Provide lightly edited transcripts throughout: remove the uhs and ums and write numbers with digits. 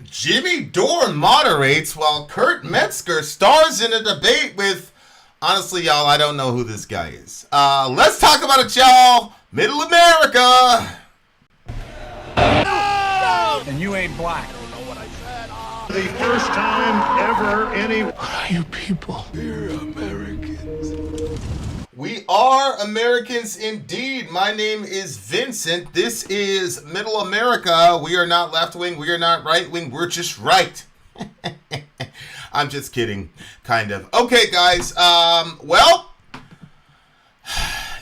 Jimmy Dore moderates while Kurt Metzger stars in a debate with, honestly, y'all, I don't know who this guy is. Let's talk about it, y'all. Middle America. And you ain't black. The first time ever any... What are you people? We're Americans. We are Americans indeed. My name is Vincent. This is Middle America. We are not left-wing. We are not right-wing. We're just right. I'm just kidding, kind of. Okay, guys. Well,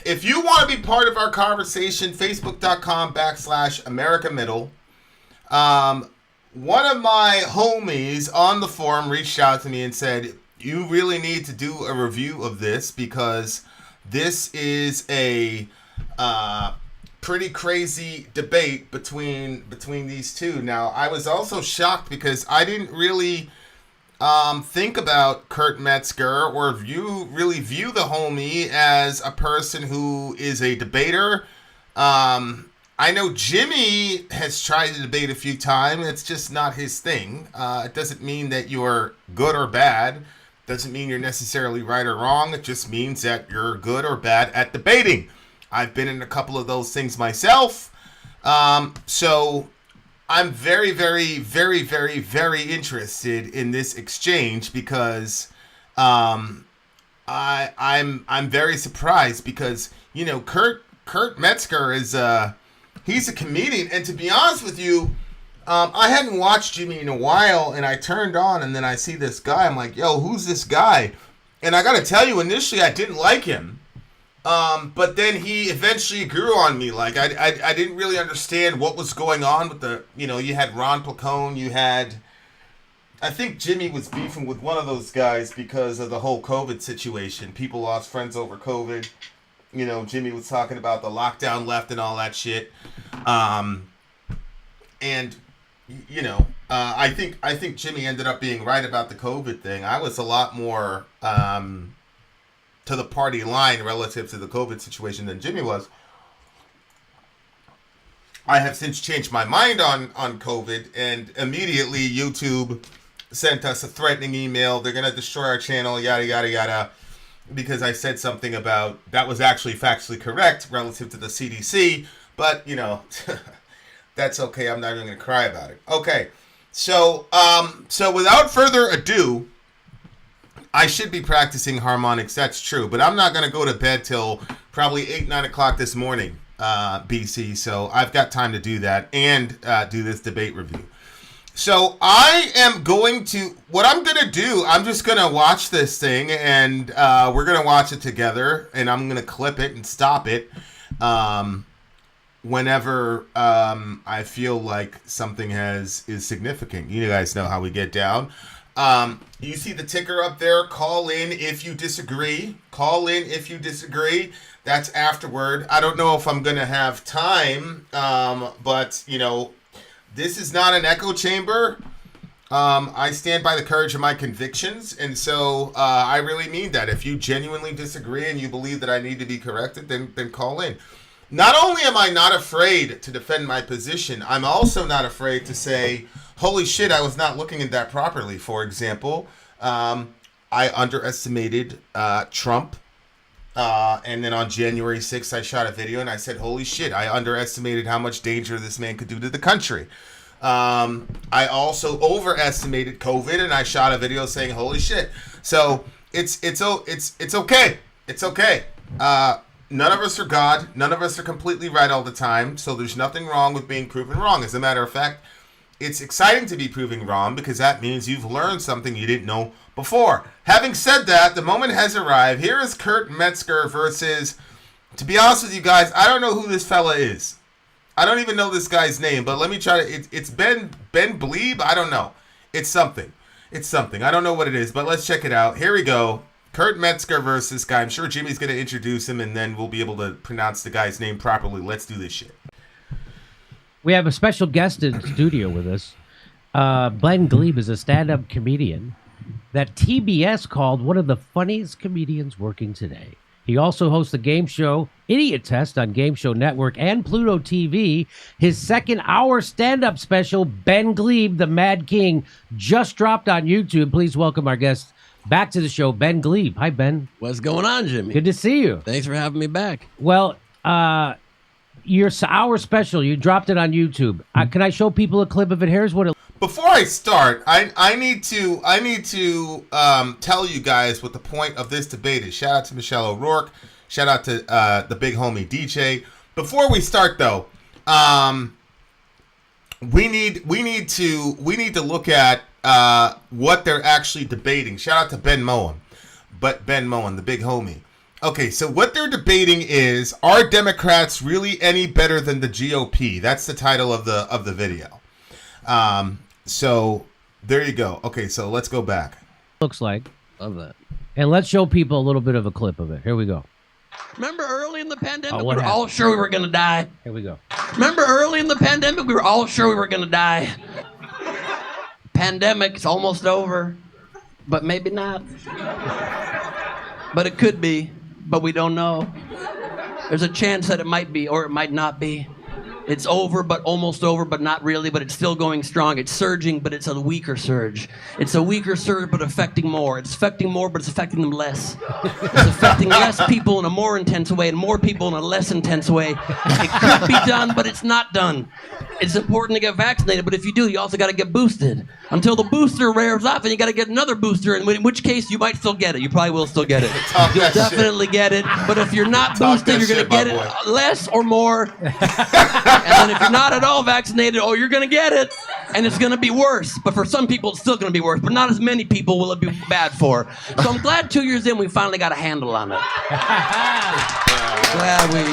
if you want to be part of our conversation, facebook.com/America Middle. One of my homies on the forum reached out to me and said, you really need to do a review of this because this is a pretty crazy debate between these two. Now, I was also shocked because I didn't really think about Kurt Metzger or really view the homie as a person who is a debater. I know Jimmy has tried to debate a few times. It's just not his thing. It doesn't mean that you're good or bad. Doesn't mean you're necessarily right or wrong. It just means that you're good or bad at debating. I've been in a couple of those things myself. So I'm very, very, very, very, very interested in this exchange because I'm very surprised because, you know, Kurt Metzger is he's a comedian, and to be honest with you, I hadn't watched Jimmy in a while, and I turned on, and then I see this guy. I'm like, yo, who's this guy? And I got to tell you, initially, I didn't like him. But then he eventually grew on me. Like, I didn't really understand what was going on with the, you know, you had Ron Placone, you had, I think Jimmy was beefing with one of those guys because of the whole COVID situation. People lost friends over COVID. You know, Jimmy was talking about the lockdown left and all that shit. And, you know, I think Jimmy ended up being right about the COVID thing. I was a lot more to the party line relative to the COVID situation than Jimmy was. I have since changed my mind on COVID, and immediately YouTube sent us a threatening email. They're going to destroy our channel, yada, yada, yada. Because I said something about that was actually factually correct relative to the CDC, but you know, that's okay. I'm not even going to cry about it. Okay, so without further ado, I should be practicing harmonics. That's true, but I'm not going to go to bed till probably 9 o'clock this morning, BC. So I've got time to do that and do this debate review. So I am going to, what I'm going to do, I'm just going to watch this thing and we're going to watch it together and I'm going to clip it and stop it whenever I feel like something is significant. You guys know how we get down. You see the ticker up there, call in if you disagree. Call in if you disagree. That's afterward. I don't know if I'm going to have time, but you know, this is not an echo chamber. I stand by the courage of my convictions, and so I really mean that. If you genuinely disagree and you believe that I need to be corrected, then call in. Not only am I not afraid to defend my position, I'm also not afraid to say, holy shit, I was not looking at that properly. For example, I underestimated Trump. And then on January 6th, I shot a video and I said, holy shit, I underestimated how much danger this man could do to the country. I also overestimated COVID and I shot a video saying, holy shit. So it's okay. It's okay. None of us are God. None of us are completely right all the time. So there's nothing wrong with being proven wrong. As a matter of fact, it's exciting to be proving wrong because that means you've learned something you didn't know before. Having said that, the moment has arrived. Here is Kurt Metzger versus, to be honest with you guys, I don't know who this fella is. I don't even know this guy's name, but let me try to, it's Ben Gleib? I don't know. It's something. I don't know what it is, but let's check it out. Here we go. Kurt Metzger versus this guy. I'm sure Jimmy's going to introduce him, and then we'll be able to pronounce the guy's name properly. Let's do this shit. We have a special guest in the studio with us. Ben Gleib is a stand-up comedian that TBS called one of the funniest comedians working today. He also hosts the game show Idiot Test on Game Show Network and Pluto TV. His second-hour stand-up special, Ben Gleib, the Mad King, just dropped on YouTube. Please welcome our guest back to the show, Ben Gleib. Hi, Ben. What's going on, Jimmy? Good to see you. Thanks for having me back. Well, your hour special, you dropped it on YouTube. Can I show people a clip of it? Here's what it. Before I start, I need to tell you guys what the point of this debate is. Shout out to Michelle O'Rourke. Shout out to the big homie DJ. Before we start, though, we need to look at what they're actually debating. Shout out to Ben Moen, the big homie. Okay, so what they're debating is: are Democrats really any better than the GOP? That's the title of the video. So there you go. Okay, so let's go back. Looks like. Love that. And let's show people a little bit of a clip of it. Here we go. Remember early in the pandemic, we what were all sure we were going to die. Here we go. Remember early in the pandemic, we were all sure we were going to die. Pandemic's almost over, but maybe not. But it could be, but we don't know. There's a chance that it might be or it might not be. It's over, but almost over, but not really, but it's still going strong. It's surging, but it's a weaker surge. It's a weaker surge, but affecting more. It's affecting more, but it's affecting them less. It's affecting less people in a more intense way and more people in a less intense way. It could be done, but it's not done. It's important to get vaccinated, but if you do, you also got to get boosted. Until the booster wears off, and you got to get another booster, in which case you might still get it. You probably will still get it. You'll definitely get it, but if you're not boosted, you're going to get it less or more. And then if you're not at all vaccinated, you're going to get it, and it's going to be worse. But for some people, it's still going to be worse, but not as many people will it be bad for. So I'm glad 2 years in, we finally got a handle on it. Glad we...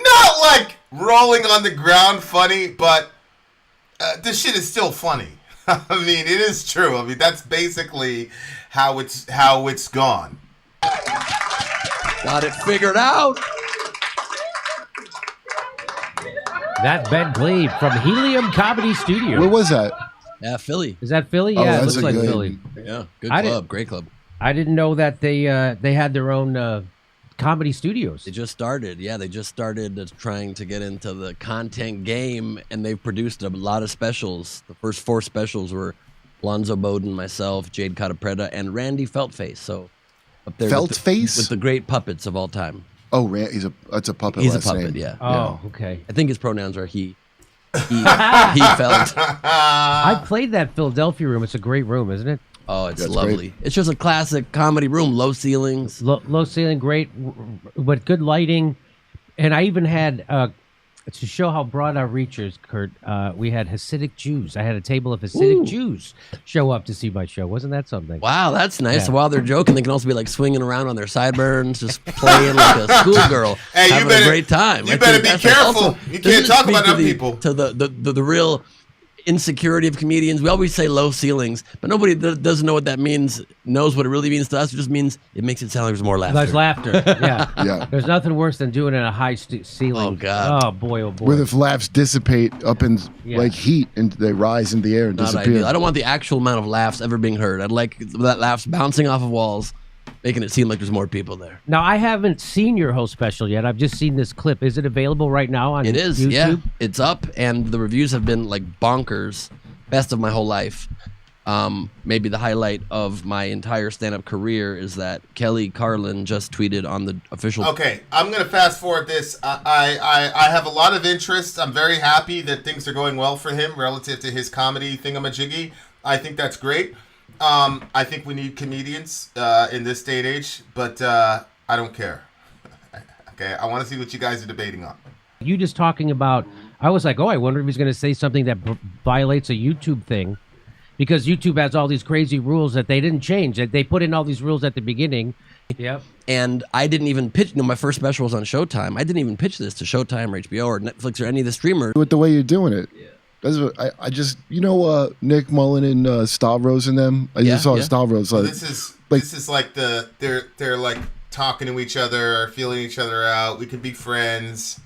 Not like rolling on the ground funny, but this shit is still funny. I mean, it is true. I mean, that's basically how it's gone. Got it figured out. That Ben Gleib from Helium Comedy Studio. Where was that? Yeah, Philly. Is that Philly? Oh, Yeah, it that's looks like good. Philly. Yeah, good club, great club. I didn't know that they had their own comedy studios. They just started. Yeah, they just started trying to get into the content game, and they've produced a lot of specials. The first 4 specials were Lonzo Bowden, myself, Jade Catapretta, and Randy Feltface. So up there Feltface? with the great puppets of all time. Oh, that's a puppet. He's a last puppet, name. yeah. Oh, okay. I think his pronouns are he felt. I played that Philadelphia room. It's a great room, isn't it? Oh, it's That's lovely. great. It's just a classic comedy room, low ceilings. Low ceiling, great, but good lighting. And I even had, to show how broad our reach is, Kurt, we had Hasidic Jews. I had a table of Hasidic Jews show up to see my show. Wasn't that something? Wow, that's nice. Yeah. So while they're joking, they can also be like swinging around on their sideburns, just playing like a schoolgirl, Hey, having a great time. You I better think be that's like careful. also- You doesn't can't it talk speak about to them the- people. To the real insecurity of comedians. We always say low ceilings, but nobody that doesn't know what that means knows what it really means to us. It just means it makes it sound like there's more laughter. There's laughter. Yeah. Yeah. There's nothing worse than doing it in a high ceiling. Oh, God. Oh, boy, oh, boy. Where the laughs dissipate up in Yeah. like heat and they rise in the air and Not disappear. ideal. I don't want the actual amount of laughs ever being heard. I'd like that laughs bouncing off of walls, making it seem like there's more people there. Now, I haven't seen your whole special yet. I've just seen this clip. Is it available right now on It is, YouTube? yeah. It's up, and the reviews have been like bonkers. Best of my whole life. Maybe the highlight of my entire stand-up career is that Kelly Carlin just tweeted on the official. Okay, I'm gonna fast forward this. I have a lot of interest. I'm very happy that things are going well for him relative to his comedy thingamajiggy. I think that's great. I think we need comedians in this day and age, but I don't care. Okay, I want to see what you guys are debating on. You just talking about, I was like, I wonder if he's going to say something that violates a YouTube thing, because YouTube has all these crazy rules that they didn't change. That they put in all these rules at the beginning. Yep. And I didn't even pitch. My first special was on Showtime. I didn't even pitch this to Showtime or HBO or Netflix or any of the streamers. With the way you're doing it. Yeah. That's what I just, Nick Mullen and Stavros and them. I just saw Stavros. So this is like they're like talking to each other, feeling each other out. We can be friends.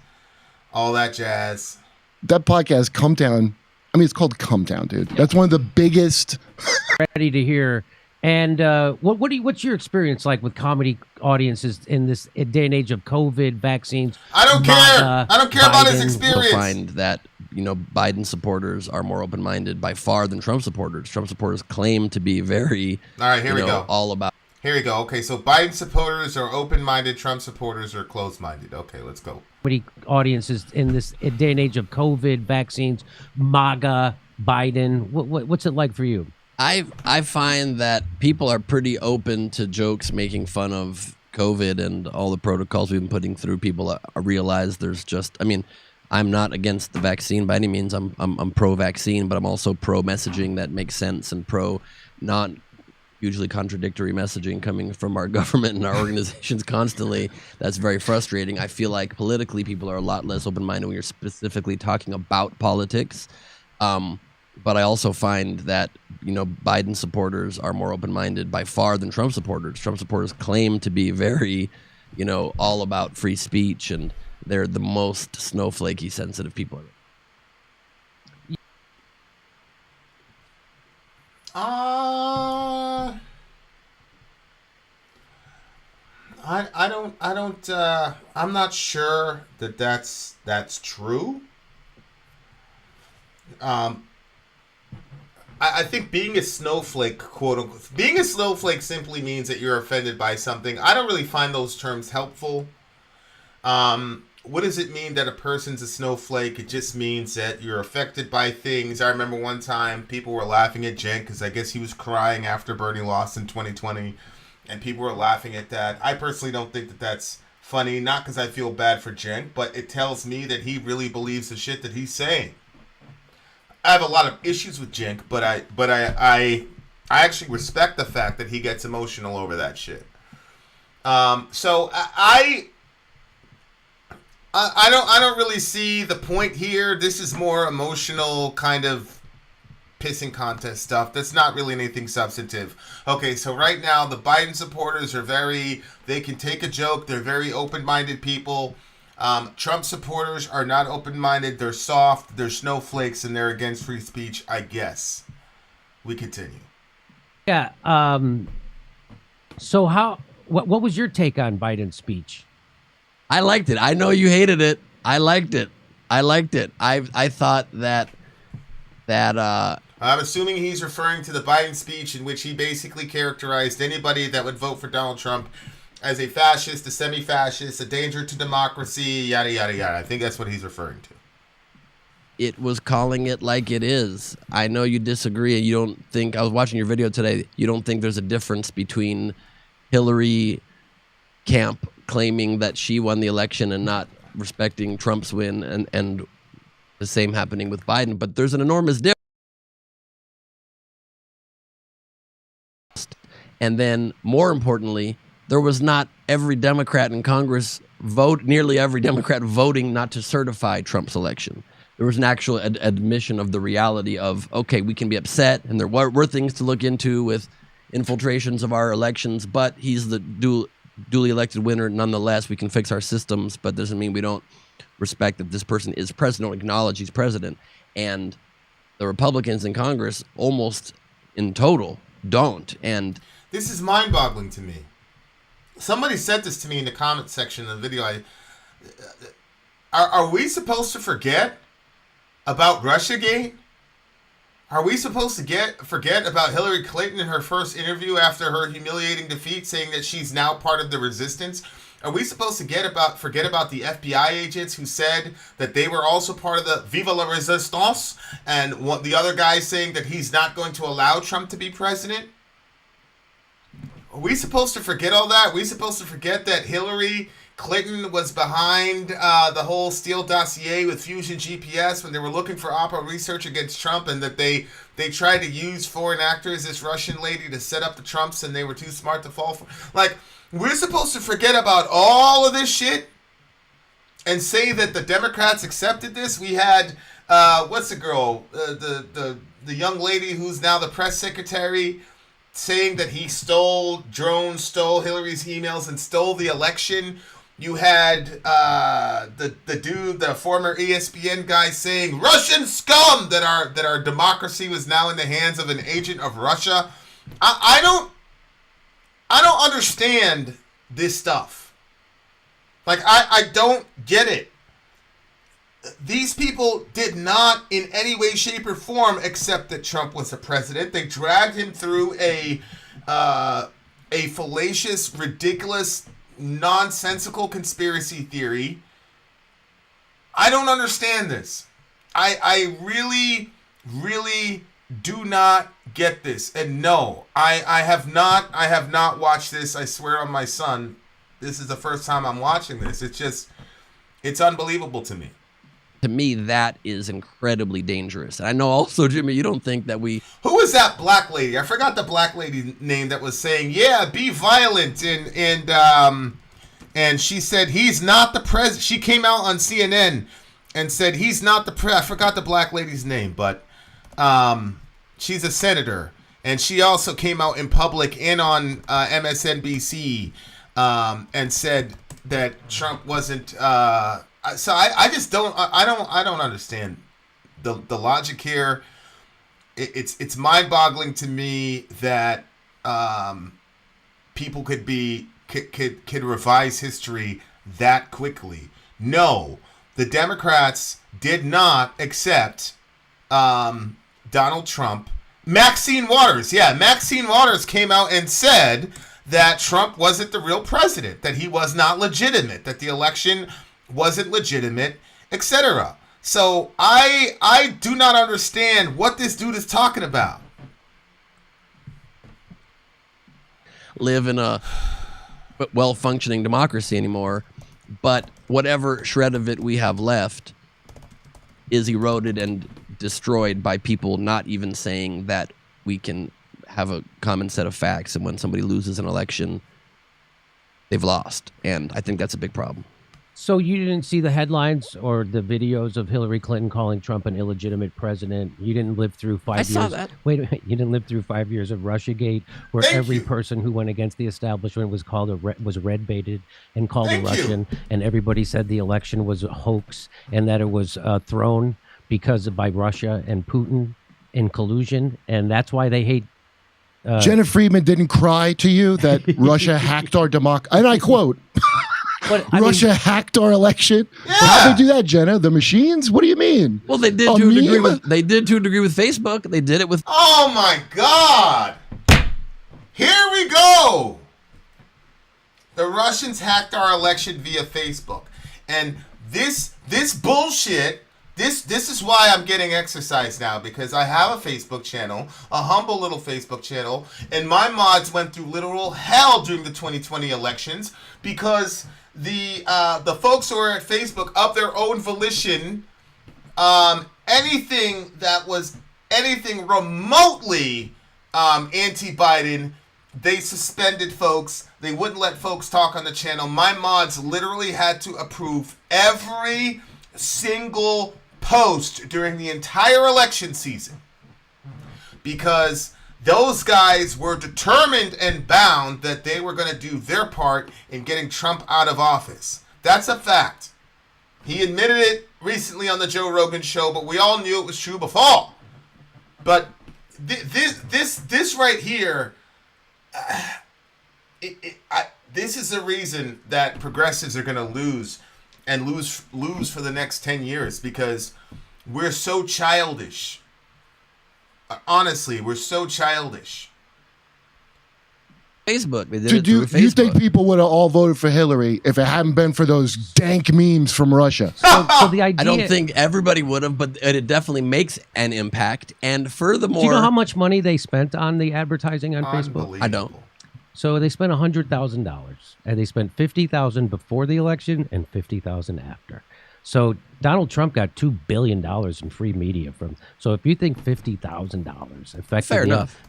All that jazz. That podcast, Come Down. I mean, it's called Come Down, dude. That's one of the biggest. Ready to hear And what's your experience like with comedy audiences in this day and age of COVID, vaccines? I don't care. I don't care about his experience. You'll find that, Biden supporters are more open-minded by far than Trump supporters. Trump supporters claim to be very, all right, here we go. all about. Here we go. Okay, so Biden supporters are open-minded, Trump supporters are closed-minded. Okay, let's go. Comedy audiences in this day and age of COVID, vaccines, MAGA, Biden. What's it like for you? I find that people are pretty open to jokes making fun of COVID and all the protocols we've been putting through. People realize there's just, I'm not against the vaccine by any means. I'm pro-vaccine, but I'm also pro-messaging that makes sense and pro not hugely contradictory messaging coming from our government and our organizations constantly. That's very frustrating. I feel like politically people are a lot less open-minded when you're specifically talking about politics. But I also find that, Biden supporters are more open-minded by far than Trump supporters. Trump supporters claim to be very, all about free speech, and they're the most snowflakey, sensitive people. I'm not sure that's true. I think being a snowflake, quote unquote, being a snowflake simply means that you're offended by something. I don't really find those terms helpful. What does it mean that a person's a snowflake? It just means that you're affected by things. I remember one time people were laughing at Cenk because I guess he was crying after Bernie lost in 2020, and people were laughing at that. I personally don't think that that's funny, not because I feel bad for Cenk, but it tells me that he really believes the shit that he's saying. I have a lot of issues with Cenk, but I actually respect the fact that he gets emotional over that shit. So I don't really see the point here. This is more emotional kind of pissing contest stuff. That's not really anything substantive. Okay, so right now the Biden supporters are they can take a joke. They're very open-minded people. Trump supporters are not open-minded. They're soft. They're snowflakes, and they're against free speech, I guess. We continue. Yeah. So what was your take on Biden's speech? I liked it. I know you hated it. I liked it. I thought that I'm assuming he's referring to the Biden speech in which he basically characterized anybody that would vote for Donald Trump as a fascist, a semi-fascist, a danger to democracy, yada, yada, yada. I think that's what he's referring to. It was calling it like it is. I know you disagree, and you don't think, I was watching your video today, you don't think there's a difference between Hillary camp claiming that she won the election and not respecting Trump's win, and the same happening with Biden. But there's an enormous difference. And then, more importantly, there was not every Democrat in Congress nearly every Democrat voting not to certify Trump's election. There was an actual admission of the reality of, okay, we can be upset, and there were things to look into with infiltrations of our elections, but he's the duly elected winner. Nonetheless, we can fix our systems, but doesn't mean we don't respect that this person is president, or acknowledge he's president. And the Republicans in Congress, almost in total, don't. And this is mind-boggling to me. Somebody said this to me in the comment section of the video. Are we supposed to forget about Russiagate? Are we supposed to forget about Hillary Clinton in her first interview after her humiliating defeat, saying that she's now part of the resistance? Are we supposed to forget about the FBI agents who said that they were also part of the Viva la Resistance, and the other guy saying that he's not going to allow Trump to be president? Are we supposed to forget all that? Are we supposed to forget that Hillary Clinton was behind the whole Steele dossier with Fusion GPS when they were looking for Oppo research against Trump, and that they tried to use foreign actors, this Russian lady, to set up the Trumps, and they were too smart to fall for? Like, we're supposed to forget about all of this shit and say that the Democrats accepted this? We had, what's the girl? The young lady who's now the press secretary, saying that he stole Hillary's emails and stole the election. You had the former ESPN guy, saying Russian scum, that our democracy was now in the hands of an agent of Russia. I don't understand this stuff. Like, I don't get it. These people did not in any way, shape, or form accept that Trump was the president. They dragged him through a fallacious, ridiculous, nonsensical conspiracy theory. I don't understand this. I really, really do not get this. And no, I have not watched this. I swear on my son, this is the first time I'm watching this. It's unbelievable to me. To me, that is incredibly dangerous. And I know also, Jimmy, you don't think that we... Who was that black lady? I forgot the black lady's name that was saying, yeah, be violent. And she said, he's not the president. She came out on CNN and said, he's not the president. I forgot the black lady's name, but she's a senator. And she also came out in public and on MSNBC and said that Trump wasn't... So I just don't understand the logic here. It's mind-boggling to me that people could revise history that quickly. No, the Democrats did not accept Donald Trump. Maxine Waters came out and said that Trump wasn't the real president, that he was not legitimate, that the election wasn't legitimate, etc. So I do not understand what this dude is talking about. Live in a well-functioning democracy anymore, but whatever shred of it we have left is eroded and destroyed by people not even saying that we can have a common set of facts, and when somebody loses an election, they've lost. And I think that's a big problem. So you didn't see the headlines or the videos of Hillary Clinton calling Trump an illegitimate president? You didn't live through 5 years. I saw that. Wait a minute. You didn't live through 5 years of Russiagate, where every person who went against the establishment was called was red baited and called a Russian, and everybody said the election was a hoax and that it was thrown by Russia and Putin in collusion, and that's why they hate. Jenna Friedman didn't cry to you that Russia hacked our democracy, and I quote. But, Russia hacked our election. Yeah. How'd they do that, Jenna? The machines? What do you mean? Well, they did to a degree with Facebook. They did it with. Oh my God! Here we go. The Russians hacked our election via Facebook, and this bullshit. This is why I'm getting exercise now, because I have a Facebook channel, a humble little Facebook channel, and my mods went through literal hell during the 2020 elections because the folks who are at Facebook, of their own volition, anything that was anything remotely anti-Biden, they suspended folks. They wouldn't let folks talk on the channel. My mods literally had to approve every single post during the entire election season because those guys were determined and bound that they were going to do their part in getting Trump out of office. That's a fact. He admitted it recently on the Joe Rogan show, but we all knew it was true before. But this right here, this is the reason that progressives are going to lose and lose for the next 10 years because we're so childish. Honestly, we're so childish. Facebook. They did it through Facebook. You think people would have all voted for Hillary if it hadn't been for those dank memes from Russia? So the idea, I don't think everybody would have, but it definitely makes an impact. And furthermore... Do you know how much money they spent on the advertising on Facebook? I don't. So they spent $100,000, and they spent $50,000 before the election and $50,000 after. So Donald Trump got $2 billion in free media from. So if you think $50,000 affected, fair enough.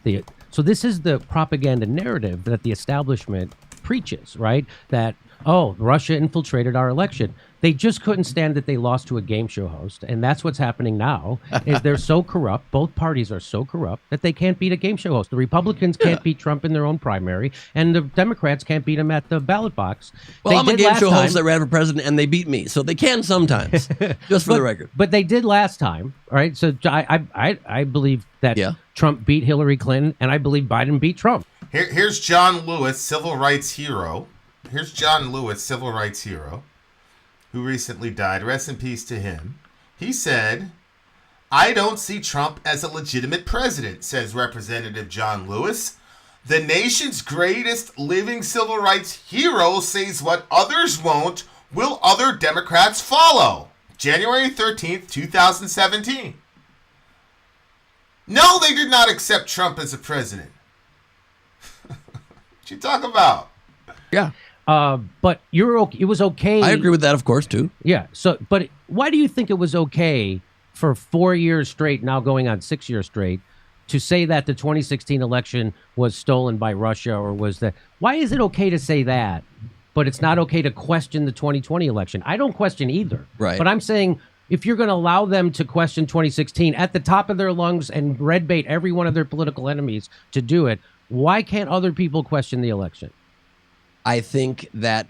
So this is the propaganda narrative that the establishment preaches, right? That Russia infiltrated our election. They just couldn't stand that they lost to a game show host, and that's what's happening now. Is they're so corrupt, both parties are so corrupt that they can't beat a game show host. The Republicans can't beat Trump in their own primary, and the Democrats can't beat him at the ballot box. Well, They I'm a did game last show time. host that ran for president, and they beat me, so they can sometimes. Just for the record. But they did last time, all right? So I believe that Trump beat Hillary Clinton, and I believe Biden beat Trump. Here's John Lewis, civil rights hero. Here's John Lewis, civil rights hero, who recently died. Rest in peace to him. He said, "I don't see Trump as a legitimate president," says Representative John Lewis. "The nation's greatest living civil rights hero says what others won't. Will other Democrats follow?" January 13th, 2017. No, they did not accept Trump as a president. What you talk about? Yeah. But it was okay. I agree with that, of course, too. Yeah. So, but why do you think it was okay for 4 years straight, now going on 6 years straight, to say that the 2016 election was stolen by Russia, or was that? Why is it okay to say that, but it's not okay to question the 2020 election? I don't question either. Right. But I'm saying, if you're going to allow them to question 2016 at the top of their lungs and red bait every one of their political enemies to do it, why can't other people question the election? I think that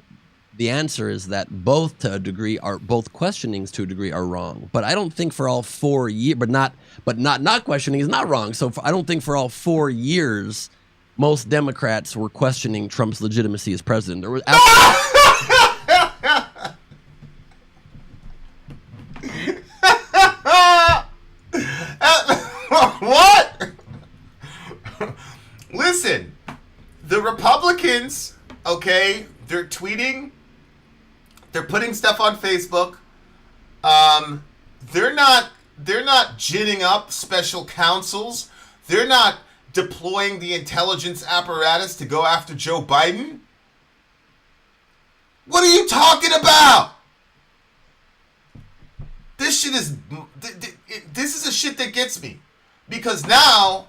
the answer is that both questionings to a degree are wrong. But I don't think for all 4 years, but not questioning is not wrong. So I don't think for all 4 years, most Democrats were questioning Trump's legitimacy as president. There was What? Listen, the Republicans, okay, they're tweeting, they're putting stuff on Facebook. They're not ginning up special counsels. They're not deploying the intelligence apparatus to go after Joe Biden. What are you talking about? This shit is, this is the shit that gets me. Because now,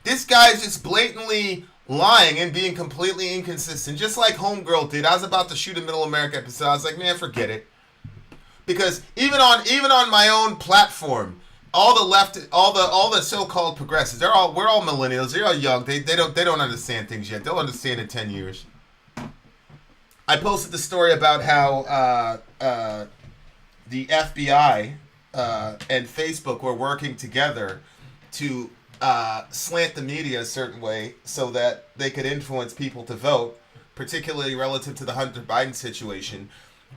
this guy's just blatantly lying and being completely inconsistent. Just like Homegirl did. I was about to shoot a Middle America episode. I was like, man, forget it. Because even on my own platform, all the so-called progressives, we're all millennials. They're all young. They don't understand things yet. They'll understand in 10 years. I posted the story about how the FBI and Facebook were working together to slant the media a certain way so that they could influence people to vote, particularly relative to the Hunter Biden situation,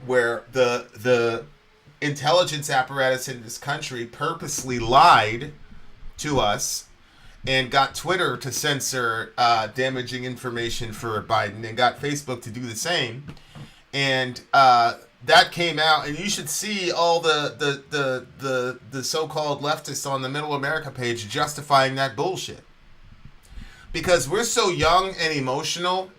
where the intelligence apparatus in this country purposely lied to us and got Twitter to censor damaging information for Biden and got Facebook to do the same. And that came out, and you should see all the so-called leftists on the Middle America page justifying that bullshit. Because we're so young and emotional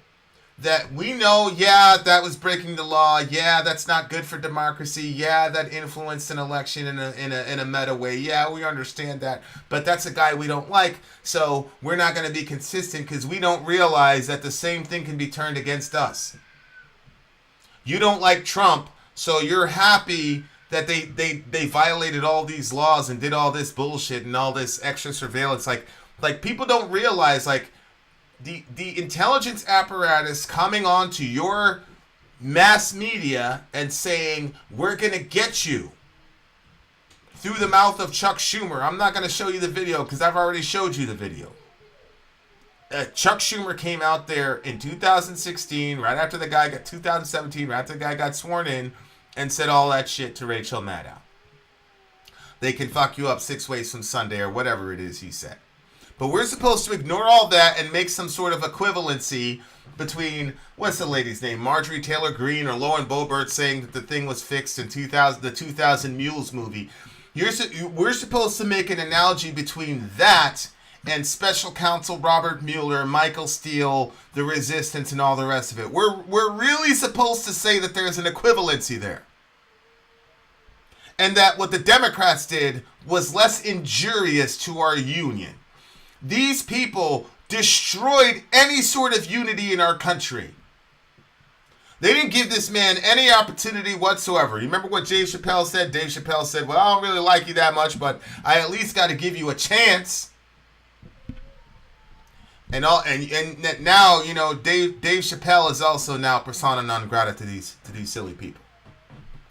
that we know, yeah, that was breaking the law. Yeah, that's not good for democracy. Yeah, that influenced an election in a meta way. Yeah, we understand that. But that's a guy we don't like, so we're not going to be consistent because we don't realize that the same thing can be turned against us. You don't like Trump, so you're happy that they violated all these laws and did all this bullshit and all this extra surveillance. Like people don't realize, like, the intelligence apparatus coming onto your mass media and saying, we're going to get you through the mouth of Chuck Schumer. I'm not going to show you the video because I've already showed you the video. Chuck Schumer came out there in 2016, right after the guy got 2017, right after the guy got sworn in, and said all that shit to Rachel Maddow. They can fuck you up 6 ways from Sunday or whatever it is he said. But we're supposed to ignore all that and make some sort of equivalency between, what's the lady's name, Marjorie Taylor Greene or Lauren Boebert saying that the thing was fixed in the 2000 Mules movie. We're supposed to make an analogy between that and special counsel Robert Mueller, Michael Steele, the Resistance, and all the rest of it. We're really supposed to say that there's an equivalency there. And that what the Democrats did was less injurious to our union. These people destroyed any sort of unity in our country. They didn't give this man any opportunity whatsoever. You remember what Dave Chappelle said? Dave Chappelle said, well, I don't really like you that much, but I at least got to give you a chance. And now, you know, Dave Chappelle is also now persona non grata to these silly people.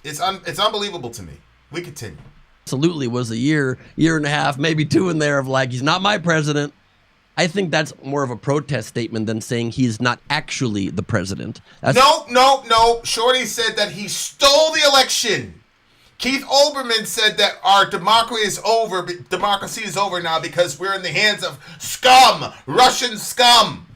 It's unbelievable to me. We continue. Absolutely was a year and a half, maybe 2 in there of like, he's not my president. I think that's more of a protest statement than saying he's not actually the president. No. Shorty said that he stole the election. Keith Olbermann said that our democracy is over. Democracy is over now because we're in the hands of scum, Russian scum.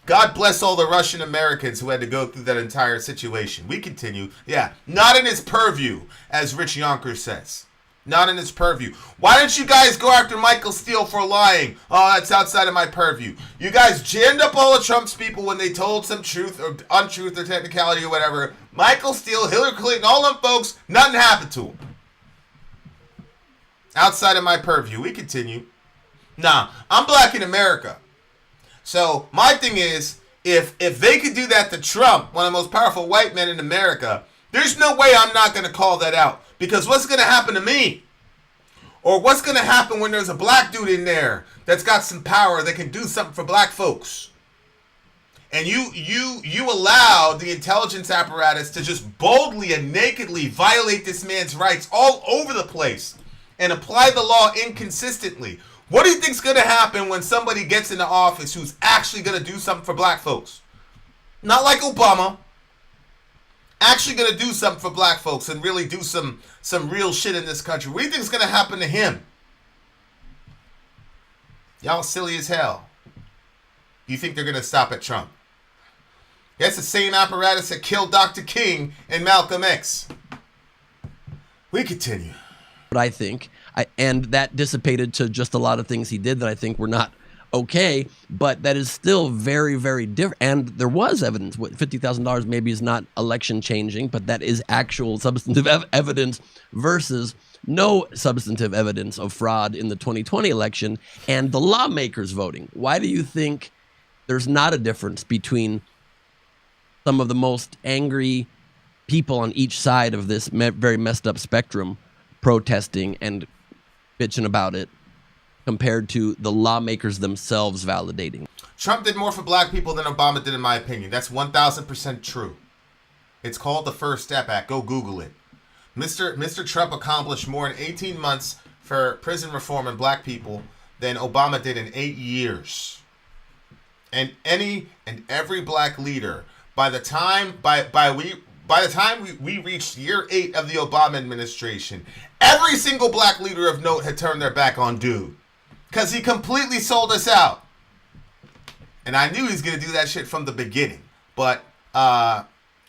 God bless all the Russian Americans who had to go through that entire situation. We continue. Yeah, not in his purview, as Rich Yonkers says. Not in his purview. Why didn't you guys go after Michael Steele for lying? Oh, that's outside of my purview. You guys jammed up all of Trump's people when they told some truth or untruth or technicality or whatever. Michael Steele, Hillary Clinton, all them folks, nothing happened to them. Outside of my purview. We continue. Nah, I'm black in America. So my thing is, if they could do that to Trump, one of the most powerful white men in America, there's no way I'm not going to call that out. Because what's going to happen to me? Or what's going to happen when there's a black dude in there that's got some power that can do something for black folks? And you allow the intelligence apparatus to just boldly and nakedly violate this man's rights all over the place and apply the law inconsistently. What do you think's going to happen when somebody gets into office who's actually going to do something for black folks? Not like Obama. Actually going to do something for black folks and really do some real shit in this country. What do you think is going to happen to him? Y'all silly as hell. You think they're going to stop at Trump? That's the same apparatus that killed Dr. King and Malcolm X. We continue. But I think, and that dissipated to just a lot of things he did that I think were not okay, but that is still very, very different. And there was evidence. What, $50,000 maybe is not election changing, but that is actual substantive evidence versus no substantive evidence of fraud in the 2020 election and the lawmakers voting. Why do you think there's not a difference between some of the most angry people on each side of this very messed up spectrum protesting and bitching about it compared to the lawmakers themselves validating? Trump did more for black people than Obama did, in my opinion. That's 1,000% true. It's called the First Step Act. Go Google it. Mr. Trump accomplished more in 18 months for prison reform and black people than Obama did in 8 years. And any and every black leader, by the time we reached year 8 of the Obama administration, every single black leader of note had turned their back on dude. Because he completely sold us out. And I knew he was going to do that shit from the beginning. But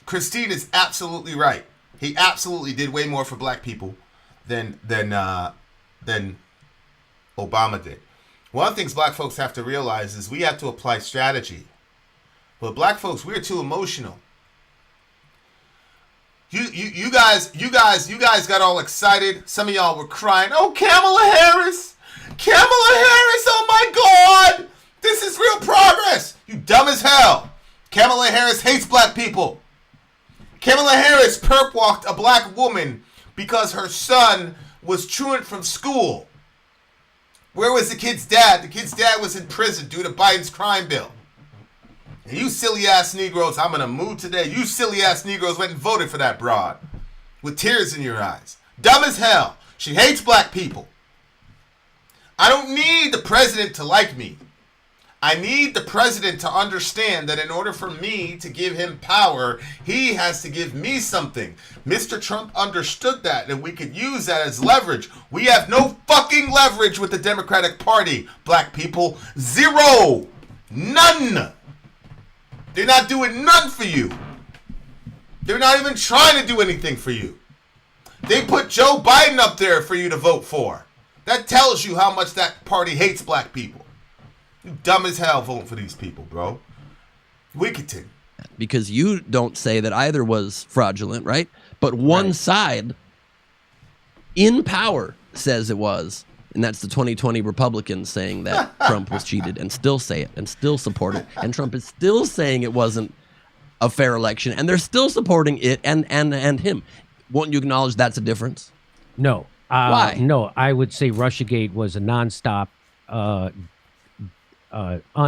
Christine is absolutely right. He absolutely did way more for black people than Obama did. One of the things black folks have to realize is we have to apply strategy. But black folks, we're too emotional. You guys got all excited. Some of y'all were crying. Oh, Kamala Harris. Kamala Harris, oh my God. This is real progress. You dumb as hell. Kamala Harris hates black people. Kamala Harris perp walked a black woman because her son was truant from school. Where was the kid's dad? The kid's dad was in prison due to Biden's crime bill. And you silly ass Negroes, I'm in a mood today. You silly ass Negroes went and voted for that broad with tears in your eyes. Dumb as hell. She hates black people. I don't need the president to like me. I need the president to understand that in order for me to give him power, he has to give me something. Mr. Trump understood that, and we could use that as leverage. We have no fucking leverage with the Democratic Party, black people. Zero. None. They're not doing none for you. They're not even trying to do anything for you. They put Joe Biden up there for you to vote for. That tells you how much that party hates black people. You dumb as hell voting for these people, bro. We continue. Because you don't say that either was fraudulent, right? But one side in power says it was. And that's the 2020 Republicans saying that Trump was cheated and still say it and still support it. And Trump is still saying it wasn't a fair election, and they're still supporting it and him. Won't you acknowledge that's a difference? No. Why? No, I would say Russiagate was a nonstop. But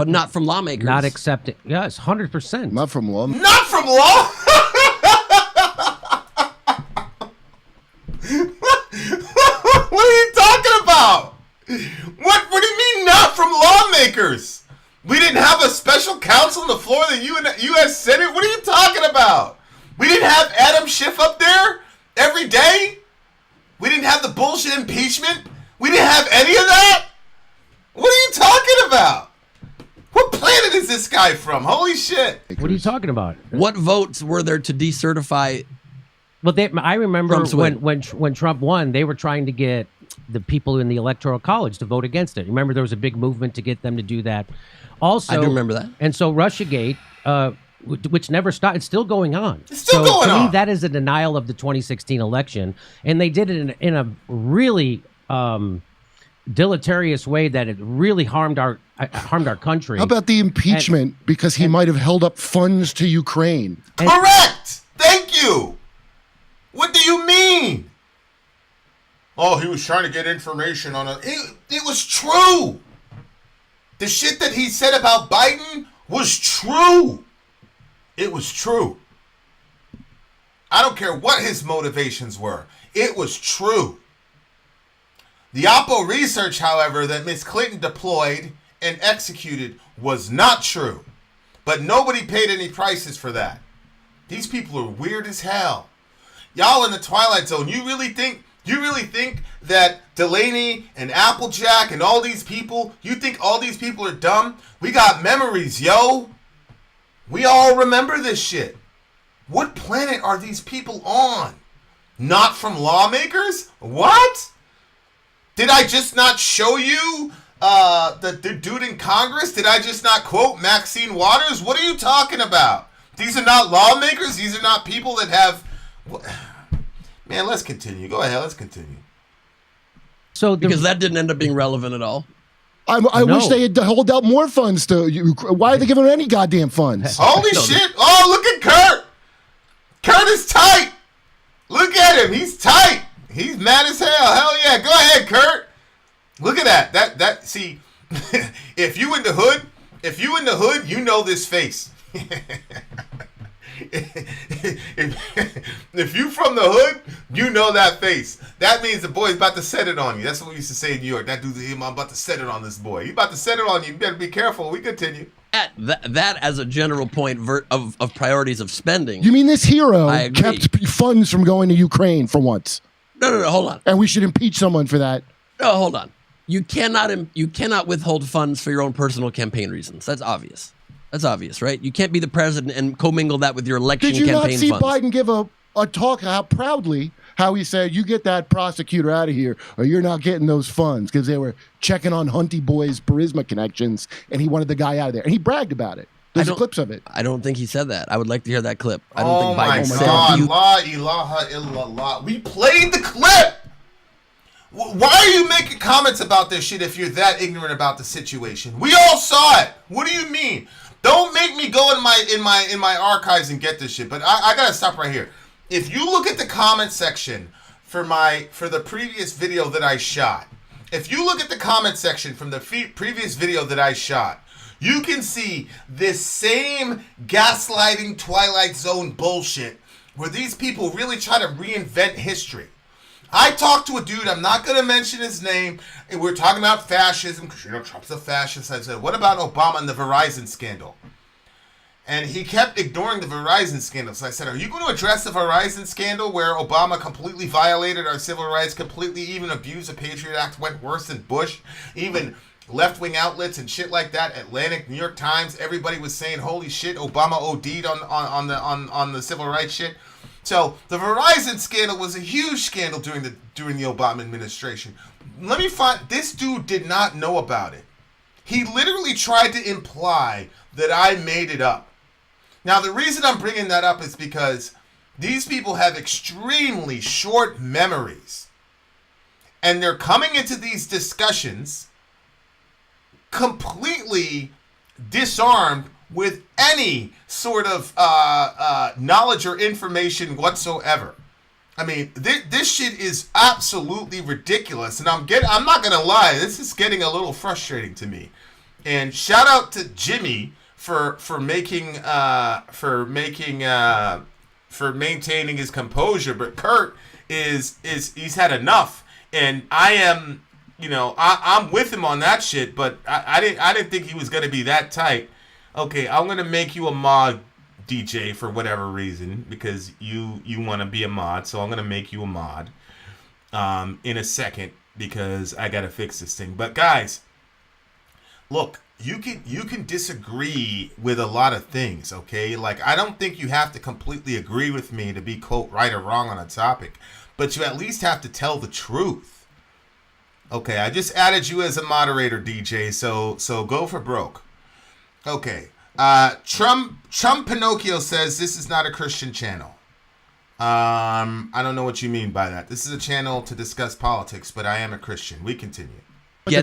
not from lawmakers. Not accepting. Yes, 100%. Not from law. Not from law. What are you talking about? What do you mean not from lawmakers? We didn't have a special counsel on the floor of the U.S. Senate? What are you talking about? We didn't have Adam Schiff up there every day? We didn't have the bullshit impeachment? We didn't have any of that? What are you talking about? What planet is this guy from? Holy shit. What are you talking about? What votes were there to decertify? Well, I remember Trump's win. when Trump won, they were trying to get the people in the Electoral College to vote against it. Remember, there was a big movement to get them to do that. Also, I do remember that. And so Russiagate, which never stopped, it's still going on. It's still going on. To me, that is a denial of the 2016 election, and they did it in a really deleterious way that it really harmed our country. How about the impeachment because he might have held up funds to Ukraine? Correct. Thank you. What do you mean? Oh, he was trying to get information on it. It was true. The shit that he said about Biden was true. It was true. I don't care what his motivations were. It was true. The Oppo research, however, that Ms. Clinton deployed and executed was not true. But nobody paid any prices for that. These people are weird as hell. Y'all in the Twilight Zone, you really think that Delaney and Applejack and all these people, you think all these people are dumb? We got memories, yo. We all remember this shit. What planet are these people on? Not from lawmakers? What? Did I just not show you the dude in Congress? Did I just not quote Maxine Waters? What are you talking about? These are not lawmakers? These are not people that have... Man, let's continue. Go ahead, let's continue. So because that didn't end up being relevant at all. I wish they had held out more funds to you. Why are they giving any goddamn funds? Holy shit. Oh, look at Kurt. Kurt is tight. Look at him. He's tight. He's mad as hell. Hell yeah. Go ahead, Kurt. Look at that. That see, if you in the hood, you know this face. If you from the hood, you know that face. That means the boy's about to set it on you. That's what we used to say in New York. That dude's I'm about to set it on this boy. He's about to set it on you. You better be careful. We continue. That as a general point of priorities of spending. You mean this hero kept funds from going to Ukraine for once? No, hold on. And we should impeach someone for that. No, hold on. You cannot withhold funds for your own personal campaign reasons. That's obvious. That's obvious, right? You can't be the president and commingle that with your election campaign funds. Did you not see Biden give a talk proudly how he said, you get that prosecutor out of here or you're not getting those funds, because they were checking on Hunty Boy's charisma connections and he wanted the guy out of there. And he bragged about it. There's clips of it. I don't think he said that. I would like to hear that clip. I don't think Biden said that. La ilaha illallah. We played the clip. Why are you making comments about this shit if you're that ignorant about the situation? We all saw it. What do you mean? Don't make me go in my archives and get this shit. But I gotta stop right here. If you look at the comment section for the previous video that I shot, if you look at the comment section from the previous video that I shot, you can see this same gaslighting Twilight Zone bullshit where these people really try to reinvent history. I talked to a dude, I'm not going to mention his name, and we're talking about fascism, because Trump's a fascist. I said, what about Obama and the Verizon scandal? And he kept ignoring the Verizon scandal. So I said, are you going to address the Verizon scandal where Obama completely violated our civil rights, completely even abused the Patriot Act, went worse than Bush, even left-wing outlets and shit like that, Atlantic, New York Times, everybody was saying, holy shit, Obama OD'd on the civil rights shit. So the Verizon scandal was a huge scandal during the Obama administration. Let me find, this dude did not know about it. He literally tried to imply that I made it up. Now the reason I'm bringing that up is because these people have extremely short memories. And they're coming into these discussions completely disarmed with any sort of knowledge or information whatsoever. I mean, this shit is absolutely ridiculous, and I'm not gonna lie, this is getting a little frustrating to me. And shout out to Jimmy for maintaining his composure, but Kurt he's had enough, and I am, I'm with him on that shit, but I didn't think he was gonna be that tight. Okay, I'm gonna make you a mod, DJ, for whatever reason, because you want to be a mod, so I'm gonna make you a mod in a second, because I gotta fix this thing. But guys, look, you can disagree with a lot of things, okay? Like, I don't think you have to completely agree with me to be, quote, right or wrong on a topic, but you at least have to tell the truth. Okay, I just added you as a moderator, DJ, so go for broke. Okay. Trump Pinocchio says this is not a Christian channel. I don't know what you mean by that. This is a channel to discuss politics, but I am a Christian. We continue. You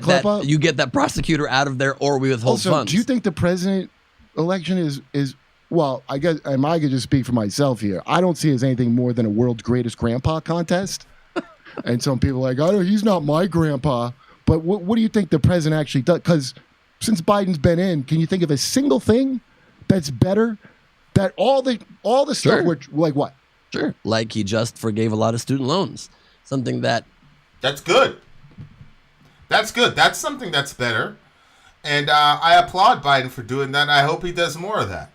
get that prosecutor out of there, or we withhold funds. Do you think the president election is well, I guess, and I could just speak for myself here. I don't see it as anything more than a world's greatest grandpa contest. And some people are like, oh, he's not my grandpa. But what do you think the president actually does? Because since Biden's been in, can you think of a single thing that's better? That all the stuff, which, like what? Sure. Like he just forgave a lot of student loans. Something that's good. That's good. That's something that's better. And I applaud Biden for doing that. I hope he does more of that.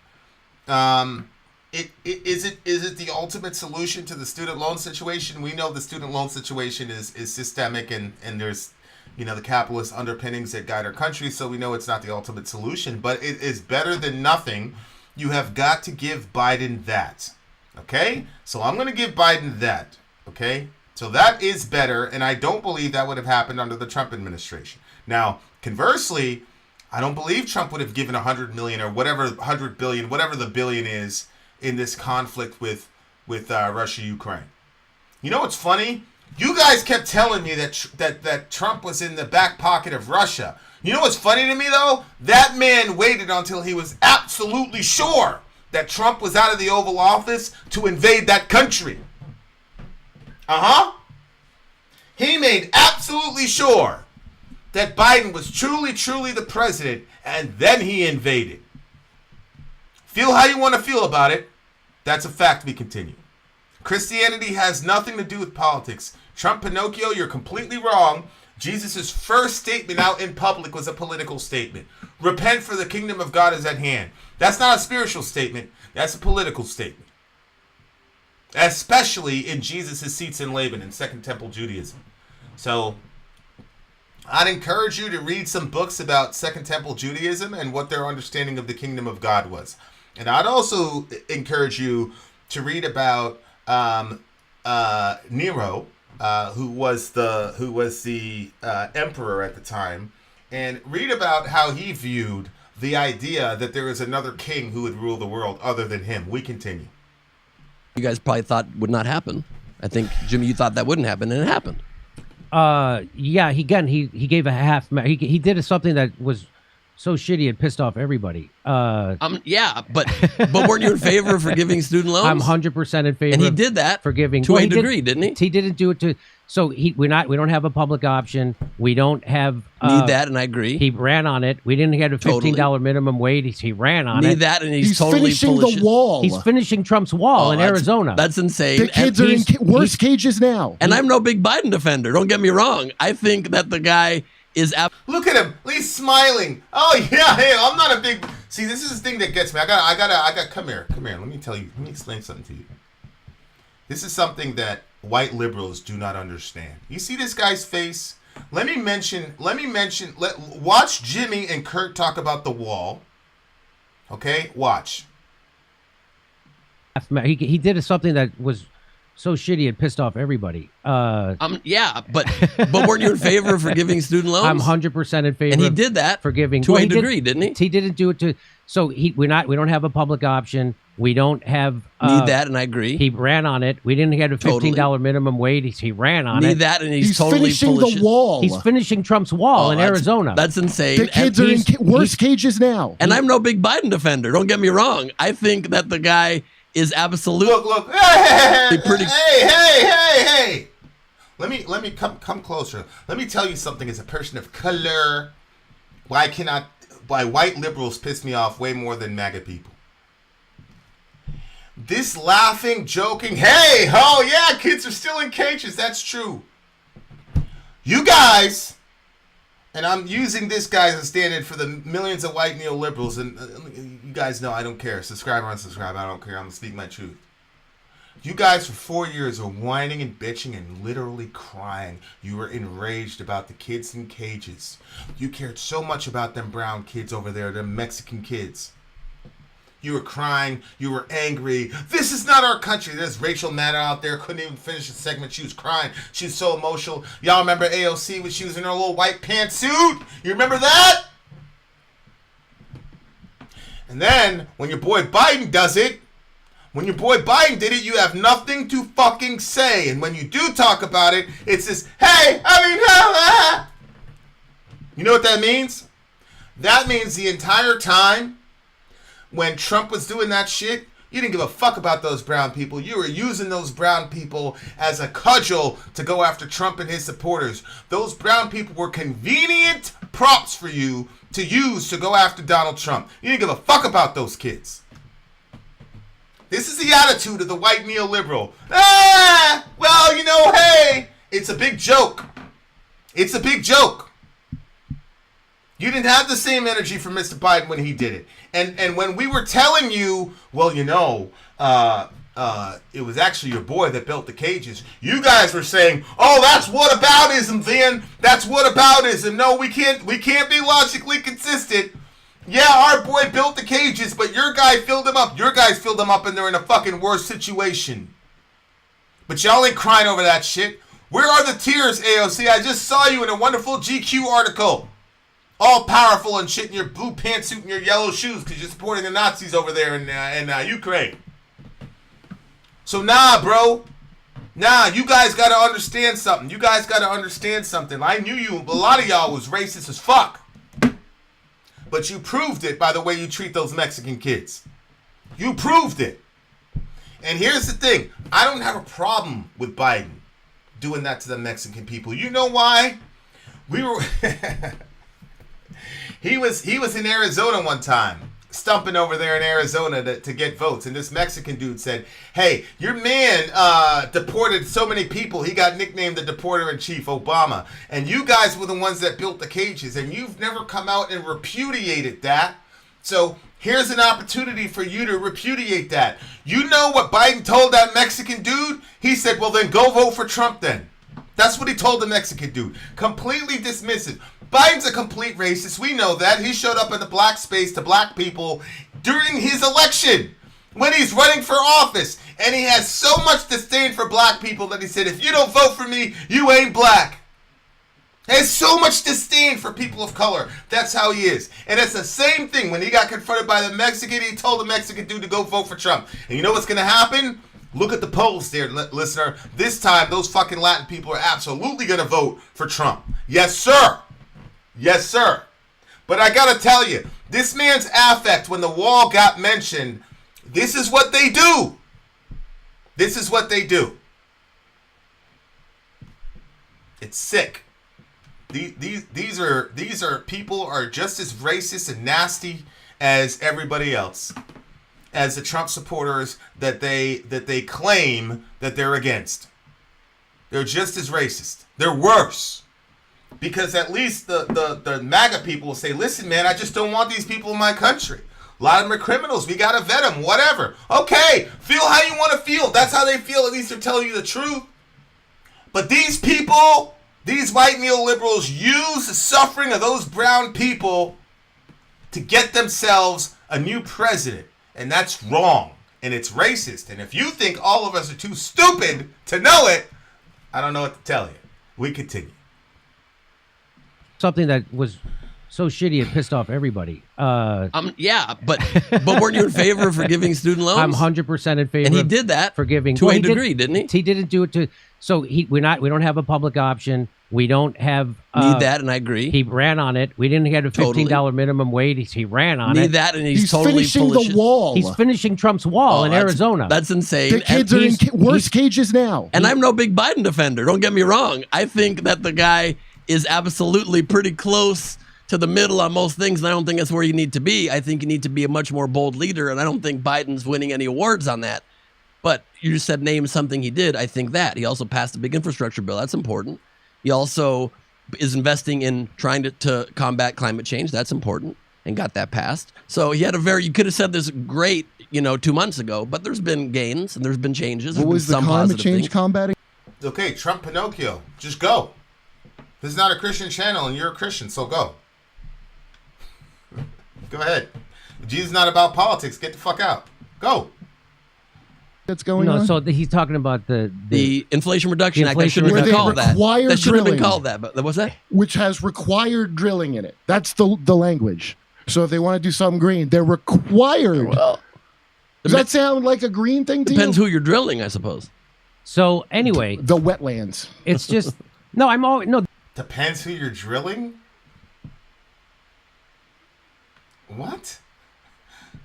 Is it the ultimate solution to the student loan situation? We know the student loan situation is systemic, and there's the capitalist underpinnings that guide our country, so we know it's not the ultimate solution, but it is better than nothing. You have got to give Biden that. Okay? So I'm going to give Biden that. Okay? So that is better, and I don't believe that would have happened under the Trump administration. Now, conversely, I don't believe Trump would have given $100 million or whatever, $100 billion, whatever the billion is in this conflict with Russia, Ukraine. You know what's funny? You guys kept telling me that Trump was in the back pocket of Russia. You know what's funny to me, though? That man waited until he was absolutely sure that Trump was out of the Oval Office to invade that country. He made absolutely sure that Biden was truly, truly the president, and then he invaded. Feel how you want to feel about it. That's a fact. We continue. Christianity has nothing to do with politics. Trump Pinocchio, you're completely wrong. Jesus' first statement out in public was a political statement. Repent, for the kingdom of God is at hand. That's not a spiritual statement. That's a political statement. Especially in Jesus' seats in Laban in Second Temple Judaism. So I'd encourage you to read some books about Second Temple Judaism and what their understanding of the kingdom of God was. And I'd also encourage you to read about Nero, who was the emperor at the time, and read about how he viewed the idea that there is another king who would rule the world other than him. We continue. You guys probably thought would not happen. I think, Jimmy, you thought that wouldn't happen, and it happened. Yeah. He gave a half. He did something that was so shitty it pissed off everybody. Yeah, but weren't you in favor of forgiving student loans? I'm 100% in favor. And he did that forgiving to a degree, didn't he? He didn't do it to. So we don't have a public option. We don't have need that, and I agree. He ran on it. We didn't get a $15 minimum wage. He ran on it. Need that, and he's totally finishing full of the shit. wall. He's finishing Trump's wall in Arizona. That's insane. The kids are in worse cages now. And I'm no big Biden defender. Don't get me wrong. I think that the guy is. Look at him. He's smiling. Oh yeah. Hey, I'm not a big. See, this is the thing that gets me. I got. Come here. Let me tell you. Let me explain something to you. This is something that white liberals do not understand. You see this guy's face? Let me mention. Watch Jimmy and Kurt talk about the wall. Okay, watch. He did something that was so shitty it pissed off everybody. Yeah, but weren't you in favor of forgiving student loans? I'm 100% in favor. And he did that forgiving to a degree, didn't he? He didn't do it to. So we don't have a public option. We don't have Need that, and I agree. He ran on it. We didn't get a $15 minimum wage. He ran on it. Need that, and he's totally finishing full of the shit. wall. He's finishing Trump's wall in Arizona. That's insane. The kids are in worse cages now. And I'm no big Biden defender. Don't get me wrong. I think that the guy is absolutely Look. Hey, pretty. Hey. Let me come closer. Let me tell you something as a person of color. Why white liberals piss me off way more than MAGA people. This laughing, joking, hey, oh yeah, kids are still in cages. That's true. You guys, and I'm using this guy as a stand-in for the millions of white neoliberals, and you guys know I don't care. Subscribe or unsubscribe, I don't care. I'm going to speak my truth. You guys for 4 years are whining and bitching and literally crying. You were enraged about the kids in cages. You cared so much about them brown kids over there, them Mexican kids. You were crying. You were angry. This is not our country. There's Rachel Maddow out there. Couldn't even finish the segment. She was crying. She was so emotional. Y'all remember AOC when she was in her little white pantsuit? You remember that? And then, when your boy Biden does it, when your boy Biden did it, you have nothing to fucking say. And when you do talk about it, it's this, hey, you know what that means? That means the entire time when Trump was doing that shit, you didn't give a fuck about those brown people. You were using those brown people as a cudgel to go after Trump and his supporters. Those brown people were convenient props for you to use to go after Donald Trump. You didn't give a fuck about those kids. This is the attitude of the white neoliberal. Well, you know, hey, it's a big joke. It's a big joke. You didn't have the same energy for Mr. Biden when he did it. And when we were telling you, well, you know, it was actually your boy that built the cages, you guys were saying, oh, that's whataboutism, then. That's whataboutism. No, we can't be logically consistent. Yeah, our boy built the cages, but your guy filled them up. Your guys filled them up and they're in a fucking worse situation. But y'all ain't crying over that shit. Where are the tears, AOC? I just saw you in a wonderful GQ article. All powerful and shit in your blue pantsuit and your yellow shoes because you're supporting the Nazis over there in Ukraine. So nah, bro. Nah, you guys got to understand something. I knew a lot of y'all was racist as fuck. But you proved it by the way you treat those Mexican kids. You proved it. And here's the thing. I don't have a problem with Biden doing that to the Mexican people. You know why? We were... He was in Arizona one time, stumping over there in Arizona to get votes. And this Mexican dude said, hey, your man deported so many people, he got nicknamed the deporter-in-chief, Obama. And you guys were the ones that built the cages, and you've never come out and repudiated that. So here's an opportunity for you to repudiate that. You know what Biden told that Mexican dude? He said, well, then go vote for Trump then. That's what he told the Mexican dude. Completely dismissive. Biden's a complete racist. We know that. He showed up in the black space to black people during his election when he's running for office. And he has so much disdain for black people that he said, if you don't vote for me, you ain't black. He has so much disdain for people of color. That's how he is. And it's the same thing. When he got confronted by the Mexican, he told the Mexican dude to go vote for Trump. And you know what's going to happen? Look at the polls there, listener. This time, those fucking Latin people are absolutely going to vote for Trump. Yes, sir. Yes, sir. But I gotta tell you, this man's affect when the wall got mentioned, this is what they do. This is what they do. It's sick. These are people are just as racist and nasty as everybody else, as the Trump supporters that they claim that they're against. They're just as racist. They're worse. Because at least the MAGA people will say, listen, man, I just don't want these people in my country. A lot of them are criminals. We got to vet them, whatever. Okay, feel how you want to feel. That's how they feel. At least they're telling you the truth. But these people, these white neoliberals, use the suffering of those brown people to get themselves a new president. And that's wrong. And it's racist. And if you think all of us are too stupid to know it, I don't know what to tell you. We continue. Something that was so shitty it pissed off everybody. Yeah, but weren't you in favor of forgiving student loans? I'm 100% in favor. And he did that forgiving to a degree, didn't he? He didn't do it to. So we don't have a public option. We don't have need that, and I agree. He ran on it. We didn't get a $15 minimum wage. He ran on it. Need that, and he's totally finishing full of the shit. wall. He's finishing Trump's wall in Arizona. That's insane. The kids are in worse cages now. And I'm no big Biden defender. Don't get me wrong. I think that the guy is absolutely pretty close to the middle on most things, and I don't think that's where you need to be. I think you need to be a much more bold leader, and I don't think Biden's winning any awards on that. But you just said name something he did. I think that. He also passed a big infrastructure bill. That's important. He also is investing in trying to combat climate change. That's important, and got that passed. So he had you could have said this great, 2 months ago, but there's been gains and there's been changes. What was the climate change combating? Okay, Trump Pinocchio. Just go. This is not a Christian channel, and you're a Christian, so go. Go ahead. Jesus is not about politics. Get the fuck out. Go. That's going on? So he's talking about the Inflation Reduction Act. That Inflation shouldn't have been called that. require That shouldn't have been drilling. called that. But what's that? Which has required drilling in it. That's the language. So if they want to do something green, they're required. Well, Does that sound like a green thing to depends you? who you're drilling, I suppose. So anyway, The wetlands. it's just no. Depends who you're drilling? What?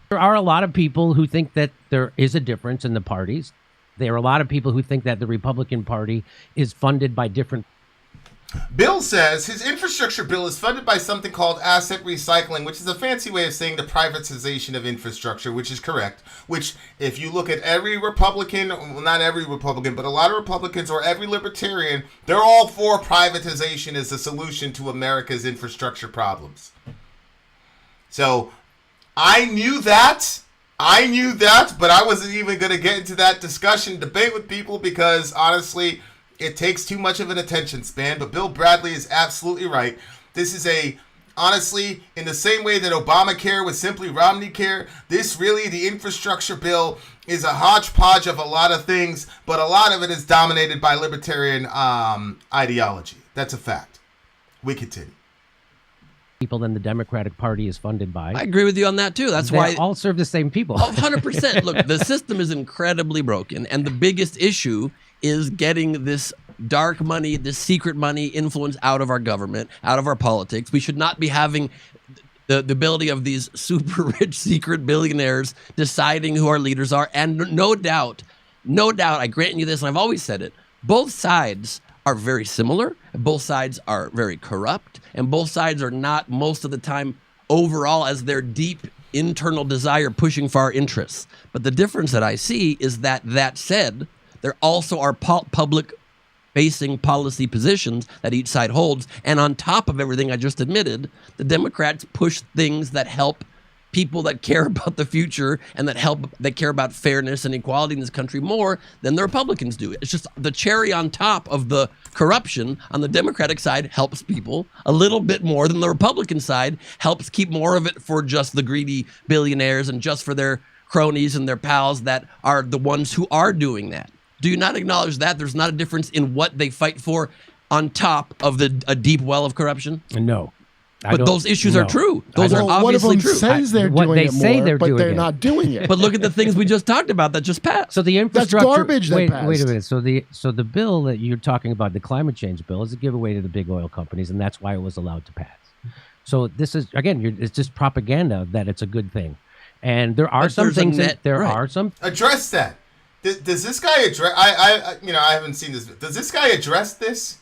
There are a lot of people who think that there is a difference in the parties. There are a lot of people who think that the Republican Party is funded by different. Bill says his infrastructure bill is funded by something called asset recycling, which is a fancy way of saying the privatization of infrastructure, which is correct. Which, if you look at every Republican, well, not every Republican, but a lot of Republicans or every libertarian, they're all for privatization as a solution to America's infrastructure problems. So I knew that, but I wasn't even going to get into that debate with people because, honestly, it takes too much of an attention span. But Bill Bradley is absolutely right. This is honestly, in the same way that Obamacare was simply Romney Care, the infrastructure bill is a hodgepodge of a lot of things, but a lot of it is dominated by libertarian ideology. That's a fact. We continue. People than the Democratic Party is funded by. I agree with you on that too. That's They why all serve the same people. 100%. Look, the system is incredibly broken, and the biggest issue is getting this dark money, this secret money influence out of our government, out of our politics. We should not be having the ability of these super rich secret billionaires deciding who our leaders are. And no doubt, I grant you this, and I've always said it, both sides are very similar, both sides are very corrupt, and both sides are not most of the time overall as their deep internal desire pushing for our interests. But the difference that I see is that said, there also are public-facing policy positions that each side holds. And on top of everything I just admitted, the Democrats push things that help people that care about the future and that care about fairness and equality in this country more than the Republicans do. It's just the cherry on top of the corruption on the Democratic side helps people a little bit more than the Republican side helps keep more of it for just the greedy billionaires and just for their cronies and their pals that are the ones who are doing that. Do you not acknowledge that there's not a difference in what they fight for on top of a deep well of corruption? No. But those issues are true. Those are obviously one of them true. says they're What doing they it say more, they're but doing they're it. not doing it. But look at the things we just talked about that just passed. So the infrastructure. garbage that Wait passed. a minute. So the bill that you're talking about, the climate change bill, is a giveaway to the big oil companies, and that's why it was allowed to pass. So this is again, it's just propaganda that it's a good thing, and there are But some there's a things. net- There right. are some. Address that. Does this guy address? I haven't seen this. Does this guy address this?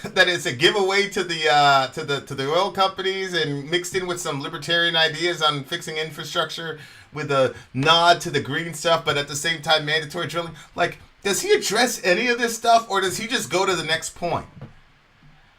That it's a giveaway to the oil companies and mixed in with some libertarian ideas on fixing infrastructure with a nod to the green stuff, but at the same time mandatory drilling. Like, does he address any of this stuff, or does he just go to the next point?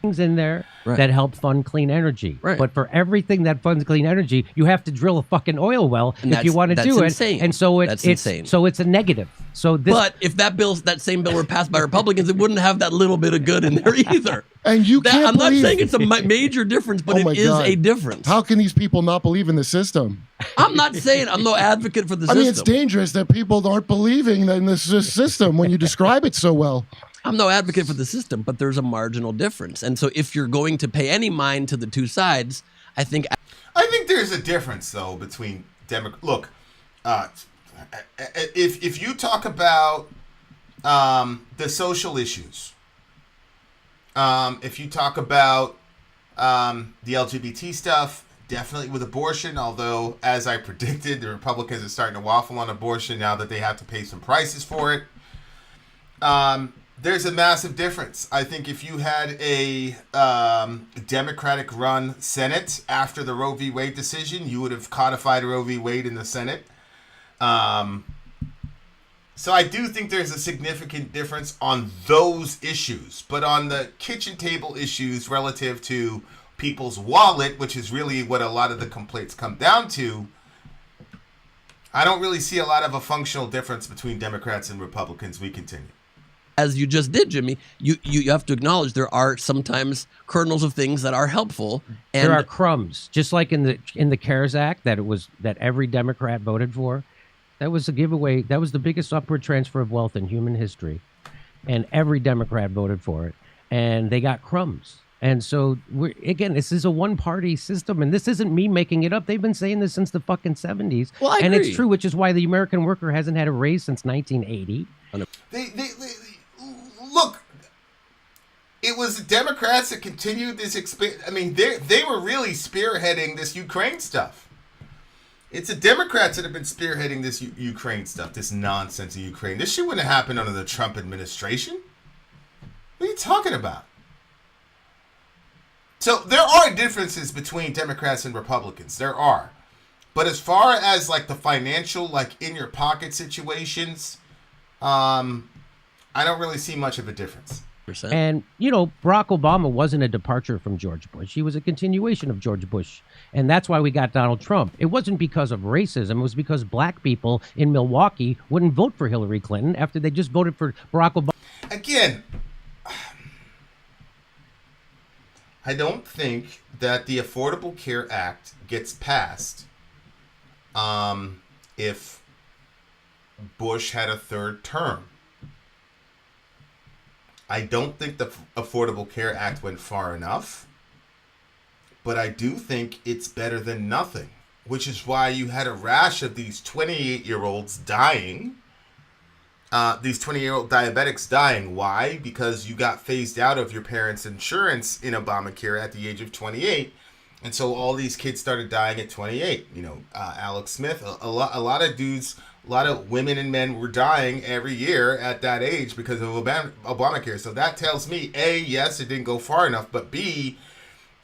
Things in there Right. that help fund clean energy. Right. But for everything that funds clean energy, you have to drill a fucking oil well And if you want to that's do insane. it. And so That's it's insane. So it's a negative. So this But if that same bill were passed by Republicans, it wouldn't have that little bit of good in there either. And you can't I'm not believe- saying it's a major difference, but Oh my it is God. a difference. How can these people not believe in the system? I'm not saying I'm no advocate for the I system. mean, it's dangerous that people aren't believing in this system when you describe it so well. I'm no advocate for the system, but there's a marginal difference. And so if you're going to pay any mind to the two sides, I think there's a difference though between Look, if you talk about the social issues, if you talk about the LGBT stuff, definitely with abortion, although, as I predicted, the Republicans are starting to waffle on abortion now that they have to pay some prices for it. There's a massive difference. I think if you had a Democratic-run Senate after the Roe v. Wade decision, you would have codified Roe v. Wade in the Senate. So I do think there's a significant difference on those issues. But on the kitchen table issues relative to people's wallet, which is really what a lot of the complaints come down to, I don't really see a lot of a functional difference between Democrats and Republicans. We continue. As you just did, Jimmy, you have to acknowledge there are sometimes kernels of things that are helpful. And there are crumbs, just like in the CARES Act that every Democrat voted for. That was a giveaway. That was the biggest upward transfer of wealth in human history, and every Democrat voted for it, and they got crumbs. And so this is a one-party system, and this isn't me making it up. They've been saying this since the fucking 70s. Well, I and agree. It's true, which is why the American worker hasn't had a raise since 1980. They look. It was the Democrats that continued this I mean, they were really spearheading this Ukraine stuff. It's the Democrats that have been spearheading this Ukraine stuff, this nonsense of Ukraine. This shit wouldn't have happened under the Trump administration. What are you talking about? So there are differences between Democrats and Republicans. There are. But as far as like the financial, like in your pocket situations, I don't really see much of a difference. And, Barack Obama wasn't a departure from George Bush. He was a continuation of George Bush. And that's why we got Donald Trump. It wasn't because of racism. It was because black people in Milwaukee wouldn't vote for Hillary Clinton after they just voted for Barack Obama. Again, I don't think that the Affordable Care Act gets passed if Bush had a third term. I don't think the Affordable Care Act went far enough, but I do think it's better than nothing, which is why you had a rash of these 28-year-olds dying, these 20-year-old diabetics dying. Why? Because you got phased out of your parents' insurance in Obamacare at the age of 28, and so all these kids started dying at 28. Alex Smith, a lot of dudes, a lot of women and men were dying every year at that age because of Obamacare. So that tells me, A, yes, it didn't go far enough, but B,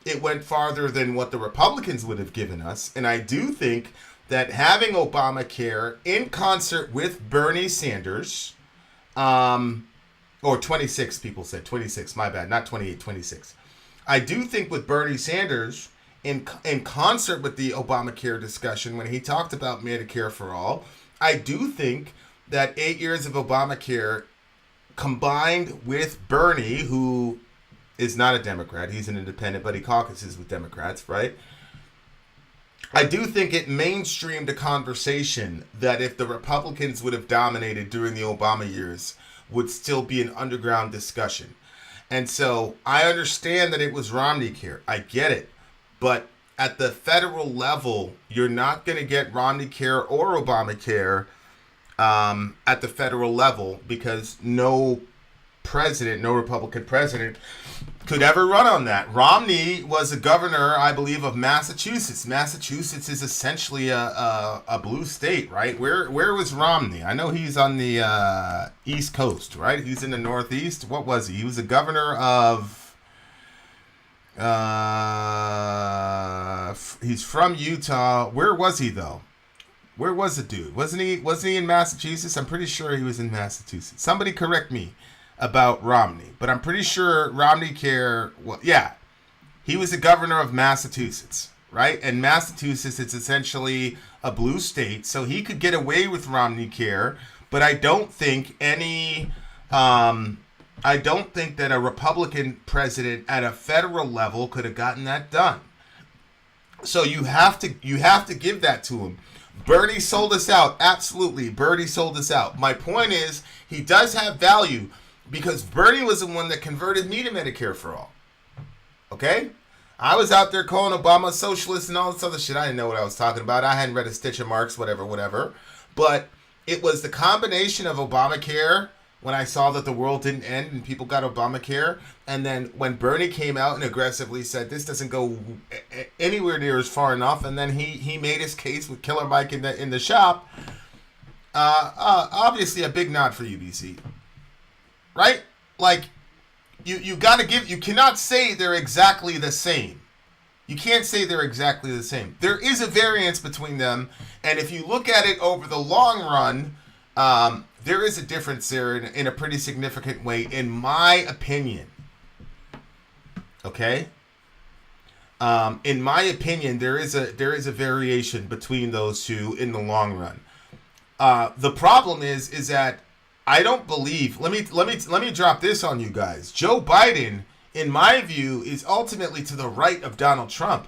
it went farther than what the Republicans would have given us. And I do think that having Obamacare in concert with Bernie Sanders, or 26 people said, 26, my bad, not 28, 26. I do think with Bernie Sanders in concert with the Obamacare discussion, when he talked about Medicare for all, I do think that 8 years of Obamacare combined with Bernie, who is not a Democrat, he's an independent, but he caucuses with Democrats, right? I do think it mainstreamed a conversation that if the Republicans would have dominated during the Obama years, would still be an underground discussion. And so I understand that it was Romney care. I get it. But at the federal level, you're not going to get Romney care or Obamacare at the federal level because no Republican president could ever run on that. Romney was a governor, I believe, of Massachusetts. Massachusetts is essentially a blue state, right? Where was Romney? I know he's on the East Coast, right? He's in the Northeast. What was he? He was a governor of... he's from Utah. Where was he though? Where was the dude? Wasn't he in Massachusetts? I'm pretty sure he was in Massachusetts. Somebody correct me about Romney, but I'm pretty sure Romney care. Well, yeah, he was the governor of Massachusetts, right? And Massachusetts is essentially a blue state, so he could get away with Romney care. But I don't think I don't think that a Republican president at a federal level could have gotten that done. So you have to give that to him. Bernie sold us out. Absolutely. Bernie sold us out. My point is he does have value because Bernie was the one that converted me to Medicare for all. Okay? I was out there calling Obama a socialist and all this other shit. I didn't know what I was talking about. I hadn't read a stitch of Marx, whatever. But it was the combination of Obamacare, when I saw that the world didn't end and people got Obamacare, and then when Bernie came out and aggressively said this doesn't go anywhere near as far enough, and then he made his case with Killer Mike in the shop. Obviously a big nod for UBC, right? Like you got to give. You cannot say they're exactly the same. You can't say they're exactly the same. There is a variance between them, and if you look at it over the long run, there is a difference there in a pretty significant way, in my opinion. Okay. In my opinion, there is a variation between those two in the long run. The problem is that I don't believe. Let me drop this on you guys. Joe Biden, in my view, is ultimately to the right of Donald Trump.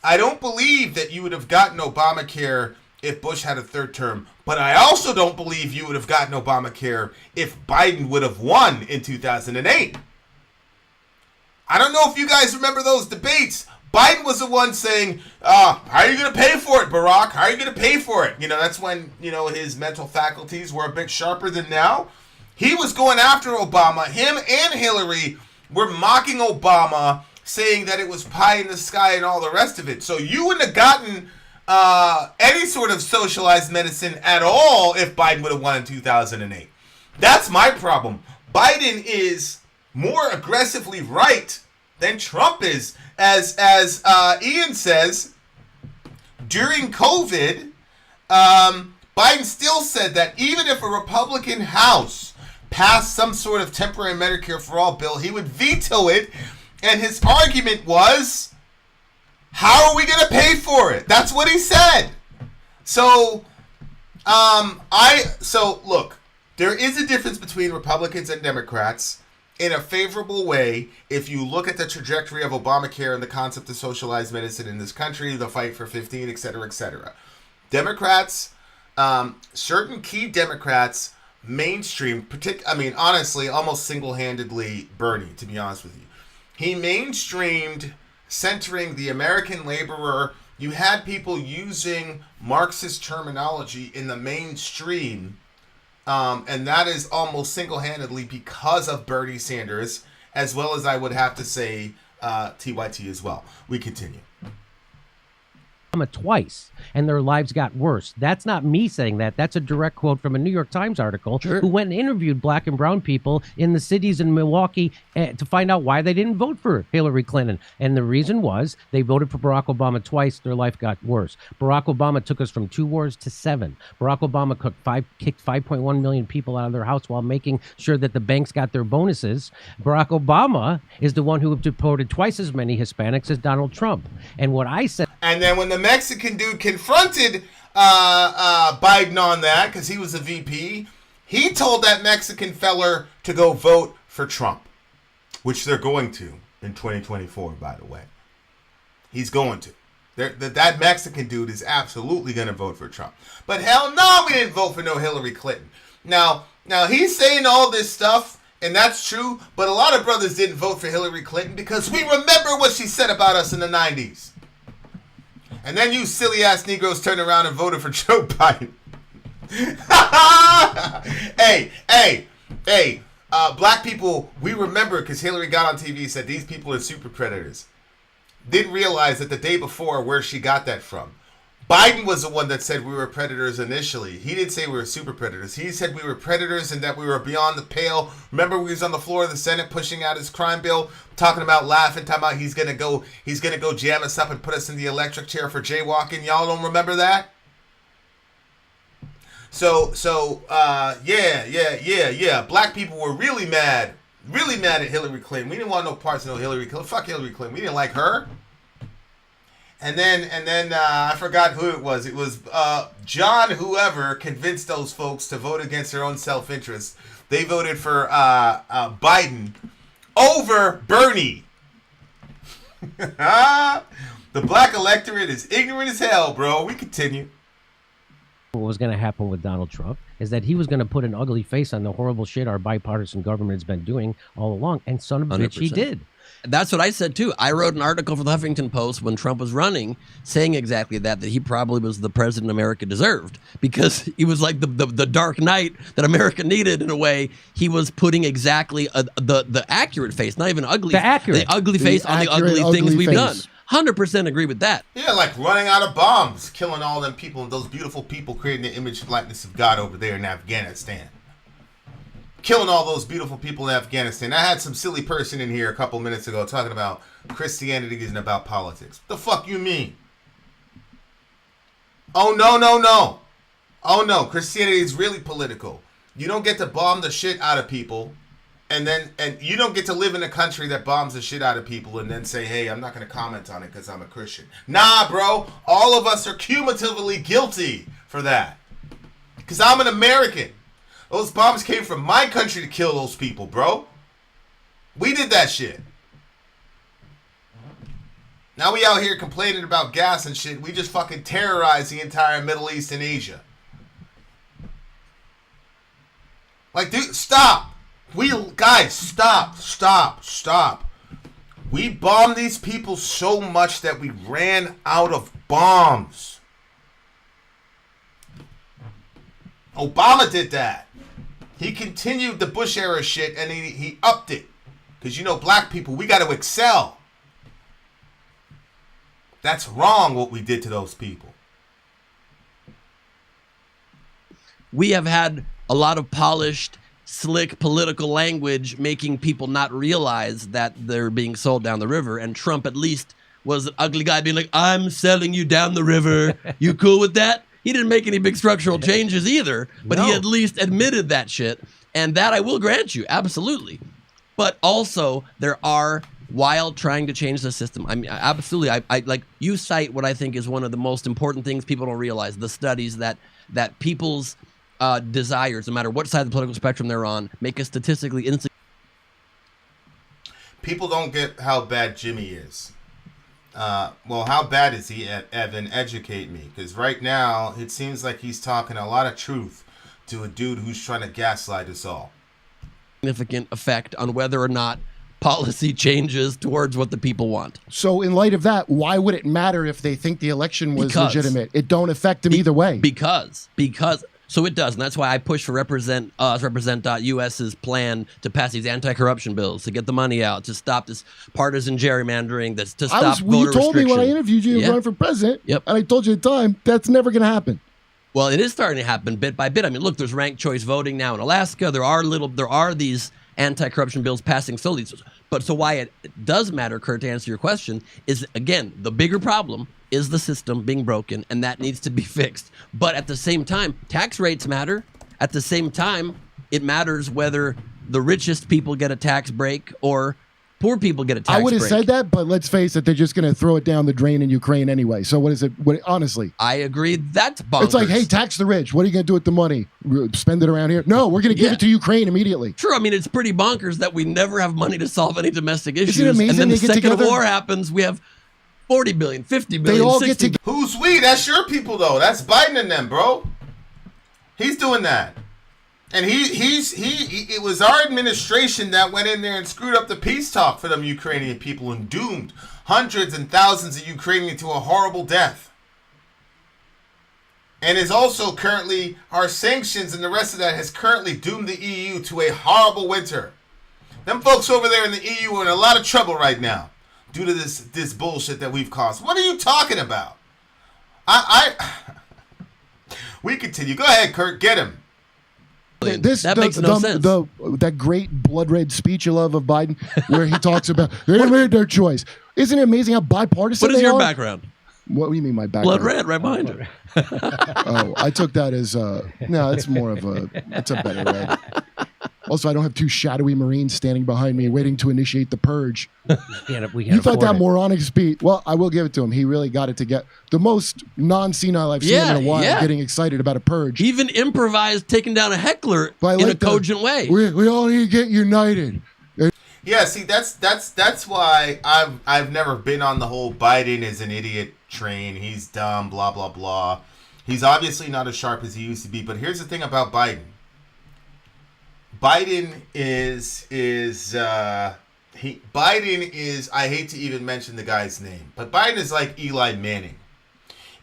I don't believe that you would have gotten Obamacare if Bush had a third term, but I also don't believe you would have gotten Obamacare if Biden would have won in 2008. I don't know if you guys remember those debates. Biden was the one saying, how are you going to pay for it, Barack? How are you going to pay for it? You know, that's when, his mental faculties were a bit sharper than now. He was going after Obama. Him and Hillary were mocking Obama, saying that it was pie in the sky and all the rest of it. So you wouldn't have gotten any sort of socialized medicine at all if Biden would have won in 2008. That's my problem. Biden is more aggressively right than Trump is. As Ian says, during COVID, Biden still said that even if a Republican House passed some sort of temporary Medicare for all bill, he would veto it. And his argument was, how are we going to pay for it? That's what he said. So, look, there is a difference between Republicans and Democrats in a favorable way if you look at the trajectory of Obamacare and the concept of socialized medicine in this country, the fight for 15, et cetera, et cetera. Democrats, certain key Democrats mainstream, honestly, almost single-handedly Bernie, to be honest with you. He mainstreamed centering the American laborer. You had people using Marxist terminology in the mainstream, and that is almost single-handedly because of Bernie Sanders, as well as I would have to say TYT as well. We continue. Twice, and their lives got worse. That's not me saying that. That's a direct quote from a New York Times article who went and interviewed black and brown people in the cities in Milwaukee to find out why they didn't vote for Hillary Clinton. And the reason was they voted for Barack Obama twice. Their life got worse. Barack Obama took us from 2 wars to 7. Barack Obama kicked 5.1 million people out of their house while making sure that the banks got their bonuses. Barack Obama is the one who deported twice as many Hispanics as Donald Trump. And what I said... And then when the Mexican dude confronted Biden on that, because he was a VP, he told that Mexican feller to go vote for Trump, which they're going to in 2024, by the way. He's going to. That Mexican dude is absolutely going to vote for Trump. But hell no, we didn't vote for no Hillary Clinton. Now he's saying all this stuff, and that's true, but a lot of brothers didn't vote for Hillary Clinton because we remember what she said about us in the 90s. And then you silly-ass Negroes turned around and voted for Joe Biden. Hey, black people, we remember because Hillary got on TV and said these people are super predators. Didn't realize that the day before where she got that from. Biden was the one that said we were predators initially. He didn't say we were super predators. He said we were predators and that we were beyond the pale. Remember, we was on the floor of the Senate pushing out his crime bill, talking about laughing, talking about he's gonna go jam us up and put us in the electric chair for jaywalking. Y'all don't remember that? Yeah. Black people were really mad at Hillary Clinton. We didn't want no parts of no Hillary Clinton. Fuck Hillary Clinton. We didn't like her. And then I forgot who it was. It was John whoever convinced those folks to vote against their own self-interest. They voted for Biden over Bernie. The black electorate is ignorant as hell, bro. We continue. what was going to happen with Donald Trump is that he was going to put an ugly face on the horrible shit our bipartisan government has been doing all along. And son of a bitch, he 100%. did. That's what I said too. I wrote an article for the Huffington Post when Trump was running, saying exactly that he probably was the president America deserved, because he was like the dark knight that America needed. In a way, he was putting exactly the accurate face, not even ugly, the ugly face on the ugly things we've done. 100% agree with that. Yeah, like running out of bombs, killing all them people, those beautiful people, creating the image and likeness of God over there in Afghanistan. Killing all those beautiful people in Afghanistan. I had some silly person in here a couple minutes ago talking about Christianity isn't about politics. What the fuck you mean? Oh, no. Oh, no. Christianity is really political. You don't get to bomb the shit out of people, and you don't get to live in a country that bombs the shit out of people and then say, hey, I'm not going to comment on it because I'm a Christian. Nah, bro. All of us are cumulatively guilty for that. Because I'm an American. Those bombs came from my country to kill those people, bro. We did that shit. Now we out here complaining about gas and shit. We just fucking terrorize the entire Middle East and Asia. Like, dude, stop. Guys, stop. We bombed these people so much that we ran out of bombs. Obama did that. He continued the Bush era shit and he upped it. Because, black people, we got to excel. That's wrong what we did to those people. We have had a lot of polished, slick political language making people not realize that they're being sold down the river. And Trump at least was an ugly guy being like, I'm selling you down the river. You cool with that? He didn't make any big structural changes either, but he at least admitted that shit. And that I will grant you, absolutely. But also, there are, while trying to change the system, I mean, absolutely, I like, you cite what I think is one of the most important things people don't realize, the studies that people's desires, no matter what side of the political spectrum they're on, make us statistically insignificant. People don't get how bad Jimmy is. Well, how bad is he, Evan? Educate me. Because right now, it seems like he's talking a lot of truth to a dude who's trying to gaslight us all. Significant effect on whether or not policy changes towards what the people want. So in light of that, why would it matter if they think the election was legitimate? It don't affect them either way. Because so it does, and that's why I push for Represent.US's plan to pass these anti-corruption bills, to get the money out, to stop this partisan gerrymandering, to stop voter you told restriction. me when I interviewed you running for president, and I told you at the time, that's never going to happen. Well, it is starting to happen bit by bit. I mean, look, there's ranked choice voting now in Alaska. There are these anti-corruption bills passing slowly. But so why it does matter, Kurt, to answer your question, is, again, the bigger problem is the system being broken, and that needs to be fixed. But at the same time, tax rates matter. At the same time, it matters whether the richest people get a tax break or poor people get a tax break. I would have said that, but let's face it, they're just going to throw it down the drain in Ukraine anyway. So what is it? Honestly. I agree. That's bonkers. It's like, hey, tax the rich. What are you going to do with the money? Spend it around here? No, we're going to give it to Ukraine immediately. True. I mean, it's pretty bonkers that we never have money to solve any domestic issues. Isn't it amazing and then the they get second together? war happens, we have 40 billion, 50 billion, They all 60 get together. Who's we? That's your people, though. That's Biden and them, bro. He's doing that. And it was our administration that went in there and screwed up the peace talk for them Ukrainian people and doomed hundreds and thousands of Ukrainians to a horrible death. And is also currently, our sanctions and the rest of that has currently doomed the EU to a horrible winter. Them folks over there in the EU are in a lot of trouble right now due to this bullshit that we've caused. What are you talking about? We continue. Go ahead, Kurt. Get him. That makes no sense. That great blood red speech you love of Biden, where he talks about they made their choice. Isn't it amazing how bipartisan What is they your are? background? What do you mean my background? Blood red, right behind you. Oh, I took that as no. It's more of it's a better red. Also, I don't have two shadowy Marines standing behind me waiting to initiate the purge. You thought that moronic speech. Well, I will give it to him. He really got it to get the most non-senile I've seen him in a while getting excited about a purge. He even improvised taking down a heckler in a cogent way. We all need to get united. Yeah, see, that's why I've never been on the whole Biden is an idiot train. He's dumb, blah, blah, blah. He's obviously not as sharp as he used to be. But here's the thing about Biden. Biden is I hate to even mention the guy's name, but Biden is like Eli Manning.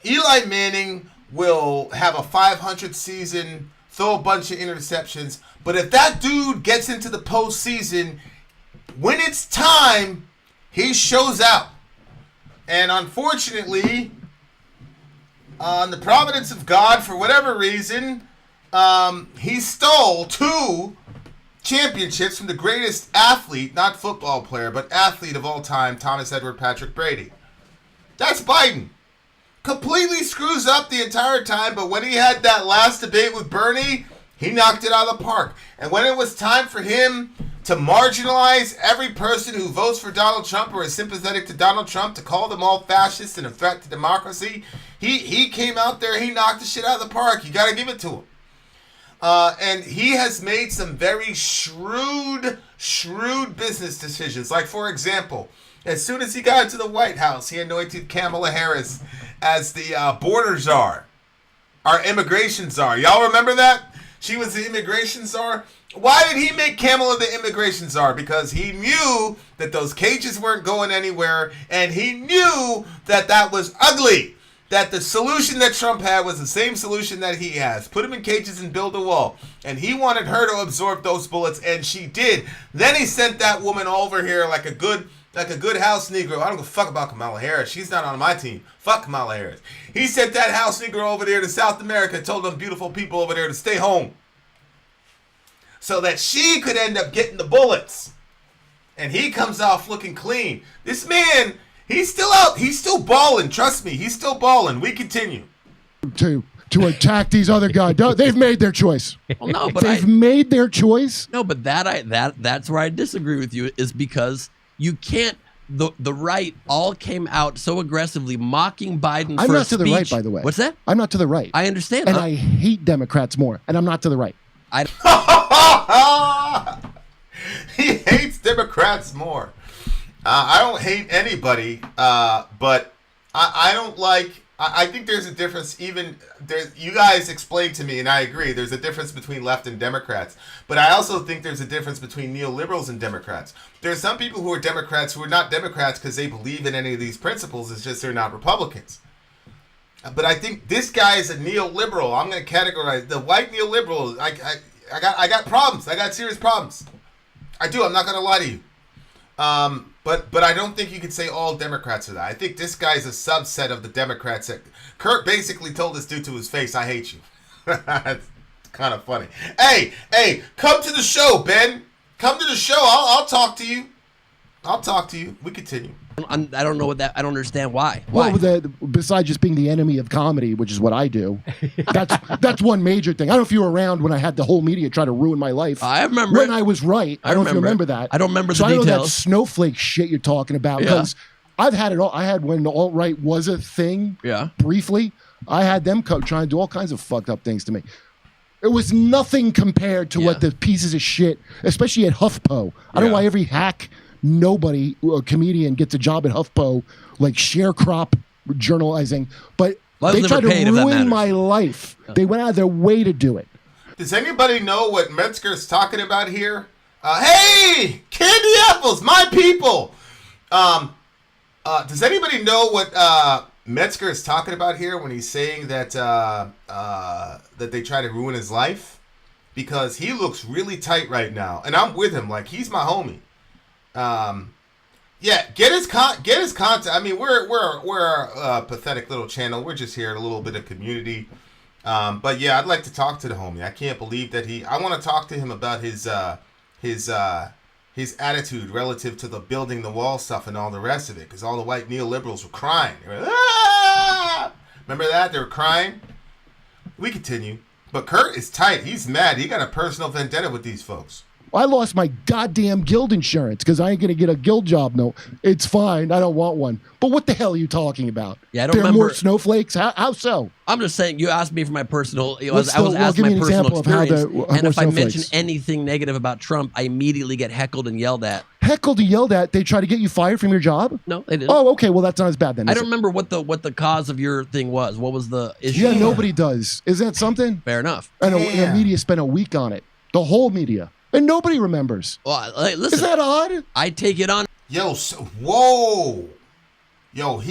Eli Manning will have a 500 season, throw a bunch of interceptions, but if that dude gets into the postseason, when it's time, he shows out. And unfortunately, on the providence of God, for whatever reason, he stole 2 championships from the greatest athlete, not football player, but athlete of all time, Thomas Edward Patrick Brady. That's Biden. Completely screws up the entire time, but when he had that last debate with Bernie, he knocked it out of the park. And when it was time for him to marginalize every person who votes for Donald Trump or is sympathetic to Donald Trump, to call them all fascists and a threat to democracy, he came out there, he knocked the shit out of the park. You got to give it to him. And he has made some very shrewd business decisions. Like, for example, as soon as he got into the White House, he anointed Kamala Harris as the border czar, our immigration czar. Y'all remember that? She was the immigration czar. Why did he make Kamala the immigration czar? Because he knew that those cages weren't going anywhere, and he knew that that was ugly. That the solution that Trump had was the same solution that he has. Put him in cages and build a wall. And he wanted her to absorb those bullets, and she did. Then he sent that woman over here like a good house Negro. I don't give a fuck about Kamala Harris. She's not on my team. Fuck Kamala Harris. He sent that house Negro over there to South America and told them beautiful people over there to stay home, so that she could end up getting the bullets. And he comes off looking clean. This man... He's still out. He's still balling. Trust me. He's still balling. We continue. To attack these other guys. They've made their choice. Well, no, but they've made their choice. No, but that's where I disagree with you, is because you can't. The right all came out so aggressively mocking Biden. I'm for not a to the speech. right, by the way. What's that? I'm not to the right. I understand. And I hate Democrats more. And I'm not to the right. He hates Democrats more. I don't hate anybody, but I don't like... I think there's a difference. Even you guys explained to me, and I agree, there's a difference between left and Democrats. But I also think there's a difference between neoliberals and Democrats. There's some people who are Democrats who are not Democrats because they believe in any of these principles. It's just they're not Republicans. But I think this guy is a neoliberal. I'm going to categorize the white neoliberal. I got problems. I got serious problems. I do. I'm not going to lie to you. But I don't think you could say all Democrats are that. I think this guy's a subset of the Democrats. That Kurt basically told this dude to his face, "I hate you." That's kind of funny. Hey, come to the show, Ben. Come to the show. I'll talk to you. I'll talk to you. We continue. I don't know what that. I don't understand why. Well, besides just being the enemy of comedy, which is what I do, that's one major thing. I don't know if you were around when I had the whole media try to ruin my life. I remember when I was right. I don't know if you remember that. I don't remember so the details. I know that snowflake shit you're talking about, because I've had it all. I had when the alt-right was a thing. Yeah. Briefly, I had them trying to do all kinds of fucked up things to me. It was nothing compared to what the pieces of shit, especially at HuffPo. I don't know why every hack. Nobody, a comedian, gets a job at HuffPo, like sharecrop journalizing, but they tried to ruin my life. They went out of their way to do it. Does anybody know what Metzger's talking about here? Hey, candy apples, my people. Does anybody know what Metzger is talking about here when he's saying that that they try to ruin his life? Because he looks really tight right now, and I'm with him. Like, he's my homie. Get his content. I mean, we're a pathetic little channel. We're just here at a little bit of community. But yeah, I'd like to talk to the homie. I can't believe that I want to talk to him about his attitude relative to the building the wall stuff and all the rest of it. Because all the white neoliberals were crying. They were, ah! Remember that? They were crying. We continue. But Kurt is tight. He's mad. He got a personal vendetta with these folks. I lost my goddamn guild insurance because I ain't going to get a guild job. No, it's fine. I don't want one. But what the hell are you talking about? Yeah, I don't remember. There are more snowflakes? How so? I'm just saying, you asked me for my personal, I was asked my personal experience. And if I mention anything negative about Trump, I immediately get heckled and yelled at. heckled or yelled at, they try to get you fired from your job? No, they didn't. Oh, okay. Well, that's not as bad then. I is don't it? remember what the cause of your thing was. What was the issue? Yeah, nobody does. Is that something? Fair enough. And the media spent a week on it. The whole media. And nobody remembers. Well, hey, listen, Is that odd? I take it on. Yo, whoa. Yo,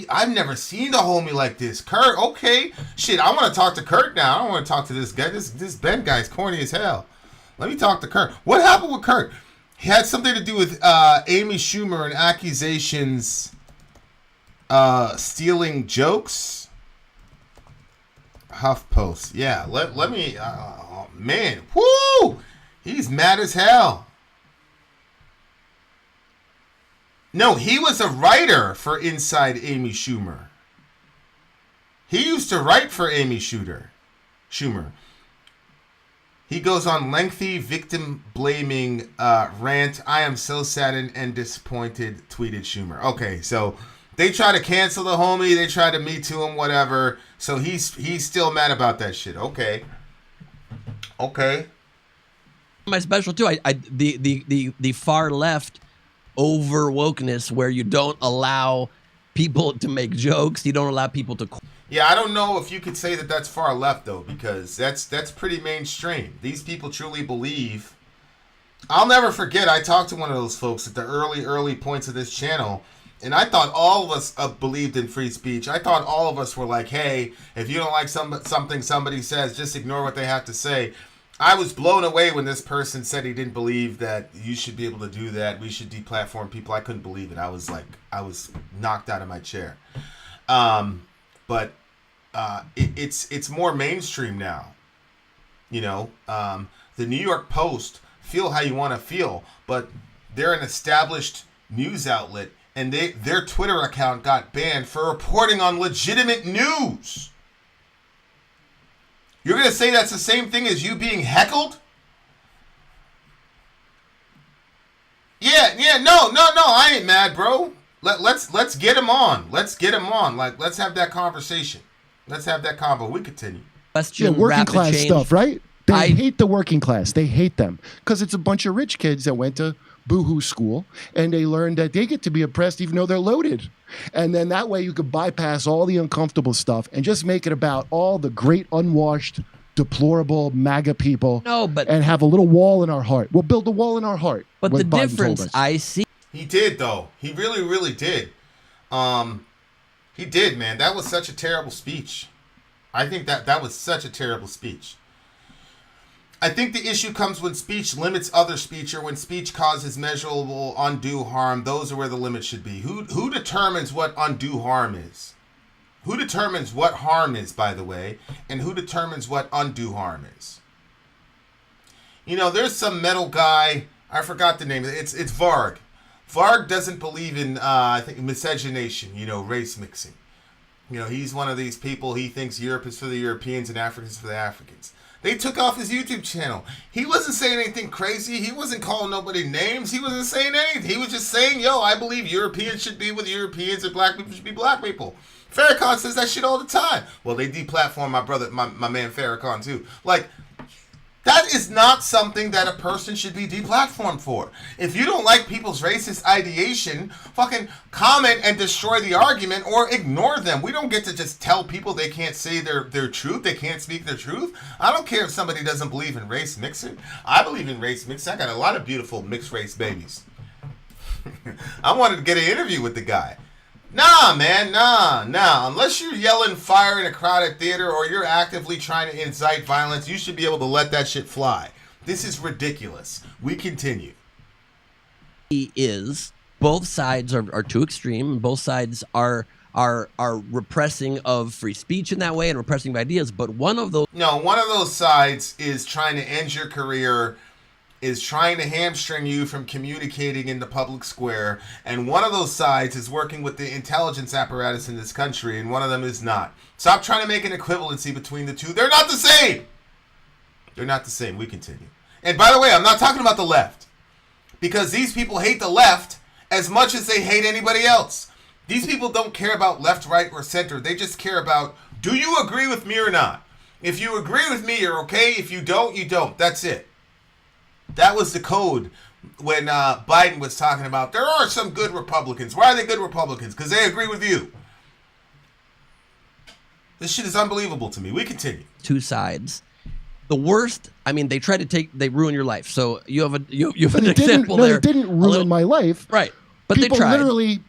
I've never seen the homie like this. Kurt, okay. Shit, I want to talk to Kurt now. I don't want to talk to this guy. This Ben guy's corny as hell. Let me talk to Kurt. What happened with Kurt? He had something to do with Amy Schumer and accusations stealing jokes. HuffPost. Yeah, let me... man, whoo! He's mad as hell. No, he was a writer for Inside Amy Schumer. He used to write for Amy Schumer. He goes on lengthy victim-blaming rant. I am so saddened and disappointed, tweeted Schumer. Okay, so they try to cancel the homie. They try to Me Too him, whatever. So he's still mad about that shit. Okay. My special too. The far left over wokeness where you don't allow people to make jokes. You don't allow people to. Yeah, I don't know if you could say that that's far left though, because that's pretty mainstream. These people truly believe. I'll never forget. I talked to one of those folks at the early points of this channel, and I thought all of us believed in free speech. I thought all of us were like, hey, if you don't like something somebody says, just ignore what they have to say. I was blown away when this person said he didn't believe that you should be able to do that. We should deplatform people. I couldn't believe it. I was knocked out of my chair. But it's more mainstream now. You know, the New York Post, feel how you want to feel, but they're an established news outlet, and their Twitter account got banned for reporting on legitimate news. You're going to say that's the same thing as you being heckled? Yeah, no, I ain't mad, bro. Let's get him on. Let's get him on. Like, let's have that conversation. Let's have that convo. We continue. Yeah, working class stuff, right? They hate the working class. They hate them because it's a bunch of rich kids that went to boohoo school and they learned that they get to be oppressed even though they're loaded. And then that way you could bypass all the uncomfortable stuff and just make it about all the great unwashed, deplorable MAGA people. And have a little wall in our heart. We'll build a wall in our heart. But the difference I see. He did, though. He really, really did. He did, man. That was such a terrible speech. I think that was such a terrible speech. I think the issue comes when speech limits other speech or when speech causes measurable undue harm. Those are where the limit should be. Who determines what undue harm is? Who determines what harm is, by the way, and who determines what undue harm is? You know, there's some metal guy, I forgot the name. It's Varg. Varg doesn't believe in, I think, miscegenation, race mixing. He's one of these people, he thinks Europe is for the Europeans and Africa is for the Africans. They took off his YouTube channel. He wasn't saying anything crazy. He wasn't calling nobody names. He wasn't saying anything. He was just saying, I believe Europeans should be with Europeans and black people should be black people. Farrakhan says that shit all the time. Well, they deplatform my brother, my man Farrakhan too. Like, that is not something that a person should be deplatformed for. If you don't like people's racist ideation, fucking comment and destroy the argument or ignore them. We don't get to just tell people they can't say their truth. They can't speak their truth. I don't care if somebody doesn't believe in race mixing. I believe in race mixing. I got a lot of beautiful mixed race babies. I wanted to get an interview with the guy. Nah, man, nah. Unless you're yelling fire in a crowded theater or you're actively trying to incite violence, you should be able to let that shit fly. This is ridiculous. We continue. Both sides are too extreme. Both sides are repressing of free speech in that way and repressing of ideas. But one of those sides is trying to end your career, is trying to hamstring you from communicating in the public square, and one of those sides is working with the intelligence apparatus in this country, and one of them is not. Stop trying to make an equivalency between the two. They're not the same. They're not the same. We continue. And by the way, I'm not talking about the left, because these people hate the left as much as they hate anybody else. These people don't care about left, right, or center. They just care about, do you agree with me or not? If you agree with me, you're okay. If you don't, you don't. That's it. That was the code when Biden was talking about there are some good Republicans. Why are they good Republicans? Because they agree with you. This shit is unbelievable to me. We continue. Two sides. The worst. I mean, they ruin your life. So you have an example there. It didn't ruin my life. Right. But people they tried. Literally,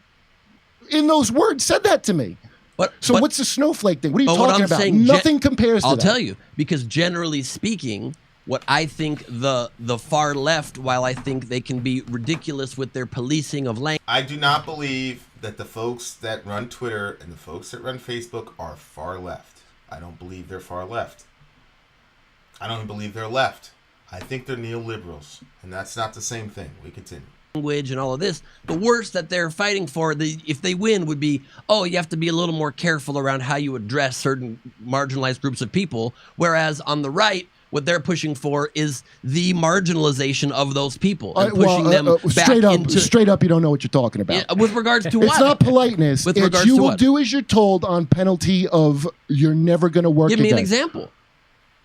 in those words, said that to me. But what's the snowflake thing? What are you talking about? Nothing compares to that. I'll tell you, because generally speaking, what I think the far left, while I think they can be ridiculous with their policing of language. I do not believe that the folks that run Twitter and the folks that run Facebook are far left. I don't believe they're far left. I don't even believe they're left. I think they're neoliberals, and that's not the same thing. We continue. Language and all of this, the worst that they're fighting for, if they win, would be, oh, you have to be a little more careful around how you address certain marginalized groups of people. Whereas on the right, what they're pushing for is the marginalization of those people and pushing them back straight up, you don't know what you're talking about. Yeah, with regards to what? It's not politeness. It's you will do as you're told on penalty of you're never going to work again. Give me an example.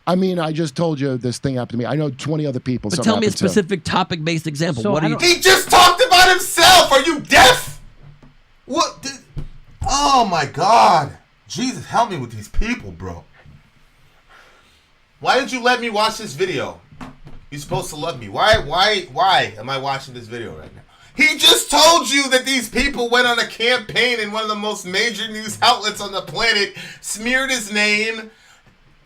I mean, I just told you this thing happened to me. I know 20 other people. But tell me a specific topic-based example. So He just talked about himself. Are you deaf? What? Oh my God! Jesus, help me with these people, bro. Why did you let me watch this video? You're supposed to love me. Why am I watching this video right now? He just told you that these people went on a campaign in one of the most major news outlets on the planet, smeared his name.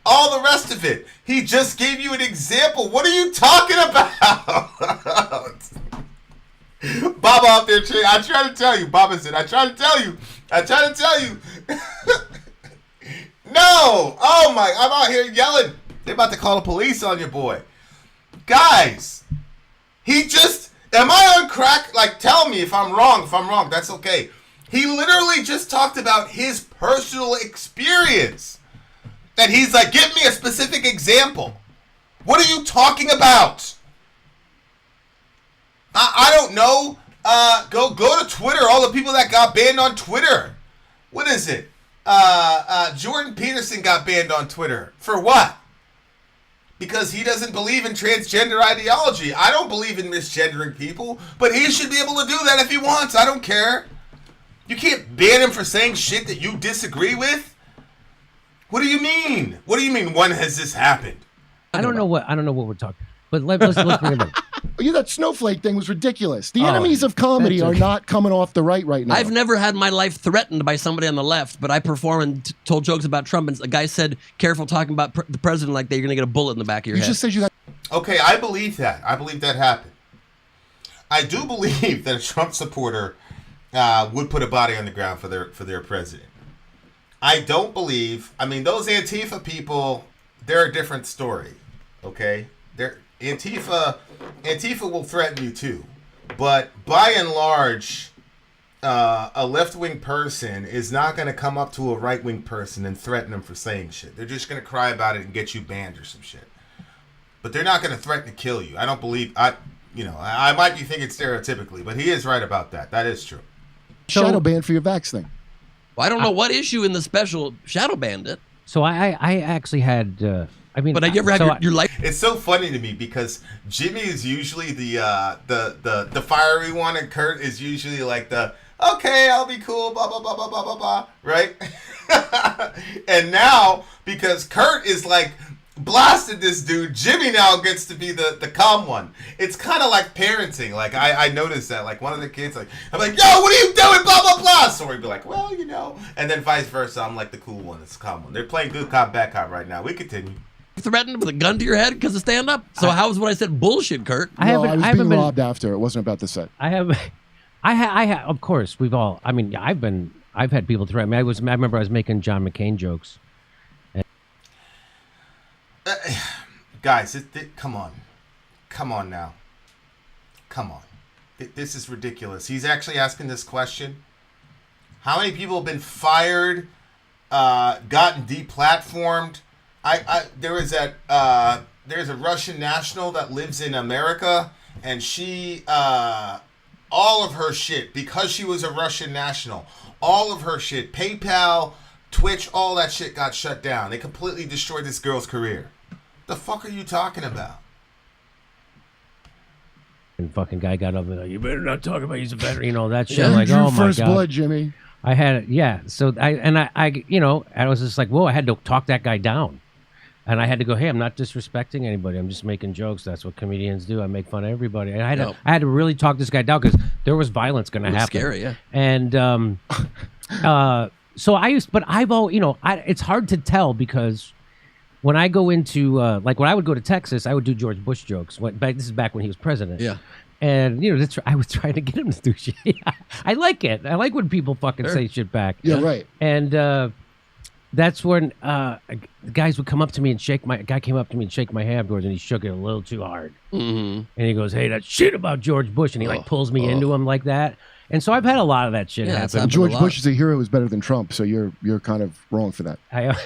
All the rest of it. He just gave you an example. What are you talking about? Baba out there, I try to tell you. Baba said, I try to tell you. No. Oh my, I'm out here yelling. They're about to call the police on your boy. Guys, am I on crack? Like, tell me if I'm wrong. If I'm wrong, that's okay. He literally just talked about his personal experience. And he's like, give me a specific example. What are you talking about? I don't know. Go to Twitter. All the people that got banned on Twitter. What is it? Jordan Peterson got banned on Twitter. For what? Because he doesn't believe in transgender ideology. I don't believe in misgendering people. But he should be able to do that if he wants. I don't care. You can't ban him for saying shit that you disagree with. What do you mean? What do you mean? When has this happened? I don't know what we're talking. But let's bring it up. Yeah, that snowflake thing was ridiculous. The enemies of comedy are not coming off the right now. I've never had my life threatened by somebody on the left, but I performed and told jokes about Trump, and a guy said, "Careful talking about the president like that. You're going to get a bullet in the back of your head." You just said you got. Okay, I believe that. I believe that happened. I do believe that a Trump supporter would put a body on the ground for their president. I don't believe. I mean, those Antifa people, they're a different story. Okay, Antifa will threaten you too, but by and large, a left-wing person is not going to come up to a right-wing person and threaten them for saying shit. They're just going to cry about it and get you banned or some shit. But they're not going to threaten to kill you. I don't believe. I might be thinking stereotypically, but he is right about that. That is true. Shadow ban for your vax thing. Well, I don't know what issue in the special shadow banned it. So I actually had. But have you ever had your life? It's so funny to me because Jimmy is usually the fiery one, and Kurt is usually like the okay, I'll be cool, blah blah blah blah blah blah blah, right? And now because Kurt is like blasted this dude, Jimmy now gets to be the calm one. It's kind of like parenting. Like I noticed that. Like one of the kids, like I'm like, yo, what are you doing? Blah blah blah. Sori be like, well, and then vice versa. I'm like the cool one, it's the calm one. They're playing good cop bad cop right now. We continue. Threatened with a gun to your head because of stand up. So how was what I said bullshit, Kurt? I was being robbed after. It wasn't about the set. I have. Of course, we've all. I mean, I've had people threaten me. I remember I was making John McCain jokes. Guys, come on now. Come on. This is ridiculous. He's actually asking this question. How many people have been fired, gotten deplatformed? There's a Russian national that lives in America, and she, all of her shit, because she was a Russian national, all of her shit, PayPal, Twitch, all that shit got shut down. They completely destroyed this girl's career. The fuck are you talking about? And fucking guy got up and like, you better not talk about he's a veteran, you know, that shit. You Like, drew oh my first God. blood, Jimmy. I had it, yeah. So I, you know, I was just like, whoa, I had to talk that guy down. And I had to go, hey, I'm not disrespecting anybody. I'm just making jokes. That's what comedians do. I make fun of everybody. And I had to really talk this guy down because there was violence going to happen. Scary, yeah. And so I've always, you know, it's hard to tell because when I go into, like when I would go to Texas, I would do George Bush jokes. This is back when he was president. Yeah. And, you know, I was trying to get him to do shit. I like it. I like when people fucking say shit back. Yeah, right. And that's when guys would come up to me and shake my... A guy came up to me and shake my hand afterwards, and he shook it a little too hard. Mm-hmm. And he goes, hey, that shit about George Bush. And he, like, pulls me into him like that. And so I've had a lot of that shit happen. George Bush is a hero who's better than Trump, so you're kind of wrong for that. I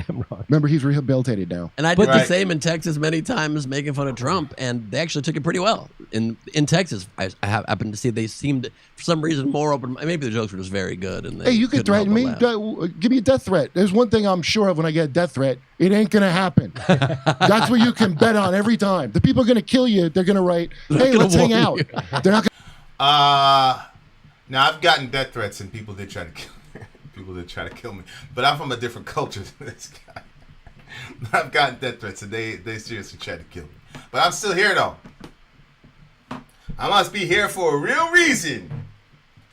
am wrong. Remember, he's rehabilitated now. And I did the same in Texas many times, making fun of Trump, and they actually took it pretty well. In Texas, I happened to see they seemed, for some reason, more open. Maybe the jokes were just very good. And hey, you could threaten me. Give me a death threat. There's one thing I'm sure of when I get a death threat. It ain't going to happen. That's what you can bet on every time. The people are going to kill you. They're going to write, hey, let's hang out. They're not going Now I've gotten death threats and people did try to kill me. But I'm from a different culture than this guy. I've gotten death threats and they seriously tried to kill me. But I'm still here though. I must be here for a real reason.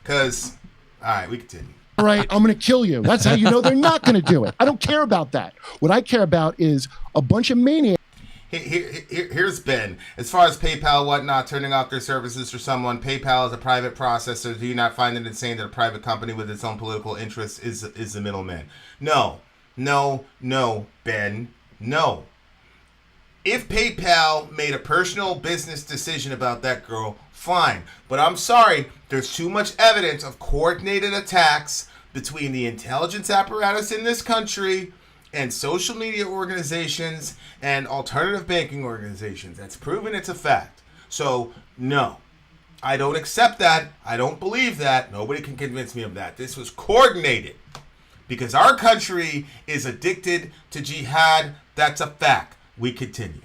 Cause alright, we continue. All right, I'm going to kill you. That's how you know they're not going to do it. I don't care about that. What I care about is a bunch of maniacs. Here's Ben. As far as PayPal, whatnot, turning off their services for someone, PayPal is a private processor. Do you not find it insane that a private company with its own political interests is the middleman? No, Ben, no. If PayPal made a personal business decision about that girl, fine. But I'm sorry, there's too much evidence of coordinated attacks between the intelligence apparatus in this country and social media organizations and alternative banking organizations. That's proven, it's a fact. So, no. I don't accept that. I don't believe that. Nobody can convince me of that. This was coordinated. Because our country is addicted to jihad. That's a fact. We continue.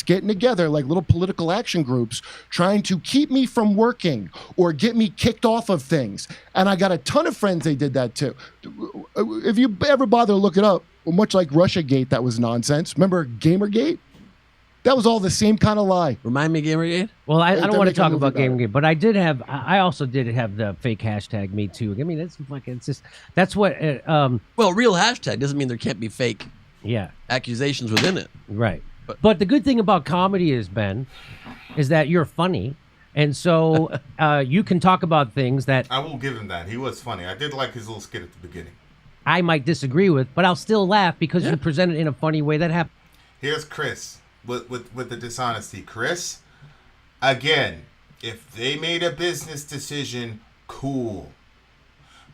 Getting together like little political action groups trying to keep me from working or get me kicked off of things. And I got a ton of friends they did that too. If you ever bother to look it up, much like Russiagate, that was nonsense. Remember Gamergate? That was all the same kind of lie. Remind me, Gamergate? Well, I don't want to talk about Gamergate, but I also did have the fake hashtag Me Too. I mean, that's what. Well, real hashtag doesn't mean there can't be fake accusations within it. Right. But the good thing about comedy is, Ben, is that you're funny. And so you can talk about things that... I will give him that. He was funny. I did like his little skit at the beginning. I might disagree with, but I'll still laugh because you present it in a funny way. That happened. Here's Chris with the dishonesty. Chris, again, if they made a business decision, cool.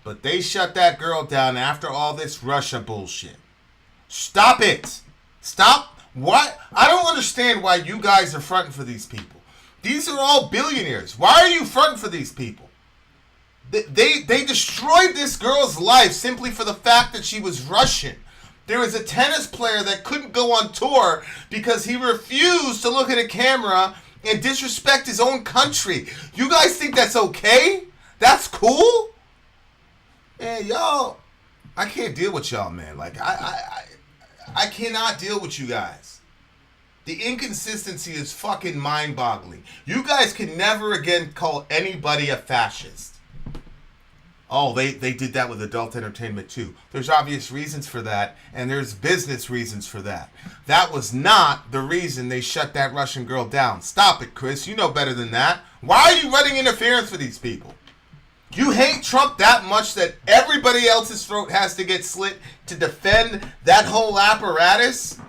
But they shut that girl down after all this Russia bullshit. Stop it. Stop. What? I don't understand why you guys are fronting for these people. These are all billionaires. Why are you fronting for these people? They destroyed this girl's life simply for the fact that she was Russian. There was a tennis player that couldn't go on tour because he refused to look at a camera and disrespect his own country. You guys think that's okay? That's cool? Man, y'all, I can't deal with y'all, man. Like, I cannot deal with you guys. The inconsistency is fucking mind-boggling. You guys can never again call anybody a fascist. Oh, they did that with adult entertainment too. There's obvious reasons for that, and there's business reasons for that. That was not the reason they shut that Russian girl down. Stop it, Chris. You know better than that. Why are you running interference for these people? You hate Trump that much that everybody else's throat has to get slit to defend that whole apparatus?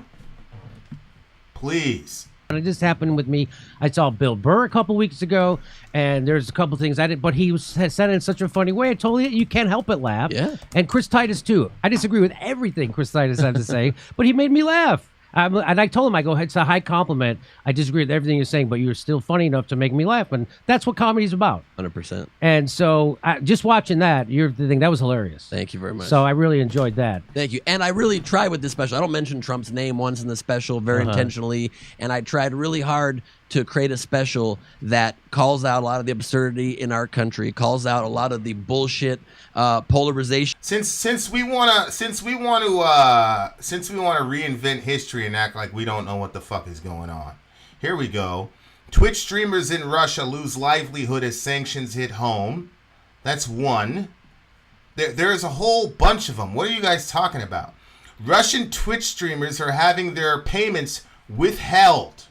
Please. It just happened with me. I saw Bill Burr a couple weeks ago, and there's a couple things I didn't, but he said it in such a funny way. I told you can't help but laugh. Yeah. And Chris Titus too. I disagree with everything Chris Titus had to say, but he made me laugh. And I told him, I go, it's a high compliment. I disagree with everything you're saying, but you're still funny enough to make me laugh. And that's what comedy's about. 100%. And so just watching that, that was hilarious. Thank you very much. So I really enjoyed that. Thank you. And I really tried with this special. I don't mention Trump's name once in the special very intentionally. And I tried really hard to create a special that calls out a lot of the absurdity in our country, calls out a lot of the bullshit, polarization. Since we wanna reinvent history and act like we don't know what the fuck is going on, here we go. Twitch streamers in Russia lose livelihood as sanctions hit home. That's one. There's a whole bunch of them. What are you guys talking about? Russian Twitch streamers are having their payments withheld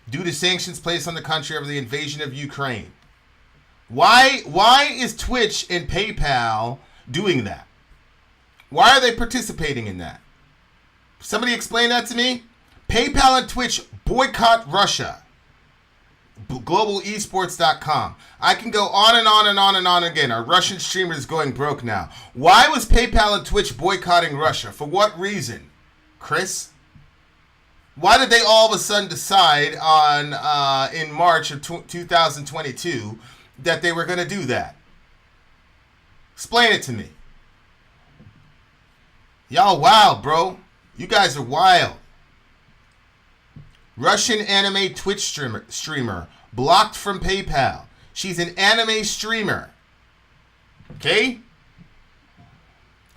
due to sanctions placed on the country over the invasion of Ukraine. Why is Twitch and PayPal doing that? Why are they participating in that? Somebody explain that to me. PayPal and Twitch boycott Russia. GlobalEsports.com. I can go on and on and on and on again. Our Russian streamers going broke now. Why was PayPal and Twitch boycotting Russia? For what reason? Chris? Why did they all of a sudden decide in March of 2022 that they were going to do that? Explain it to me. Y'all wild, bro. You guys are wild. Russian anime Twitch streamer blocked from PayPal. She's an anime streamer. Okay?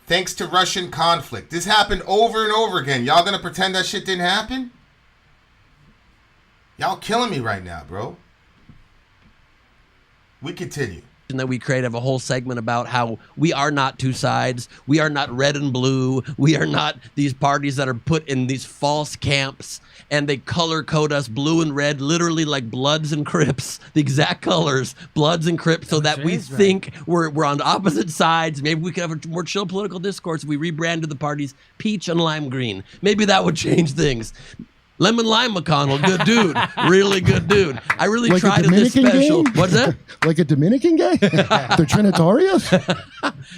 Thanks to Russian conflict. This happened over and over again. Y'all gonna pretend that shit didn't happen? Y'all killing me right now, bro. We continue. That we create have a whole segment about how we are not two sides. We are not red and blue. We are not these parties that are put in these false camps, and they color code us blue and red, literally like Bloods and Crips, the exact colors, Bloods and Crips, so that we think we're on opposite sides. Maybe we could have a more chill political discourse if we rebranded the parties peach and lime green. Maybe that would change things. Lemon Lime McConnell, good dude, really good dude. I really like tried in this special. Game? What's that? Like a Dominican guy? The Trinitarios?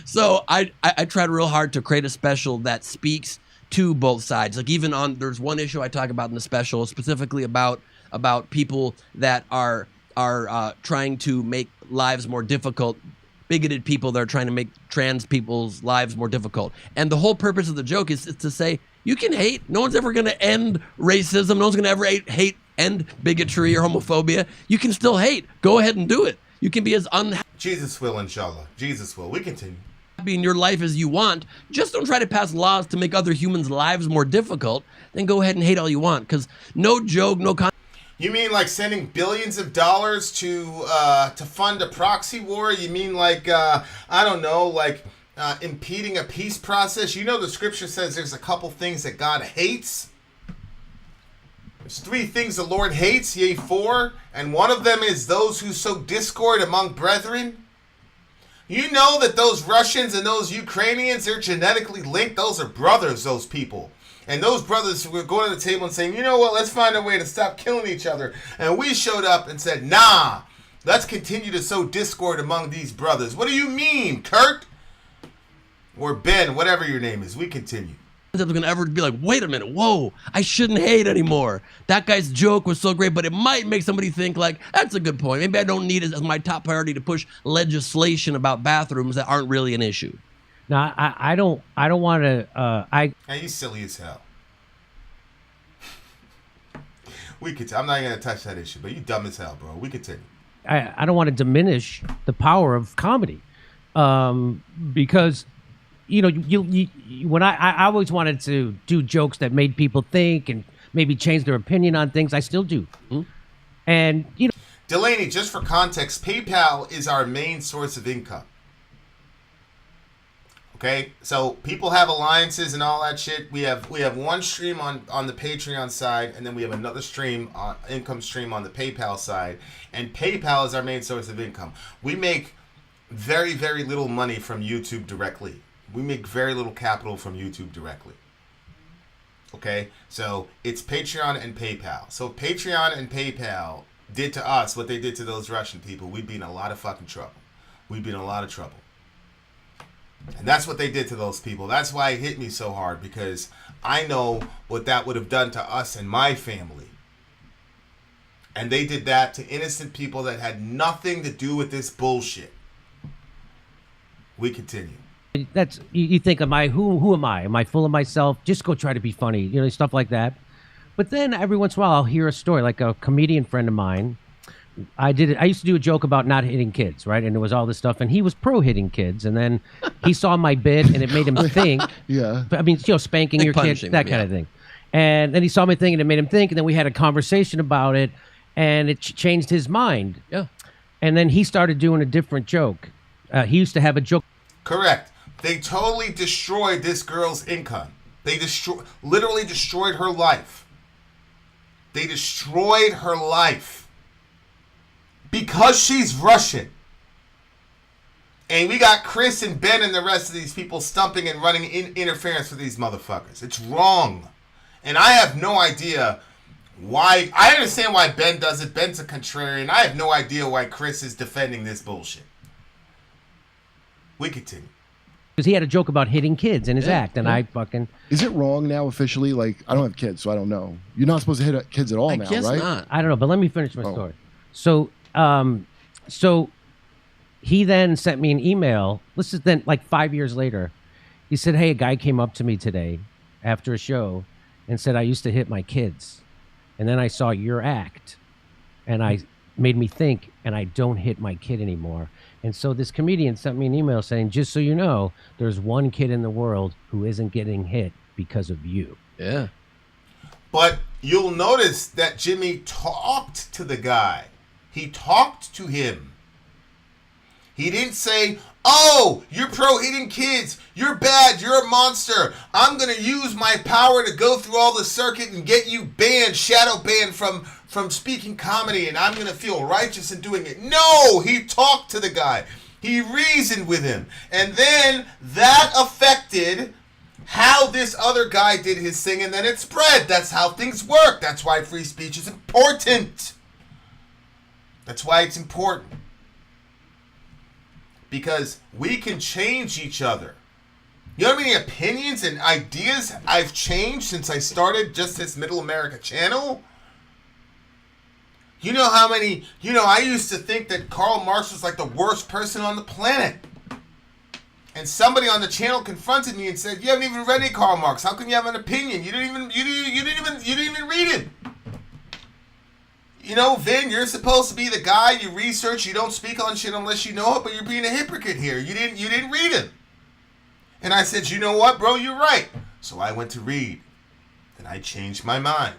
So I tried real hard to create a special that speaks to both sides. Like even there's one issue I talk about in the special specifically about people that are trying to make lives more difficult. Bigoted people that are trying to make trans people's lives more difficult. And the whole purpose of the joke is to say, you can hate. No one's ever going to end racism. No one's going to ever end bigotry or homophobia. You can still hate. Go ahead and do it. You can be as unhappy. Jesus will, inshallah. Jesus will. We continue. In your life as you want. Just don't try to pass laws to make other humans' lives more difficult. Then go ahead and hate all you want. Because no joke, no You mean like sending billions of dollars to fund a proxy war? You mean like, I don't know, like impeding a peace process? You know the scripture says there's a couple things that God hates. There's 3 things the Lord hates, yea 4, and one of them is those who sow discord among brethren. You know that those Russians and those Ukrainians, they're genetically linked. Those are brothers, those people. And those brothers were going to the table and saying, you know what, let's find a way to stop killing each other. And we showed up and said, nah, let's continue to sow discord among these brothers. What do you mean, Kurt? Or Ben, whatever your name is. We continue. I'm going to ever be like, wait a minute, whoa, I shouldn't hate anymore. That guy's joke was so great, but it might make somebody think like, that's a good point. Maybe I don't need it as my top priority to push legislation about bathrooms that aren't really an issue. No, I don't want to. Hey, you silly as hell. I'm not going to touch that issue, but you dumb as hell, bro. We continue. I don't want to diminish the power of comedy, because you know you when I always wanted to do jokes that made people think and maybe change their opinion on things. I still do, and you know. Delaney, just for context, PayPal is our main source of income. Okay, so people have alliances and all that shit. We have one stream on the Patreon side, and then we have another income stream on the PayPal side. And PayPal is our main source of income. We make very, very little money from YouTube directly. We make very little capital from YouTube directly. Okay, so it's Patreon and PayPal. So if Patreon and PayPal did to us what they did to those Russian people, we'd be in a lot of fucking trouble. We'd be in a lot of trouble. And that's what they did to those people. That's why it hit me so hard, because I know what that would have done to us and my family. And they did that to innocent people that had nothing to do with this bullshit. We continue. That's you think, who am I? Am I full of myself? Just go try to be funny, you know, stuff like that. But then every once in a while, I'll hear a story, like a comedian friend of mine. I used to do a joke about not hitting kids, right? And there was all this stuff, and he was pro hitting kids. And then he saw my bit, and it made him think. Yeah. I mean, spanking your kid, that kind of thing. And then he saw my thing, and it made him think. And then we had a conversation about it, and it changed his mind. Yeah. And then he started doing a different joke. He used to have a joke. Correct. They totally destroyed this girl's income. They literally destroyed her life. They destroyed her life. Because she's Russian. And we got Chris and Ben and the rest of these people stumping and running interference for these motherfuckers. It's wrong. And I have no idea why. I understand why Ben does it. Ben's a contrarian. I have no idea why Chris is defending this bullshit. We continue. Because he had a joke about hitting kids in his act, and I fucking... Is it wrong now officially? Like, I don't have kids, so I don't know. You're not supposed to hit kids at all I now, guess right? not. I don't know, but let me finish my story. So he then sent me an email. This is then like 5 years later. He said, hey, a guy came up to me today after a show and said, I used to hit my kids. And then I saw your act, and I made me think, and I don't hit my kid anymore. And so this comedian sent me an email saying, just so you know, there's one kid in the world who isn't getting hit because of you. Yeah. But you'll notice that Jimmy talked to the guy. He talked to him. He didn't say, oh, you're pro-hitting kids. You're bad. You're a monster. I'm going to use my power to go through all the circuit and get you banned, shadow banned from speaking comedy, and I'm going to feel righteous in doing it. No, he talked to the guy. He reasoned with him. And then that affected how this other guy did his thing, and then it spread. That's how things work. That's why free speech is important. That's why it's important. Because we can change each other. You know how many opinions and ideas I've changed since I started just this Middle America channel? You know how many, I used to think that Karl Marx was like the worst person on the planet. And somebody on the channel confronted me and said, you haven't even read any Karl Marx. How can you have an opinion? You didn't even read it. Vin, you're supposed to be the guy, you research, you don't speak on shit unless you know it, but you're being a hypocrite here. You didn't read it. And I said, you know what, bro, you're right. So I went to read. And I changed my mind.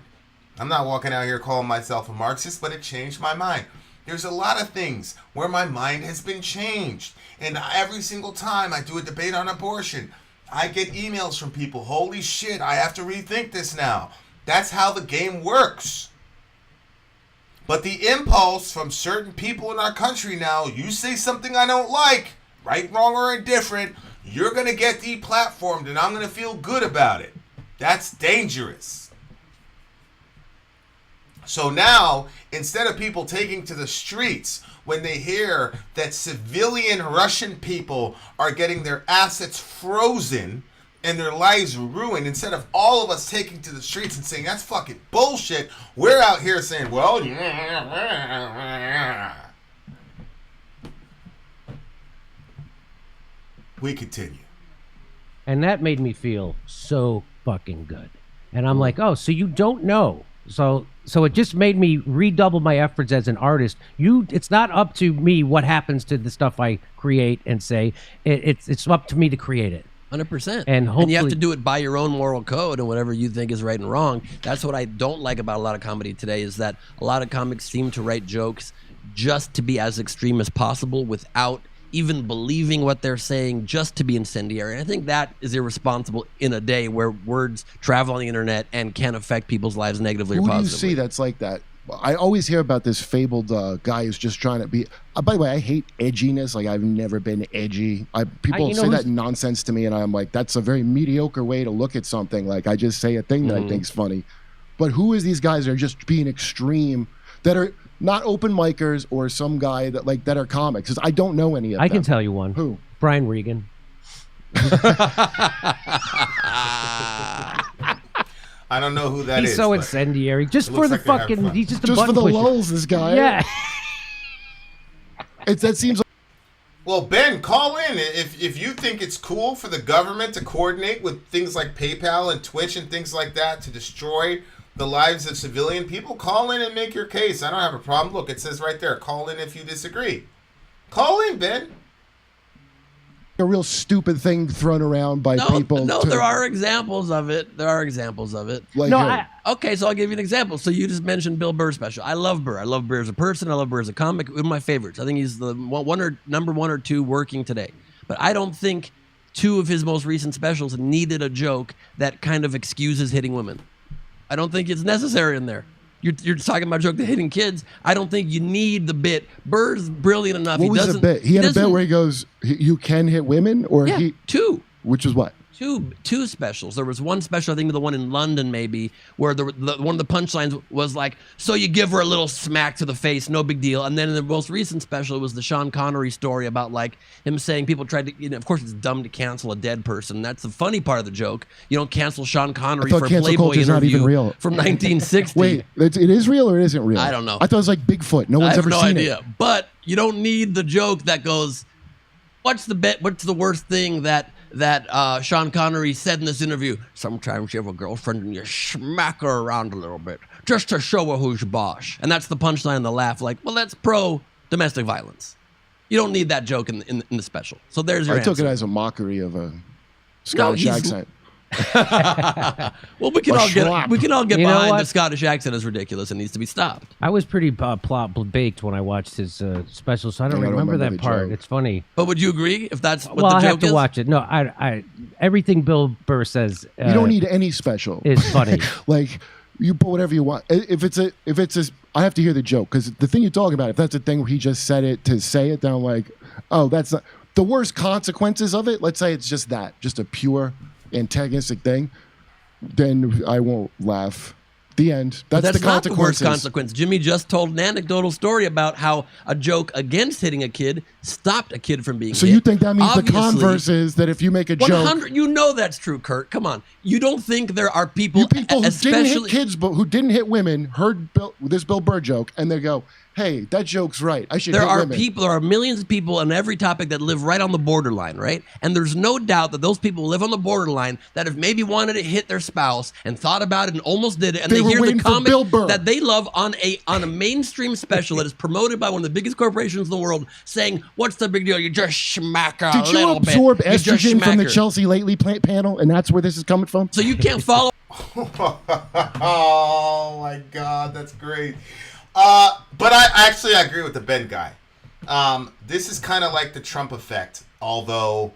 I'm not walking out here calling myself a Marxist, but it changed my mind. There's a lot of things where my mind has been changed. And every single time I do a debate on abortion, I get emails from people, holy shit, I have to rethink this now. That's how the game works. But the impulse from certain people in our country now, you say something I don't like, right, wrong, or indifferent, you're going to get deplatformed and I'm going to feel good about it. That's dangerous. So now, instead of people taking to the streets when they hear that civilian Russian people are getting their assets frozen and their lives ruined, instead of all of us taking to the streets and saying, that's fucking bullshit, we're out here saying, well, yeah. We continue. And that made me feel so fucking good. And I'm like, oh, so you don't know. So it just made me redouble my efforts as an artist. It's not up to me what happens to the stuff I create and say. It's up to me to create it. 100%. And you have to do it by your own moral code and whatever you think is right and wrong. That's what I don't like about a lot of comedy today, is that a lot of comics seem to write jokes just to be as extreme as possible without even believing what they're saying, just to be incendiary. And I think that is irresponsible in a day where words travel on the internet and can affect people's lives negatively or Who do you positively. see that's like that? I always hear about this fabled guy who's just trying to be. By the way, I hate edginess. Like, I've never been edgy. People say that nonsense to me, and I'm like, that's a very mediocre way to look at something. Like, I just say a thing that I think's funny. But who is these guys that are just being extreme, that are not open micers or some guy that are comics? 'Cause I don't know any of them. I can tell you one. Who? Brian Regan. I don't know who that is. He's so incendiary. Just for the fucking, he's just a just for button the pusher. lulz, this guy. Yeah. That seems like. Well, Ben, call in if you think it's cool for the government to coordinate with things like PayPal and Twitch and things like that to destroy the lives of civilian people, call in and make your case. I don't have a problem. Look, it says right there, call in if you disagree. Call in, Ben. A real stupid thing thrown around by people. No, there are examples of it. Like, No, Okay, so I'll give you an example. So you just mentioned Bill Burr's special. I love Burr. I love Burr as a person. I love Burr as a comic. One of my favorites. I think he's the number one or two working today. But I don't think two of his most recent specials needed a joke that kind of excuses hitting women. I don't think it's necessary in there. You're talking about a joke that hitting kids. I don't think you need the bit. Burr's brilliant enough. what was the bit? He had a bit where he goes, "You can hit women," or Yeah, two. Which was what? Two specials. There was one special, I think the one in London maybe, where one of the punchlines was like, so you give her a little smack to the face, no big deal. And then in the most recent special, it was the Sean Connery story about like him saying people tried to, of course it's dumb to cancel a dead person. That's the funny part of the joke. You don't cancel Sean Connery for a Playboy interview not even real. from 1960. Wait, it is real or it isn't real? I don't know. I thought it was like Bigfoot. No one's ever seen idea. it. But you don't need the joke that goes, what's the worst thing that Sean Connery said in this interview? Sometimes you have a girlfriend and you smack her around a little bit just to show her who's boss. And that's the punchline, the laugh. Like, well, that's pro domestic violence. You don't need that joke in the special. So there's your I answer. took it as a mockery of a Scottish accent. Well, we can all get You know behind what? the Scottish accent is ridiculous and needs to be stopped. I was pretty baked when I watched his special, so I don't remember that the part. joke. It's funny. But would you agree if that's what Well, the I joke have to is? watch it. No, I everything Bill Burr says. You don't need any special. Is funny. Like, you put whatever you want. If it's I have to hear the joke, because the thing you're talking about, if that's a thing where he just said it to say it, then I'm like, oh, that's not the worst consequences of it. Let's say it's just a pure antagonistic thing, then I won't laugh. The end. That's the not the worst consequences. consequence. Jimmy just told an anecdotal story about how a joke against hitting a kid stopped a kid from being So hit. you think that means the Obviously, converse is that if you make a joke, 100, you know that's true, Kurt. Come on. You don't think there are people, you people who didn't hit especially kids, but who didn't hit women, heard this Bill Burr joke, and they go, "Hey, that joke's right. I should there hit are women." people, there are millions of people on every topic that live right on the borderline, right? And there's no doubt that those people who live on the borderline that have maybe wanted to hit their spouse and thought about it and almost did it, and They they, were hear the waiting for comic Bill Burr. that they love on a mainstream special that is promoted by one of the biggest corporations in the world, saying, "What's the big deal? You just smack her Did a you little absorb bit. You just estrogen smack from the her." Chelsea Lately panel, and that's where this is coming from? So you can't follow. Oh my God, that's great. But I agree with the Ben guy. This is kind of like the Trump effect, although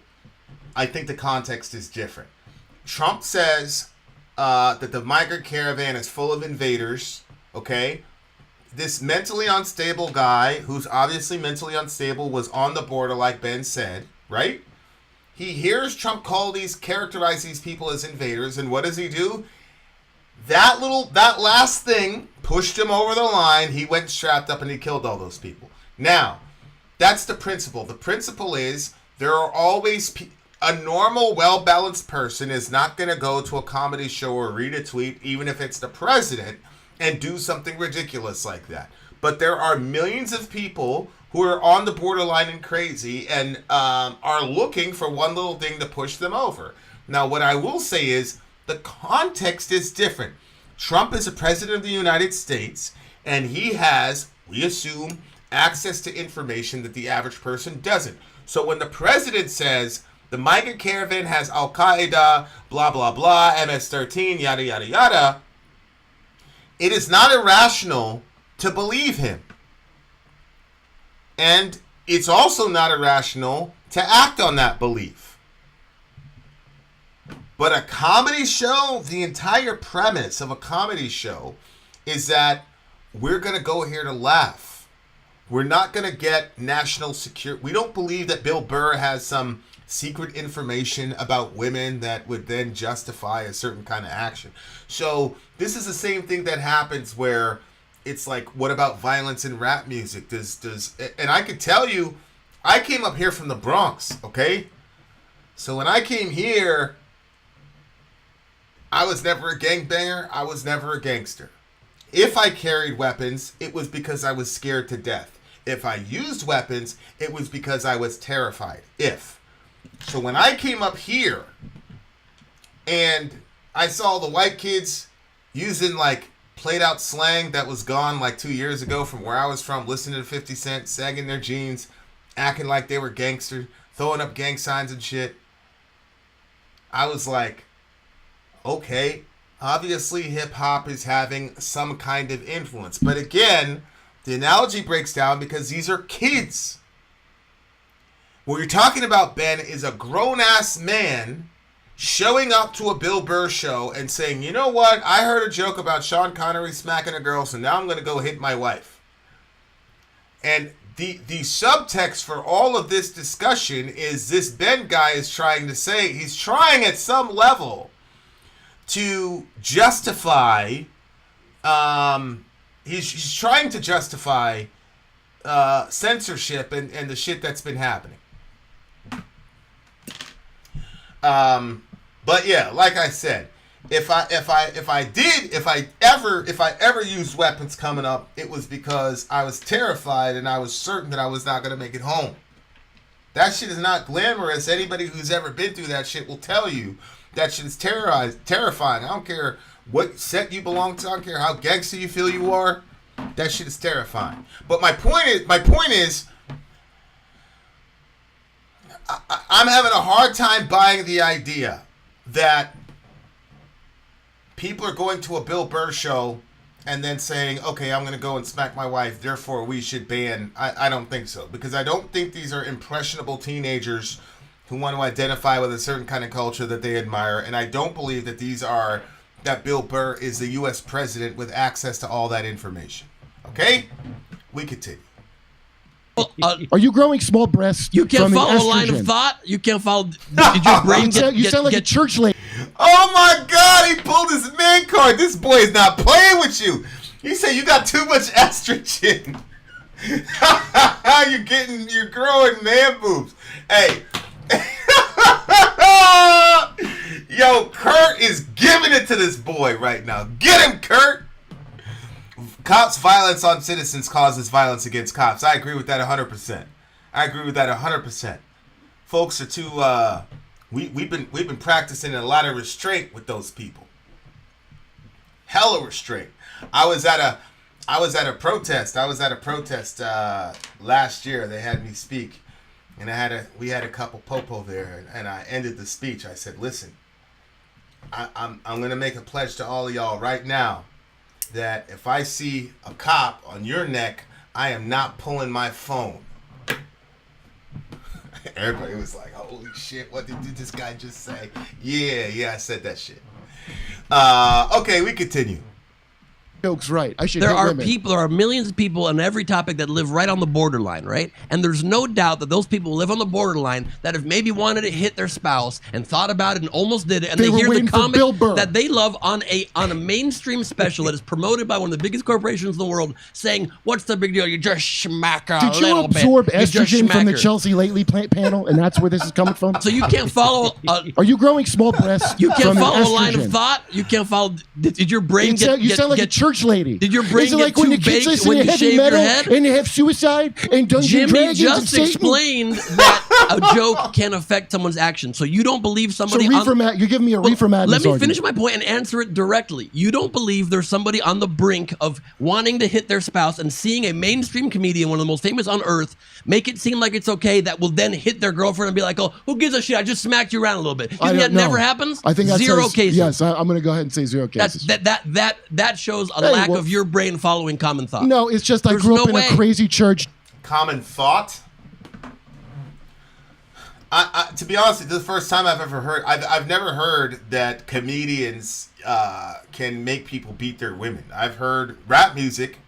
I think the context is different. Trump says that the migrant caravan is full of invaders, okay? This mentally unstable guy, who's obviously mentally unstable, was on the border, like Ben said, right? He hears Trump characterize these people as invaders, and what does he do? That last thing pushed him over the line. He went strapped up and he killed all those people. Now, that's the principle. The principle is there are always a normal, well-balanced person is not going to go to a comedy show or read a tweet, even if it's the president, and do something ridiculous like that. But there are millions of people who are on the borderline and crazy and are looking for one little thing to push them over. Now, what I will say is the context is different. Trump is a president of the United States, and he has, we assume, access to information that the average person doesn't. So when the president says the migrant caravan has Al-Qaeda, blah, blah, blah, MS-13, yada, yada, yada, it is not irrational to believe him. And it's also not irrational to act on that belief. But a comedy show, the entire premise of a comedy show is that we're going to go here to laugh. We're not going to get national security. We don't believe that Bill Burr has some secret information about women that would then justify a certain kind of action. So this is the same thing that happens where it's like, what about violence in rap music? And I could tell you, I came up here from the Bronx, okay? So when I came here, I was never a gangbanger. I was never a gangster. If I carried weapons, it was because I was scared to death. If I used weapons, it was because I was terrified. So when I came up here and I saw the white kids using like played out slang that was gone like 2 years ago from where I was from, listening to 50 Cent, sagging their jeans, acting like they were gangster, throwing up gang signs and shit. I was like, okay, obviously hip hop is having some kind of influence. But again, the analogy breaks down because these are kids. What you're talking about, Ben, is a grown-ass man showing up to a Bill Burr show and saying, you know what, I heard a joke about Sean Connery smacking a girl, so now I'm going to go hit my wife. And the subtext for all of this discussion is this Ben guy is trying to say, he's trying at some level to justify, he's trying to justify censorship and the shit that's been happening. But yeah, like I said, if I ever used weapons coming up, it was because I was terrified and I was certain that I was not going to make it home. That shit is not glamorous. Anybody who's ever been through that shit will tell you that shit is terrifying. I don't care what set you belong to. I don't care how gangster you feel you are. That shit is terrifying. But my point is, I'm having a hard time buying the idea that people are going to a Bill Burr show and then saying, okay, I'm going to go and smack my wife, therefore we should ban. I don't think so. Because I don't think these are impressionable teenagers who want to identify with a certain kind of culture that they admire. And I don't believe that Bill Burr is the U.S. president with access to all that information. Okay? We continue. Are you growing small breasts? You can't from follow a estrogen? line of thought. You can't follow. Did your brain You sound like a church lady. Oh my God, he pulled his man card. This boy is not playing with you. You say you got too much estrogen. You're growing man boobs. Hey. Yo, Kurt is giving it to this boy right now. Get him, Kurt. Cops' violence on citizens causes violence against cops. I agree with that 100%. Folks are too. We've been practicing a lot of restraint with those people. Hella restraint. I was at a protest. Last year. They had me speak, and we had a couple popo there, and I ended the speech. I said, "Listen, I'm gonna make a pledge to all of y'all right now that if I see a cop on your neck, I am not pulling my phone." Everybody was like, holy shit, what did this guy just say? Yeah, I said that shit. Okay, we continue. Joke's right. I should. There are women. people. There are millions of people on every topic that live right on the borderline, right? And there's no doubt that those people who live on the borderline that have maybe wanted to hit their spouse and thought about it and almost did it, and They they were hear the waiting for comic Bill Burr. that they love on a mainstream special that is promoted by one of the biggest corporations in the world, saying, "What's the big deal? You just smack a Did you little absorb bit. You just estrogen from the smack her." Chelsea Lately panel, and that's where this is coming from? So you can't follow. Are you growing small breasts? You can't from the follow a line of estrogen? thought. You can't follow. Did your brain You sound like a church lady. Did your brain Is it get like when too the kids baked listen when to you heavy shaved your metal head? and they have suicide and Dungeons and Jimmy Dragons and just Satan? explained that a joke can affect someone's action. So you don't believe So somebody you're giving me a reefer madness Let me argument. finish my point and answer it directly. You don't believe there's somebody on the brink of wanting to hit their spouse and seeing a mainstream comedian, one of the most famous on earth, make it seem like it's okay, that will then hit their girlfriend and be like, "Oh, who gives a shit? I just smacked you around a little bit." You I think that don't know. never happens? I think that zero says, cases. Yes, I'm going to go ahead and say zero cases. That shows a Hey, lack well- of your brain following common thought. No, it's just I There's grew up no in way. a crazy church. Common thought. To be honest, this is the first time I've ever heard. I've never heard that comedians can make people beat their women. I've heard rap music,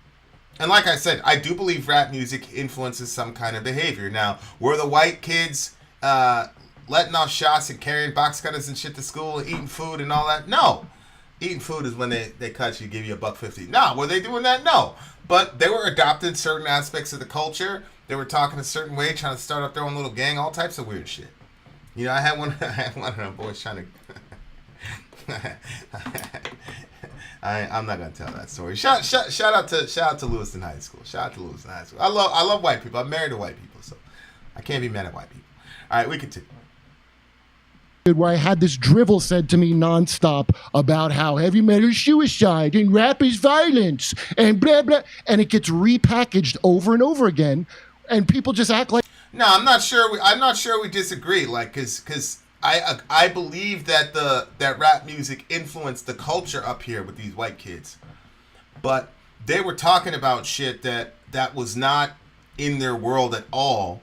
and like I said, I do believe rap music influences some kind of behavior. Now, were the white kids letting off shots and carrying box cutters and shit to school and eating food and all that? No. Eating food is when they cut you, give you $1.50. No, were they doing that? No. But they were adopting certain aspects of the culture. They were talking a certain way, trying to start up their own little gang, all types of weird shit. You know, I had one of them boys trying to. I'm not gonna tell that story. Shout out to Lewiston High School. Shout out to Lewiston High School. I love white people. I'm married to white people, so I can't be mad at white people. All right, we continue. where I had this drivel said to me nonstop about how heavy metal is suicide and rap is violence and blah, blah. And it gets repackaged over and over again. And people just act like. No, I'm not sure. I'm not sure we disagree. Like, because I believe that that rap music influenced the culture up here with these white kids, but they were talking about shit that was not in their world at all,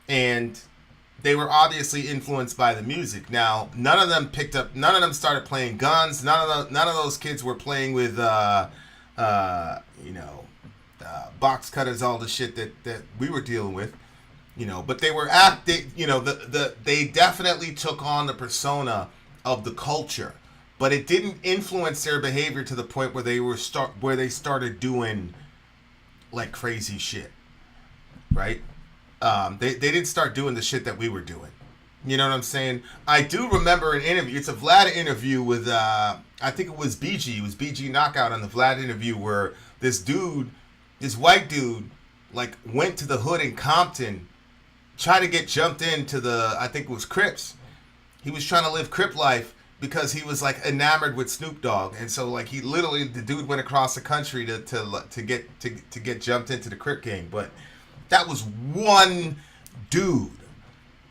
and they were obviously influenced by the music. Now, none of them started playing guns. None of those kids were playing with, box cutters, all the shit that we were dealing with, But they were they definitely took on the persona of the culture, but it didn't influence their behavior to the point where they started doing like crazy shit, right? They didn't start doing the shit that we were doing. You know what I'm saying? I do remember an interview. It's a Vlad interview with, I think it was BG. It was BG Knockout on the Vlad interview where this white dude, like, went to the hood in Compton, tried to get jumped into I think it was Crips. He was trying to live Crip life because he was, like, enamored with Snoop Dogg. And so, like, the dude went across the country to get jumped into the Crip gang. But that was one dude.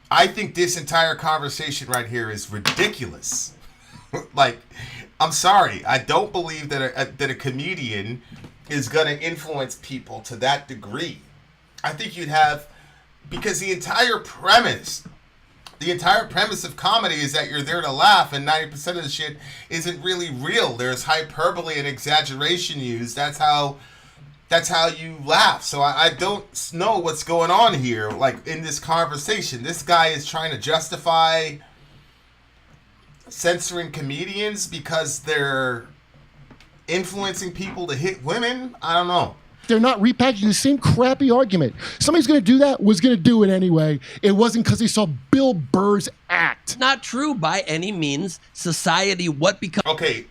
I think this entire conversation right here is ridiculous. Like, I'm sorry. I don't believe that a comedian is going to influence people to that degree. I think you'd have, because the entire premise of comedy is that you're there to laugh, and 90% of the shit isn't really real. There's hyperbole and exaggeration used. That's how you laugh. So I don't know what's going on here. Like, in this conversation, this guy is trying to justify censoring comedians because they're influencing people to hit women. I don't know. They're not repackaging the same crappy argument. Somebody's going to do that, was going to do it anyway. It wasn't because they saw Bill Burr's act. Not true by any means. Society, what becomes... Okay.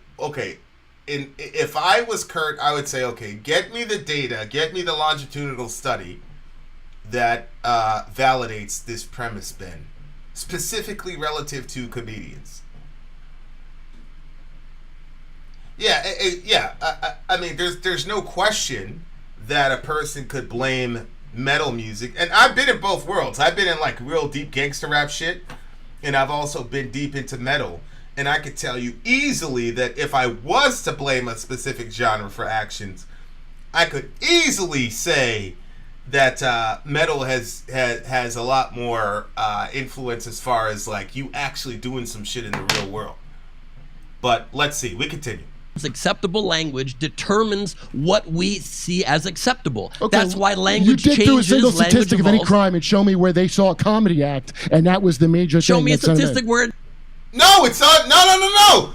If I was Kurt, I would say, okay, get me the data, get me the longitudinal study that validates this premise, Ben, specifically relative to comedians. I mean, there's no question that a person could blame metal music, and I've been in both worlds. I've been in like real deep gangster rap shit, and I've also been deep into metal. And I could tell you easily that if I was to blame a specific genre for actions, I could easily say that metal has a lot more influence as far as like you actually doing some shit in the real world. But let's see, we continue. Acceptable language determines what we see as acceptable. Okay, that's why language you changes. do a single statistic of any evolves. crime and show me where they saw a comedy act, and that was the major Show thing. me a statistic where... No, it's not. No.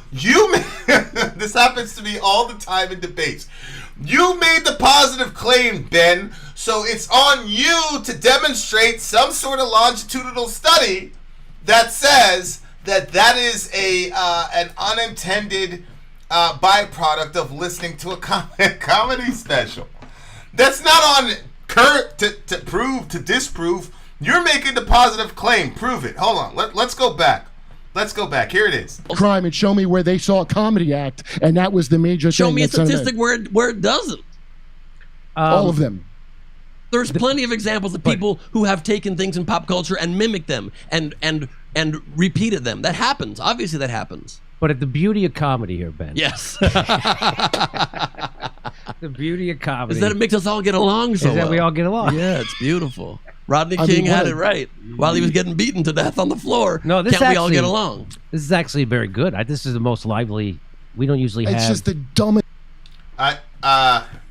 This happens to me all the time in debates. You made the positive claim, Ben, so it's on you to demonstrate some sort of longitudinal study that says that is an unintended byproduct of listening to a comedy special. That's not on Kurt to prove, to disprove. You're making the positive claim. Prove it. Hold on. Let's go back. Here it is. Crime and show me where they saw a comedy act, and that was the major thing. Show me a statistic where it doesn't. All of them. There's plenty of examples of people who have taken things in pop culture and mimicked them and repeated them. That happens. Obviously, that happens. But the beauty of comedy here, Ben. Yes. The beauty of comedy is that it makes us all get along so well. Is that we all get along. Yeah, it's beautiful. Rodney King had it right while he was getting beaten to death on the floor. No, this Can't we all get along? This is actually very good. This is the most lively. We don't usually have. It's just the dumbest.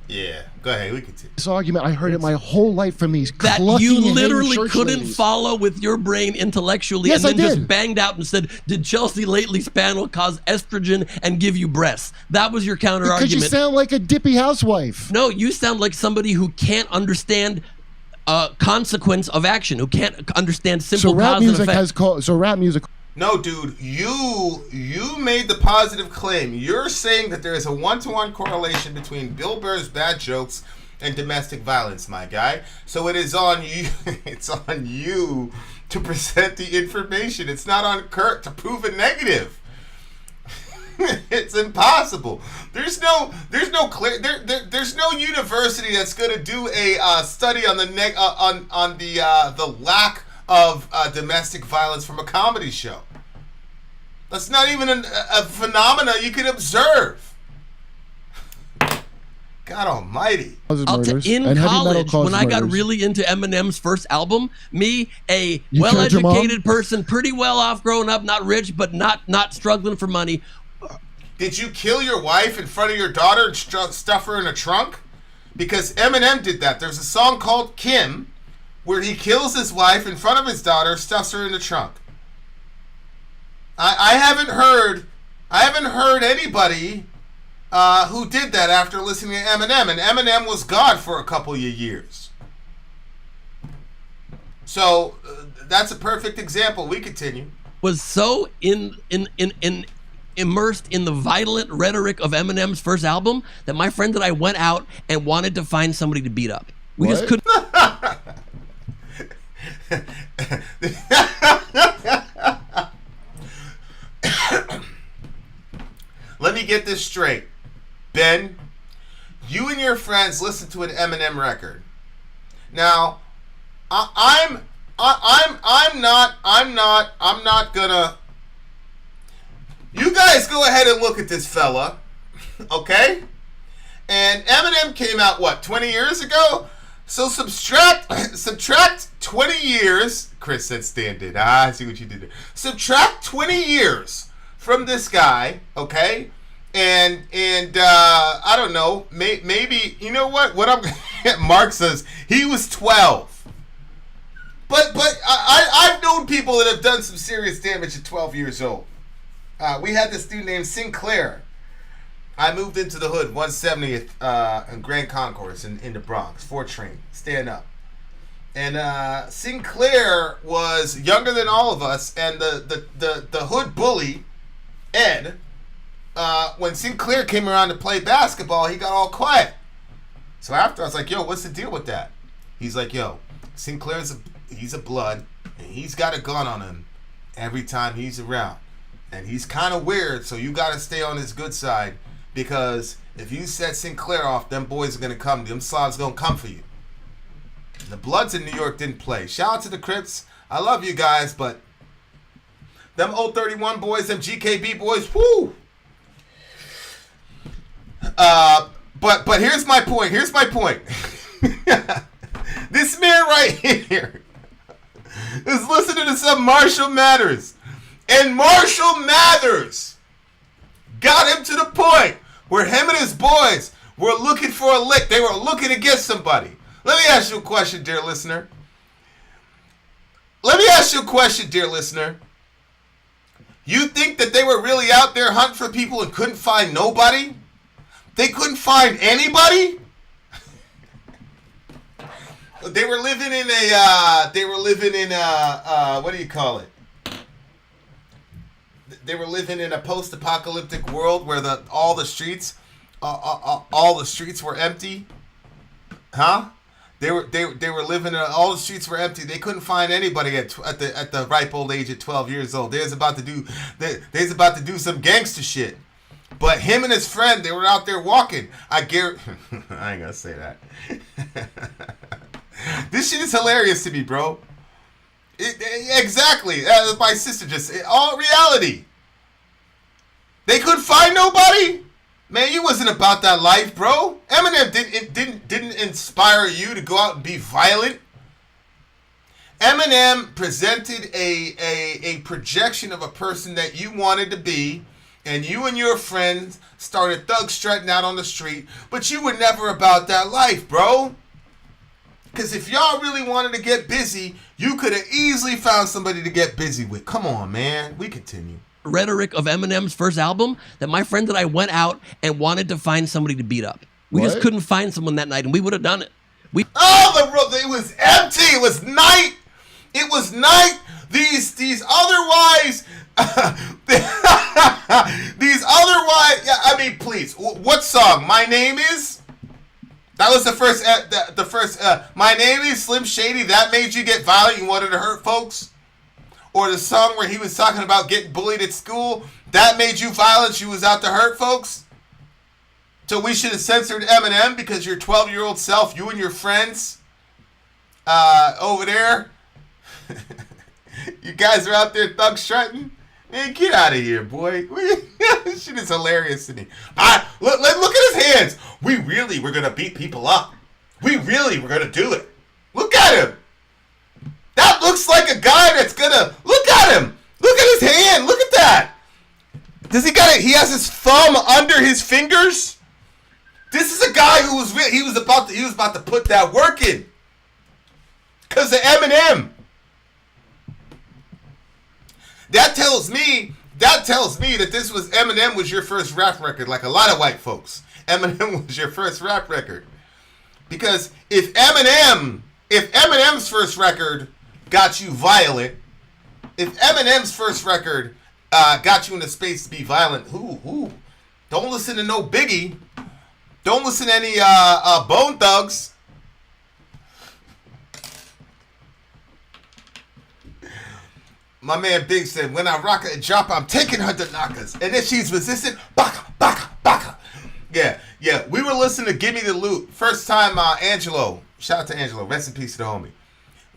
Yeah. Go ahead. We continue. This argument, I heard it my whole life from these that clucking you and literally church couldn't ladies. follow with your brain intellectually, Yes, and then I did. just banged out and said, "Did Chelsea Lately's panel cause estrogen and give you breasts?" That was your counter Because argument. you sound like a dippy housewife. No, you sound like somebody who can't understand consequence of action, who can't understand simple So rap cause and music effect. so rap music. No, dude, you made the positive claim. You're saying that there is a 1-to-1 correlation between Bill Burr's bad jokes and domestic violence, my guy. So it is on you. It's on you to present the information. It's not on Kurt to prove a negative. It's impossible. There's no university that's going to do a study on the lack of domestic violence from a comedy show. That's not even a phenomena you can observe. God almighty. In college, when I got really into Eminem's first album, me, a well-educated person, pretty well off growing up, not rich, but not struggling for money. Did you kill your wife in front of your daughter and stuff her in a trunk? Because Eminem did that. There's a song called Kim where he kills his wife in front of his daughter, stuffs her in the trunk. I haven't heard anybody who did that after listening to Eminem, and Eminem was God for a couple of years. So that's a perfect example. We continue. Was so immersed in the violent rhetoric of Eminem's first album that my friend and I went out and wanted to find somebody to beat up. We just couldn't. Let me get this straight. Ben, you and your friends listen to an Eminem record. Now, I'm not gonna. You guys go ahead and look at this fella, okay? And Eminem came out, 20 years ago? So subtract 20 years. Chris said Stan did. I see what you did there. Subtract 20 years from this guy, okay? And I don't know, maybe, you know what Mark says, he was 12. But I've known people that have done some serious damage at 12 years old. We had this dude named Sinclair. I moved into the hood, 170th and Grand Concourse in the Bronx, 4 train, stand up. And Sinclair was younger than all of us, and the hood bully, Ed, when Sinclair came around to play basketball, he got all quiet. So after I was like, yo, what's the deal with that? He's like, yo, Sinclair's he's a blood, and he's got a gun on him every time he's around. And he's kind of weird, so you got to stay on his good side, because if you set Sinclair off, them boys are going to come. Them slobs going to come for you. And the Bloods in New York didn't play. Shout out to the Crips. I love you guys, but them old 31 boys, them GKB boys, whoo! But here's my point. This man right here is listening to some Marshall Mathers. And Marshall Mathers got him to the point where him and his boys were looking for a lick. They were looking to get somebody. Let me ask you a question, dear listener. You think that they were really out there hunting for people and couldn't find nobody? They couldn't find anybody? They were living in a what do you call it? They were living in a post-apocalyptic world where all the streets were empty. Huh? They were living in all the streets were empty. They couldn't find anybody at the ripe old age of 12 years old. They was about to do some gangster shit. But him and his friend, they were out there walking. I ain't gonna say that. This shit is hilarious to me, bro. Exactly. My sister all reality. They couldn't find nobody? Man, you wasn't about that life, bro. Eminem didn't inspire you to go out and be violent. Eminem presented a projection of a person that you wanted to be, and you and your friends started thug strutting out on the street, but you were never about that life, bro. Because if y'all really wanted to get busy, you could have easily found somebody to get busy with. Come on, man. We continue. Rhetoric of Eminem's first album that my friend and I went out and wanted to find somebody to beat up. We just couldn't find someone that night, and we would have done it. It was empty. It was night. These otherwise, I mean, please. What song? My Name Is? That was the first. My Name Is Slim Shady. That made you get violent. You wanted to hurt folks. or the song where he was talking about getting bullied at school, that made you violent, you was out to hurt folks? So we should have censored Eminem because your 12-year-old self, you and your friends over there, you guys are out there thug strutting? Man, get out of here, boy. This shit is hilarious to me. Look at his hands. We really were going to beat people up. We really were going to do it. Look at him. That looks like a guy that's going to... Look at him. Look at his hand. Look at that. Does he got it? He has his thumb under his fingers. This is a guy who was about to put that work in. Because of Eminem. That tells me that Eminem was your first rap record, like a lot of white folks. Eminem was your first rap record. Because if Eminem's first record got you violent, if Eminem's first record got you in a space to be violent, don't listen to no Biggie. Don't listen to any Bone Thugs. My man Big said, when I rock her and drop her, I'm taking her to knockers. And then she's resistant. Baka, baka, baka. Yeah. We were listening to Gimme the Loot. First time Angelo. Shout out to Angelo. Rest in peace to the homie.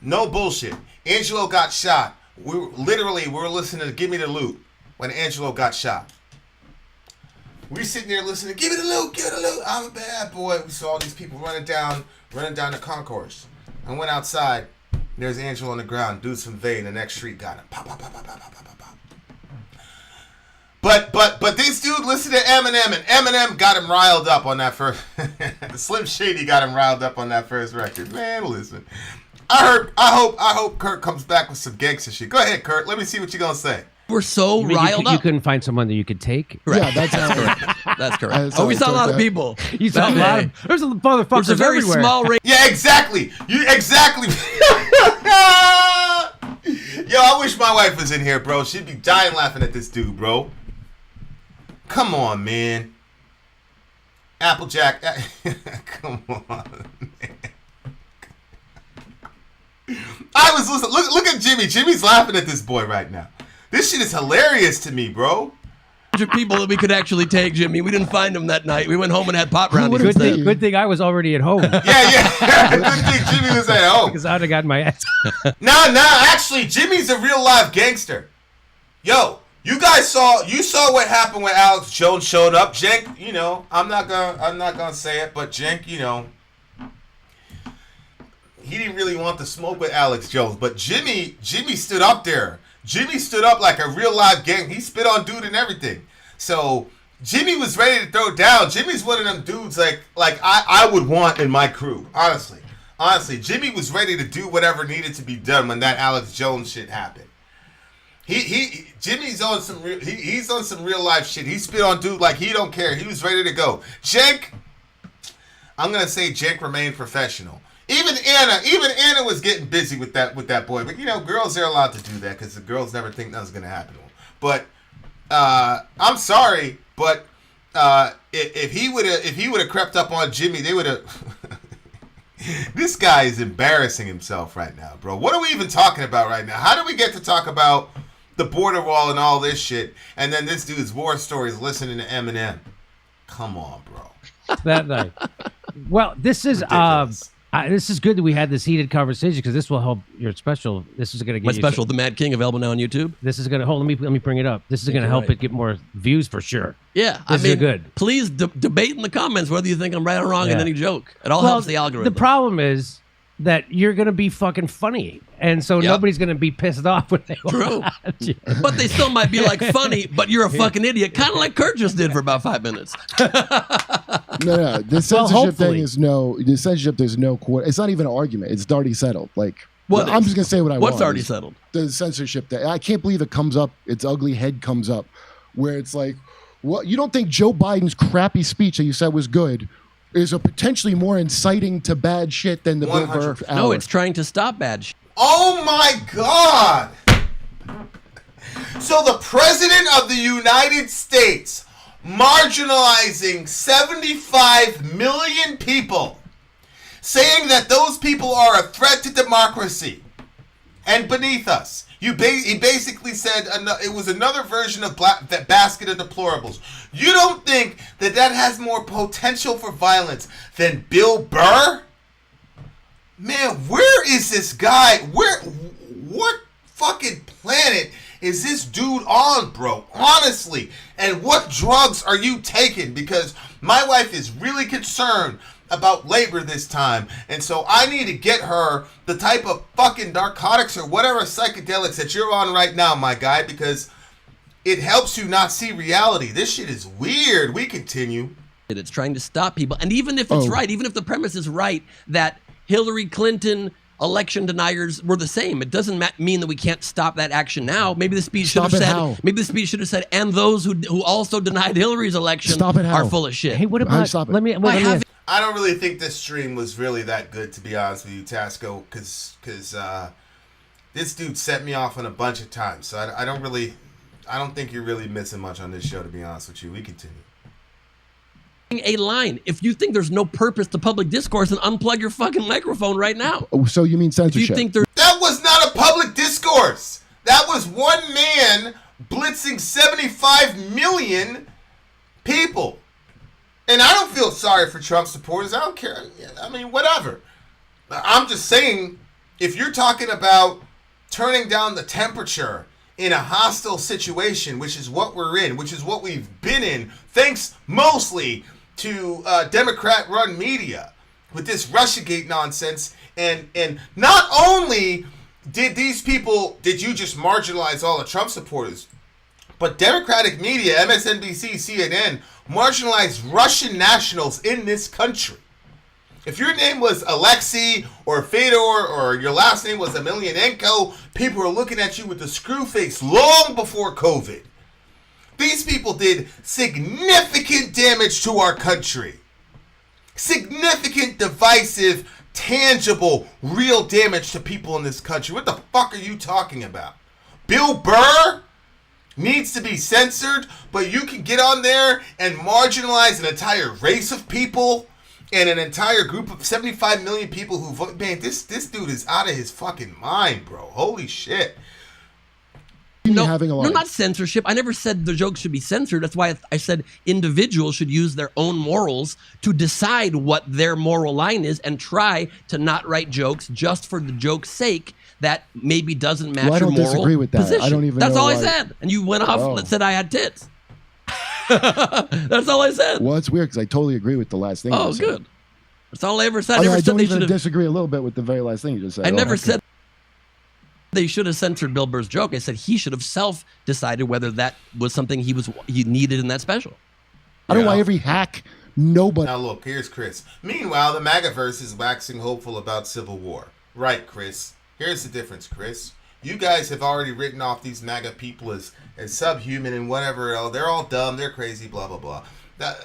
No bullshit. Angelo got shot. We were listening to Gimme the Loot when Angelo got shot. We sitting there listening, give it a loot, give it a loot. I'm a bad boy. We saw all these people running down the concourse. I went outside. There's Angelo on the ground. Dudes from Vane, the next street got him. Pop, pop, pop, pop, pop, pop, pop, pop. But this dude listened to Eminem, and Eminem got him riled up on that first. Slim Shady got him riled up on that first record. Man, listen. I hope Kurt comes back with some gangster shit. Go ahead, Kurt. Let me see what you're gonna say. We're so riled up. You couldn't find someone that you could take? Right. Yeah, that's correct. That's correct. We saw a lot of people. You saw a lot of... There's a motherfuckers There's a very everywhere. small range. Yeah, exactly. Exactly. Yo, I wish my wife was in here, bro. She'd be dying laughing at this dude, bro. Come on, man. Applejack. Come on, man. I was listening. Look at Jimmy. Jimmy's laughing at this boy right now. This shit is hilarious to me, bro. People that we could actually take, Jimmy. We didn't find them that night. We went home and had pot brownies. Good thing I was already at home. Yeah. Good thing Jimmy was at home. Because I'd have gotten my ass. Nah. Actually, Jimmy's a real live gangster. Yo, you saw what happened when Alex Jones showed up. Jenk, I'm not gonna say it, but Jenk, he didn't really want to smoke with Alex Jones, but Jimmy stood up there. Jimmy stood up like a real live gang. He spit on dude and everything. So Jimmy was ready to throw down. Jimmy's one of them dudes like I would want in my crew. Honestly, Jimmy was ready to do whatever needed to be done when that Alex Jones shit happened. Jimmy's on some he's on some real life shit. He spit on dude like he don't care. He was ready to go. Jenk, I'm gonna say Jenk remained professional. Even Anna was getting busy with that boy. But girls are allowed to do that because the girls never think nothing's gonna happen to them. But I'm sorry, but if he would have crept up on Jimmy, they would have. This guy is embarrassing himself right now, bro. What are we even talking about right now? How do we get to talk about the border wall and all this shit, and then this dude's war stories listening to Eminem? Come on, bro. That night. Well, this is this is good that we had this heated conversation because this will help your special. This is going to get my special, The Mad King, available now on YouTube. This is going to let me bring it up. This is going to help it get more views for sure. Yeah, this is good. Please debate in the comments whether you think I'm right or wrong in any joke. It all helps the algorithm. The problem is that you're going to be fucking funny, and so nobody's going to be pissed off when they watch you. But they still might be like funny, but you're a fucking idiot, kind of like Kurt just did for about 5 minutes. No. The censorship thing is the censorship. There's no it's not even an argument. It's already settled. I'm just gonna say what I want. What's already settled? The censorship thing. I can't believe it comes up. Its ugly head comes up, where it's like, well, you don't think Joe Biden's crappy speech that you said was good is a potentially more inciting to bad shit than the Bill Burr hour? No, it's trying to stop bad shit. Oh my God! So the president of the United States marginalizing 75 million people, saying that those people are a threat to democracy and beneath us. He basically said it was another version of that basket of deplorables. You don't think that has more potential for violence than Bill Burr? Man, where is this guy? What fucking planet is this dude on, bro? Honestly. And what drugs are you taking? Because my wife is really concerned about labor this time. And so I need to get her the type of fucking narcotics or whatever psychedelics that you're on right now, my guy, because it helps you not see reality. This shit is weird. We continue. It's trying to stop people. And even if it's right, even if the premise is right that Hillary Clinton election deniers were the same, it doesn't mean that we can't stop that action now. Maybe the speech should have said, and those who also denied Hillary's election are full of shit. Hey, what about, I don't really think this stream was really that good, to be honest with you, Tasco, because this dude set me off on a bunch of times. So I don't think you're really missing much on this show, to be honest with you. We continue. A line. If you think there's no purpose to public discourse, then unplug your fucking microphone right now. Oh, so you mean censorship? If you think that was not a public discourse. That was one man blitzing 75 million people. And I don't feel sorry for Trump supporters. I don't care. I mean, whatever. I'm just saying, if you're talking about turning down the temperature in a hostile situation, which is what we're in, which is what we've been in, thanks mostly to Democrat-run media with this Russiagate nonsense, and not only did you just marginalize all the Trump supporters, but Democratic media, MSNBC, CNN, marginalized Russian nationals in this country. If your name was Alexei or Fedor or your last name was Emelianenko, people were looking at you with the screw face long before COVID. These people did significant damage to our country. Significant, divisive, tangible, real damage to people in this country. What the fuck are you talking about? Bill Burr needs to be censored, but you can get on there and marginalize an entire race of people and an entire group of 75 million people who vote. Man, this dude is out of his fucking mind, bro. Holy shit. No, not censorship. I never said the jokes should be censored. That's why I said individuals should use their own morals to decide what their moral line is and try to not write jokes just for the joke's sake that maybe doesn't match your moral position. I don't disagree with that. I don't even That's all I said. And you went off and said I had tits. That's all I said. Well, it's weird because I totally agree with the last thing you said. Good. That's all I ever said. I don't even disagree a little bit with the very last thing you just said. I never said they should have censored Bill Burr's joke. I said he should have self-decided whether that was something he needed in that special. I don't know why every hack, nobody. Now look, here's Chris. Meanwhile, the MAGAverse is waxing hopeful about civil war. Right, Chris. Here's the difference, Chris. You guys have already written off these MAGA people as subhuman and whatever else. They're all dumb. They're crazy, blah, blah, blah.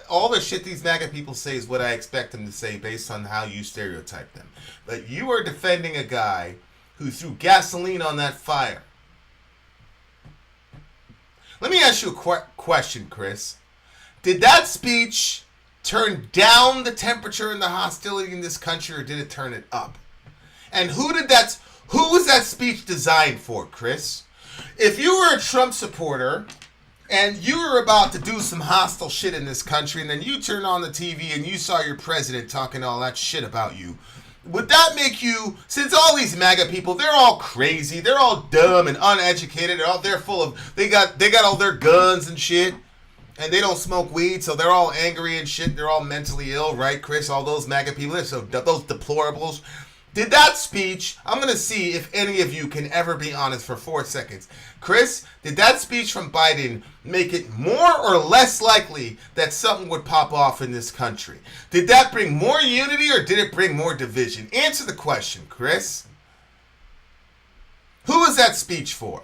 All the shit these MAGA people say is what I expect them to say based on how you stereotype them. But you are defending a guy who threw gasoline on that fire. Let me ask you a question, Chris. Did that speech turn down the temperature and the hostility in this country, or did it turn it up? And who was that speech designed for, Chris? If you were a Trump supporter and you were about to do some hostile shit in this country, and then you turned on the TV and you saw your president talking all that shit about you, would that make you, since all these MAGA people, they're all crazy, they're all dumb and uneducated, they're full of, they got all their guns and shit, and they don't smoke weed, so they're all angry and shit, they're all mentally ill, right, Chris? All those MAGA people, those deplorables. Did that speech, I'm going to see if any of you can ever be honest for 4 seconds. Chris, did that speech from Biden make it more or less likely that something would pop off in this country? Did that bring more unity or did it bring more division? Answer the question, Chris. Who was that speech for?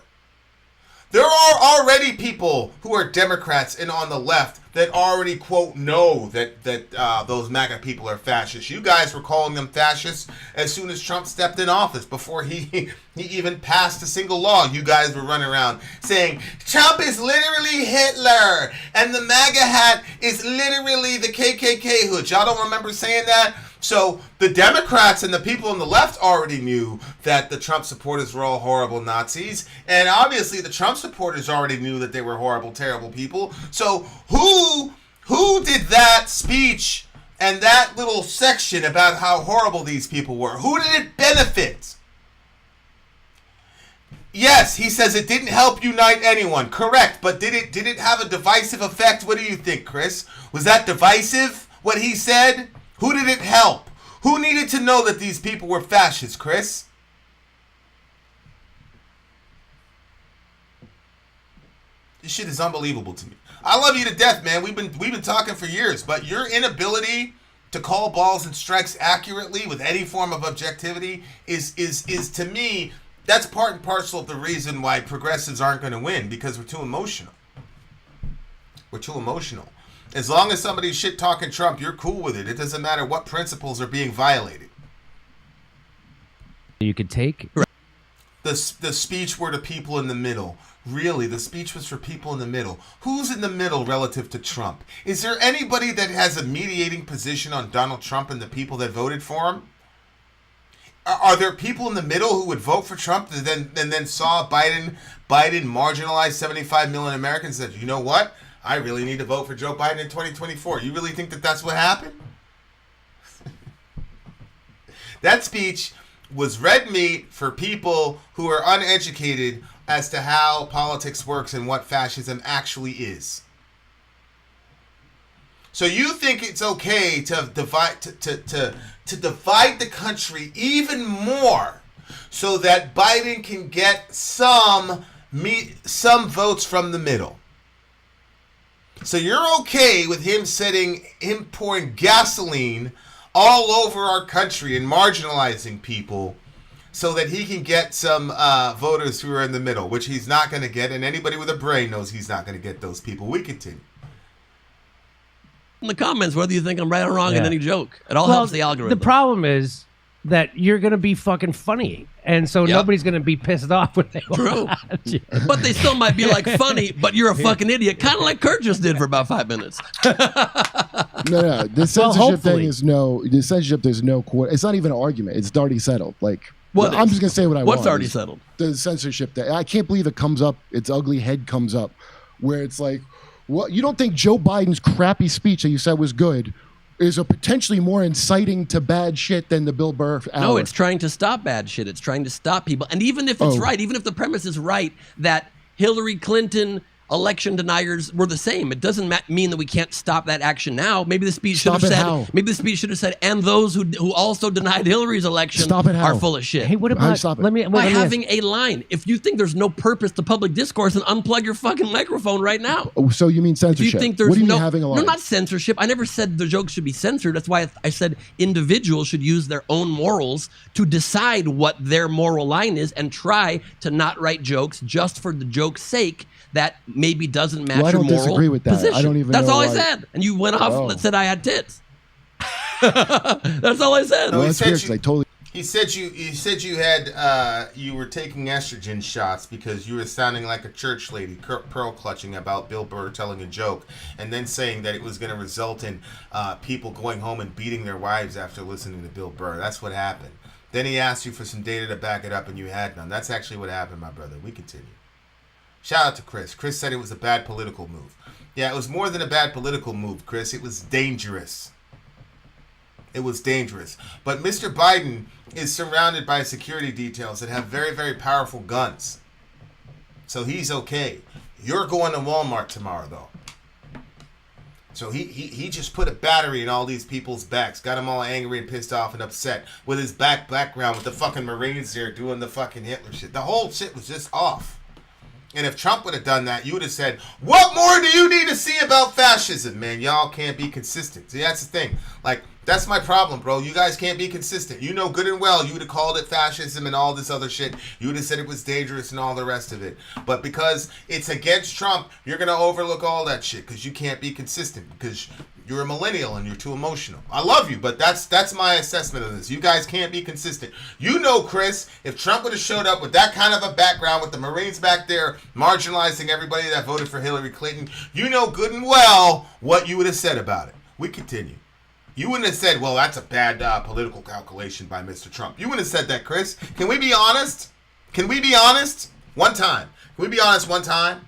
There are already people who are Democrats and on the left that already, quote, know that those MAGA people are fascists. You guys were calling them fascists as soon as Trump stepped in office, before he even passed a single law. You guys were running around saying, Trump is literally Hitler, and the MAGA hat is literally the KKK hood. Y'all don't remember saying that? So the Democrats and the people on the left already knew that the Trump supporters were all horrible Nazis. And obviously the Trump supporters already knew that they were horrible, terrible people. So who did that speech and that little section about how horrible these people were? Who did it benefit? Yes, he says it didn't help unite anyone. Correct. But did it have a divisive effect? What do you think, Chris? Was that divisive, what he said? Who did it help? Who needed to know that these people were fascists, Chris? This shit is unbelievable to me. I love you to death, man. We've been talking for years, but your inability to call balls and strikes accurately with any form of objectivity is to me, that's part and parcel of the reason why progressives aren't going to win, because we're too emotional. We're too emotional. As long as somebody's shit talking Trump, you're cool with it. It doesn't matter what principles are being violated. You could take. The speech were to people in the middle. Really, the speech was for people in the middle. Who's in the middle relative to Trump? Is there anybody that has a mediating position on Donald Trump and the people that voted for him? Are there people in the middle who would vote for Trump and then saw Biden marginalize 75 million Americans and said, you know what? I really need to vote for Joe Biden in 2024. You really think that that's what happened? That speech was red meat for people who are uneducated as to how politics works and what fascism actually is. So you think it's okay to divide to divide the country even more so that Biden can get some votes from the middle. So you're okay with him pouring gasoline all over our country and marginalizing people so that he can get some voters who are in the middle, which he's not going to get, and anybody with a brain knows he's not going to get those people. We continue. In the comments, whether you think I'm right or wrong in any joke, it all helps the algorithm. The problem is that you're going to be fucking funny, and so nobody's going to be pissed off when they watch you. But they still might be like, funny, but you're a fucking idiot, kind of like Kurt just did for about 5 minutes. No. The censorship thing is the censorship, there's no, it's not even an argument. It's already settled. Like, I'm just going to say what I want. What's already settled? The censorship thing. I can't believe it comes up, its ugly head comes up, where it's like, what, you don't think Joe Biden's crappy speech that you said was good is a potentially more inciting to bad shit than the Bill Burr hour? No, it's trying to stop bad shit. It's trying to stop people. And even if it's right, even if the premise is right that Hillary Clinton election deniers were the same, it doesn't mean that we can't stop that action now. Maybe the speech should have said. Maybe the speech should have said, and those who also denied Hillary's election are full of shit. Hey, what about having a line? If you think there's no purpose to public discourse, then unplug your fucking microphone right now. Oh, so you mean censorship? If you think there's what do you mean having a line? No, not censorship. I never said the jokes should be censored. That's why I said individuals should use their own morals to decide what their moral line is and try to not write jokes just for the joke's sake that maybe doesn't match your moral position. I don't disagree with that. I don't even That's all I said. And you went off and said I had tits. That's all I said. No, that's weird, I totally... He said you had you were taking estrogen shots because you were sounding like a church lady, pearl clutching about Bill Burr telling a joke, and then saying that it was going to result in people going home and beating their wives after listening to Bill Burr. That's what happened. Then he asked you for some data to back it up, and you had none. That's actually what happened, my brother. We continue. Shout out to Chris. Chris said it was a bad political move. Yeah, it was more than a bad political move, Chris. It was dangerous. It was dangerous. But Mr. Biden is surrounded by security details that have very, very powerful guns. So he's okay. You're going to Walmart tomorrow, though. So he just put a battery in all these people's backs, got them all angry and pissed off and upset with his background with the fucking Marines there doing the fucking Hitler shit. The whole shit was just off. And if Trump would have done that, you would have said, what more do you need to see about fascism, man? Y'all can't be consistent. See, that's the thing. Like, that's my problem, bro. You guys can't be consistent. You know good and well you would have called it fascism and all this other shit. You would have said it was dangerous and all the rest of it. But because it's against Trump, you're going to overlook all that shit because you can't be consistent because you're a millennial and you're too emotional. I love you, but that's my assessment of this. You guys can't be consistent. You know, Chris, if Trump would have showed up with that kind of a background with the Marines back there marginalizing everybody that voted for Hillary Clinton, you know good and well what you would have said about it. We continue. You wouldn't have said, well, that's a bad political calculation by Mr. Trump. You wouldn't have said that, Chris. Can we be honest? Can we be honest? One time. Can we be honest one time?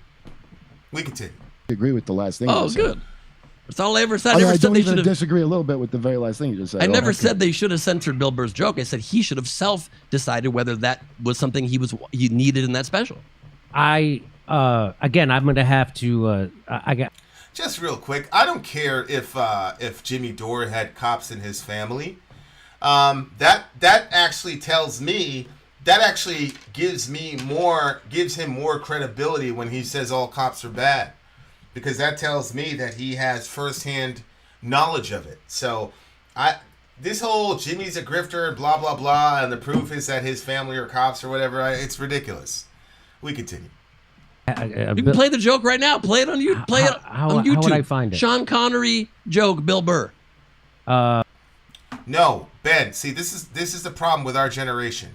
We continue. I agree with the last thing. Oh, you said. good. That's all I ever said. I never said don't they even should have. disagree a little bit with the very last thing you just said. I never okay. said they should have censored Bill Burr's joke. I said he should have self-decided whether that was something he needed in that special. Again, I'm going to have to. I got. Just real quick, I don't care if Jimmy Dore had cops in his family. That actually tells me, that actually gives him more credibility when he says all cops are bad, because that tells me that he has firsthand knowledge of it. So this whole Jimmy's a grifter and blah blah blah, and the proof is that his family are cops or whatever. It's ridiculous. We continue. You can play the joke right now. Play it on you. Play it on YouTube. How would I find it? Sean Connery joke, Bill Burr. No, Ben. See, this is the problem with our generation.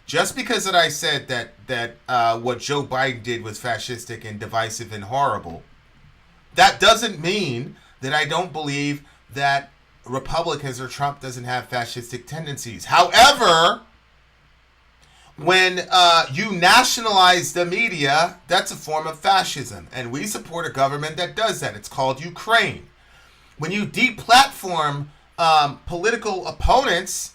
Just because that I said that what Joe Biden did was fascistic and divisive and horrible, that doesn't mean that I don't believe that Republicans or Trump doesn't have fascistic tendencies. However, when you nationalize the media, that's a form of fascism. And we support a government that does that. It's called Ukraine. When you deplatform political opponents,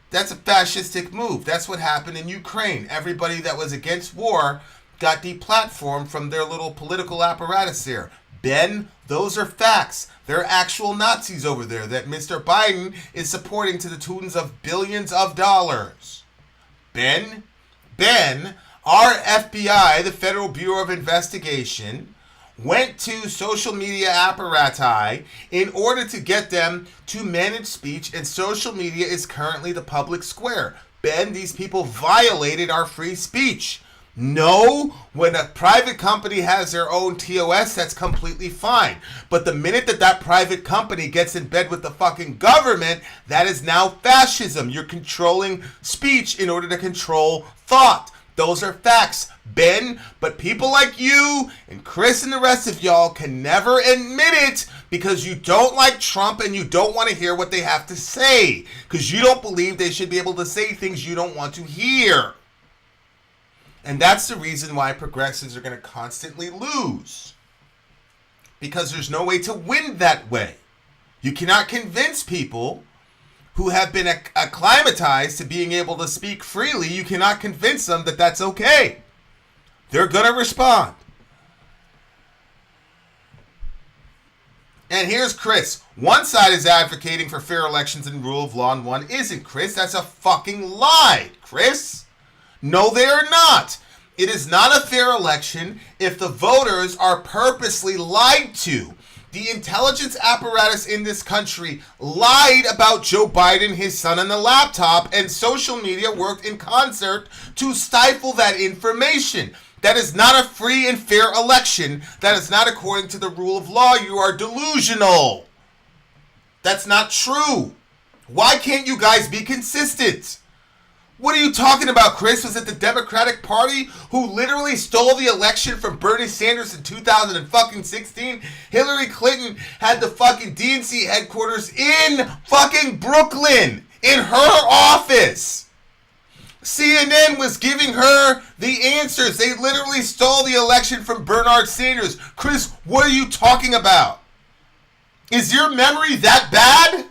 that's a fascistic move. That's what happened in Ukraine. Everybody that was against war got deplatformed from their little political apparatus there. Ben, those are facts. There are actual Nazis over there that Mr. Biden is supporting to the tunes of billions of dollars. Ben, our FBI, the Federal Bureau of Investigation, went to social media apparati in order to get them to manage speech, and social media is currently the public square. Ben, these people violated our free speech. No, when a private company has their own TOS, that's completely fine. But the minute that private company gets in bed with the fucking government, that is now fascism. You're controlling speech in order to control thought. Those are facts, Ben. But people like you and Chris and the rest of y'all can never admit it because you don't like Trump and you don't want to hear what they have to say. Because you don't believe they should be able to say things you don't want to hear. And that's the reason why progressives are going to constantly lose. Because there's no way to win that way. You cannot convince people who have been acclimatized to being able to speak freely, you cannot convince them that that's okay. They're going to respond. And here's Chris. One side is advocating for fair elections and rule of law, and one isn't. Chris, that's a fucking lie, Chris. No, they are not. It is not a fair election if the voters are purposely lied to. The intelligence apparatus in this country lied about Joe Biden, his son, and the laptop, and social media worked in concert to stifle that information. That is not a free and fair election. That is not according to the rule of law. You are delusional. That's not true. Why can't you guys be consistent? What are you talking about, Chris? Was it the Democratic Party who literally stole the election from Bernie Sanders in 2016? Hillary Clinton had the fucking DNC headquarters in fucking Brooklyn, in her office. CNN was giving her the answers. They literally stole the election from Bernard Sanders. Chris, what are you talking about? Is your memory that bad?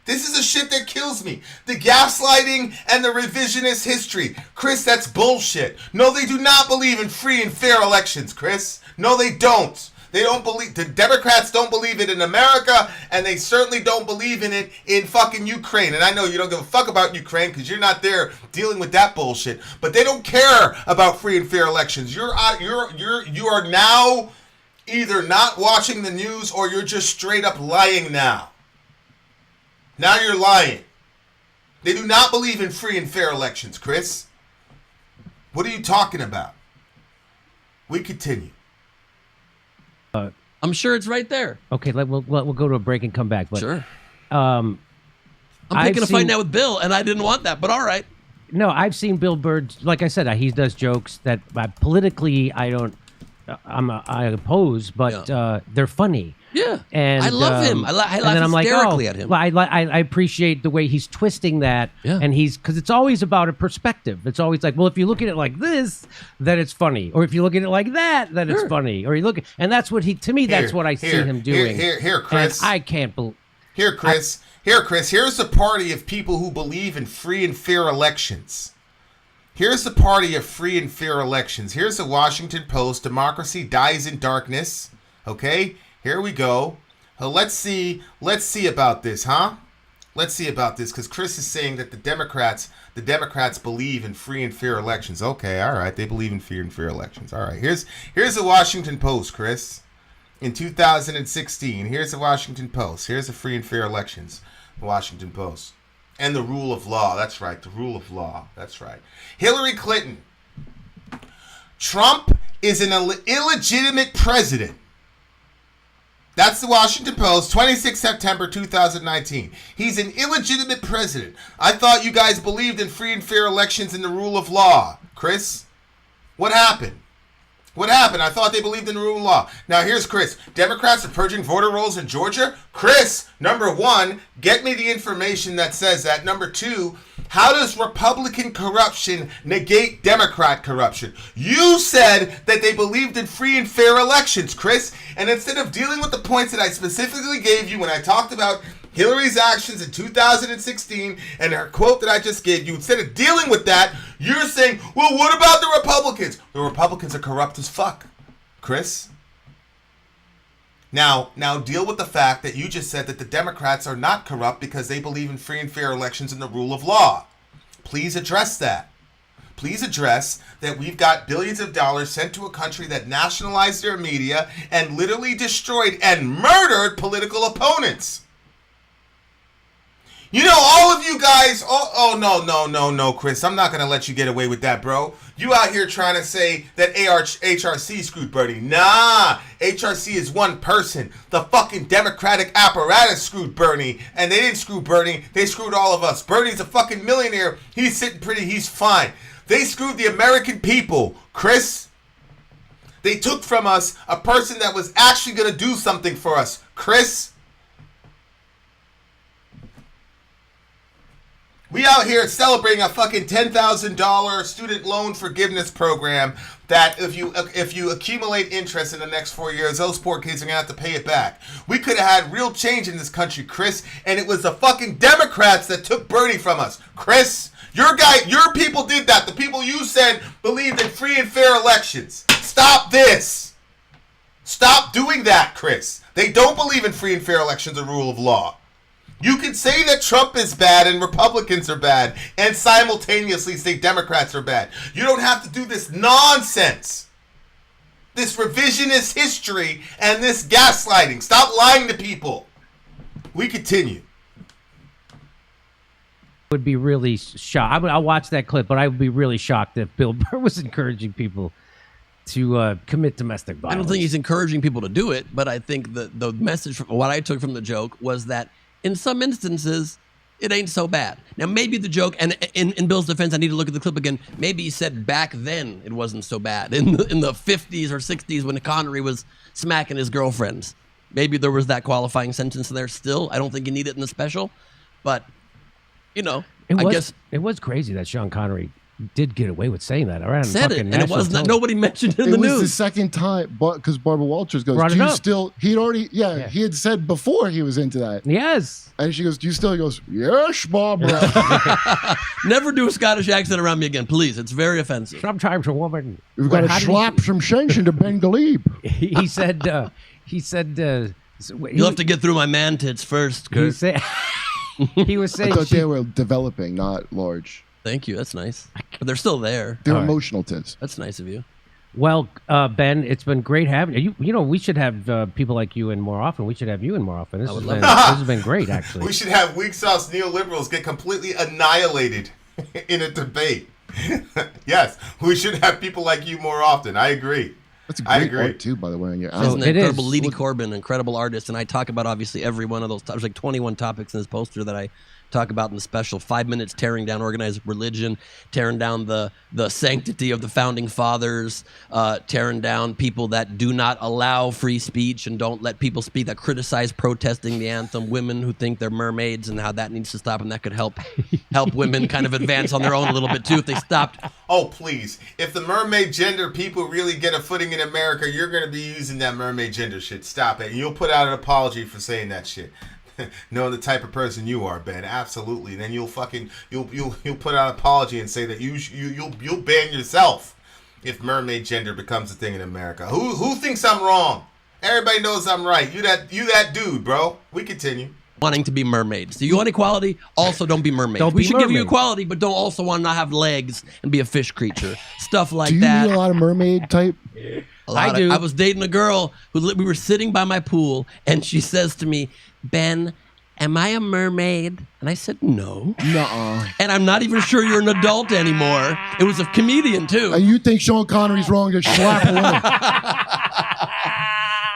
This is the shit that kills me. The gaslighting and the revisionist history. Chris, that's bullshit. No, they do not believe in free and fair elections, Chris. No, they don't. They don't believe, the Democrats don't believe it in America, and they certainly don't believe in it in fucking Ukraine. And I know you don't give a fuck about Ukraine because you're not there dealing with that bullshit. But they don't care about free and fair elections. You are now either not watching the news or you're just straight up lying now. Now you're lying. They do not believe in free and fair elections, Chris. What are you talking about? We continue. I'm sure it's right there. Okay, we'll go to a break and come back. But, Sure. I'm picking a fight now with Bill, and I didn't want that, but all right. No, I've seen Bill Burr. Like I said, he does jokes that politically I don't I oppose, but they're funny. Yeah, And I love him. I laugh hysterically at him. Well, I appreciate the way he's twisting that, and because it's always about a perspective. It's always like, well, if you look at it like this, then it's funny, or if you look at it like that, then it's funny, or you look, and that's what that's what I see him doing. Here, Chris. And I can't believe. Here, Chris. Here's the party of people who believe in free and fair elections. Here's the party of free and fair elections. Here's the Washington Post. Democracy dies in darkness. Okay. Here we go. Let's see about this, huh? Let's see about this, because Chris is saying that the Democrats believe in free and fair elections. Okay, all right, they believe in free and fair elections. All right, here's the Washington Post, Chris. In 2016, here's the Washington Post. Here's the free and fair elections, the Washington Post, and the rule of law. That's right, the rule of law. That's right. Hillary Clinton. Trump is an illegitimate president. That's the Washington Post, 26 September 2019. He's an illegitimate president. I thought you guys believed in free and fair elections and the rule of law. Chris, what happened? What happened? I thought they believed in the rule of law. Now here's Chris. Democrats are purging voter rolls in Georgia? Chris, number one, get me the information that says that. Number two, how does Republican corruption negate Democrat corruption? You said that they believed in free and fair elections, Chris. And instead of dealing with the points that I specifically gave you when I talked about Hillary's actions in 2016 and her quote that I just gave you, instead of dealing with that, you're saying, well, what about the Republicans? The Republicans are corrupt as fuck, Chris. Now deal with the fact that you just said that the Democrats are not corrupt because they believe in free and fair elections and the rule of law. Please address that. Please address that we've got billions of dollars sent to a country that nationalized their media and literally destroyed and murdered political opponents. You know, all of you guys, no, Chris, I'm not going to let you get away with that, bro. You out here trying to say that HRC screwed Bernie. Nah, HRC is one person. The fucking Democratic apparatus screwed Bernie, and they didn't screw Bernie, they screwed all of us. Bernie's a fucking millionaire. He's sitting pretty, he's fine. They screwed the American people, Chris. They took from us a person that was actually going to do something for us, Chris. We out here celebrating a fucking $10,000 student loan forgiveness program that if you accumulate interest in the next 4 years, those poor kids are gonna have to pay it back. We could have had real change in this country, Chris, and it was the fucking Democrats that took Bernie from us. Chris, your people did that. The people you said believed in free and fair elections. Stop this. Stop doing that, Chris. They don't believe in free and fair elections or rule of law. You can say that Trump is bad and Republicans are bad and simultaneously say Democrats are bad. You don't have to do this nonsense. This revisionist history and this gaslighting. Stop lying to people. We continue. Would be really shocked. I'll watch that clip, but I would be really shocked if Bill Burr was encouraging people to commit domestic violence. I don't think he's encouraging people to do it, but I think the message from what I took from the joke was that in some instances, it ain't so bad. Now, maybe the joke, and in Bill's defense, I need to look at the clip again. Maybe he said back then it wasn't so bad. In the 50s or 60s when Connery was smacking his girlfriends. Maybe there was that qualifying sentence there still. I don't think you need it in the special. But, I guess it was crazy that Sean Connery did get away with saying that. Around said it, and it was not, nobody mentioned it in the news. It was the second time, because Barbara Walters goes, Brought do it you up. still, he had said before he was into that. Yes. And she goes, do you still? He goes, yes, Barbara. Never do a Scottish accent around me again, please. It's very offensive. Sometimes a woman. We've got to slap some sense into Ben Gleib. He said, You'll have to get through my man tits first, Kurt. He was saying I thought they were developing, not large. Thank you. That's nice. But they're still there. They're emotional tits. That's nice of you. Well, Ben, it's been great having you. You know, we should have people like you in more often. We should have you in more often. This has been great, actually. We should have weak sauce neoliberals get completely annihilated in a debate. Yes, we should have people like you more often. I agree. That's a great art, too, by the way. On your She's an incredible Leedy Corbin, incredible artist, and I talk about, obviously, every one of those. There's like 21 topics in this poster that I talk about in the special, 5 minutes tearing down organized religion, tearing down the sanctity of the founding fathers, tearing down people that do not allow free speech and don't let people speak, that criticize protesting the anthem, women who think they're mermaids and how that needs to stop, and that could help women kind of advance on their own a little bit too if they stopped. Oh, please. If the mermaid gender people really get a footing in America, you're going to be using that mermaid gender shit. Stop it. You'll put out an apology for saying that shit. Knowing the type of person you are, Ben. Absolutely. Then you'll put out an apology and say that you'll ban yourself if mermaid gender becomes a thing in America. Who thinks I'm wrong? Everybody knows I'm right. You that dude, bro. We continue. Wanting to be mermaids. Do you want equality? Also, don't be mermaids. We should give you equality, but don't also want to not have legs and be a fish creature. Stuff like that. Do you need a lot of mermaid type? I do. I was dating a girl we were sitting by my pool, and she says to me, "Ben, am I a mermaid?" And I said, "No." Nuh-uh. And I'm not even sure you're an adult anymore. It was a comedian, too. And you think Sean Connery's wrong to slap a woman?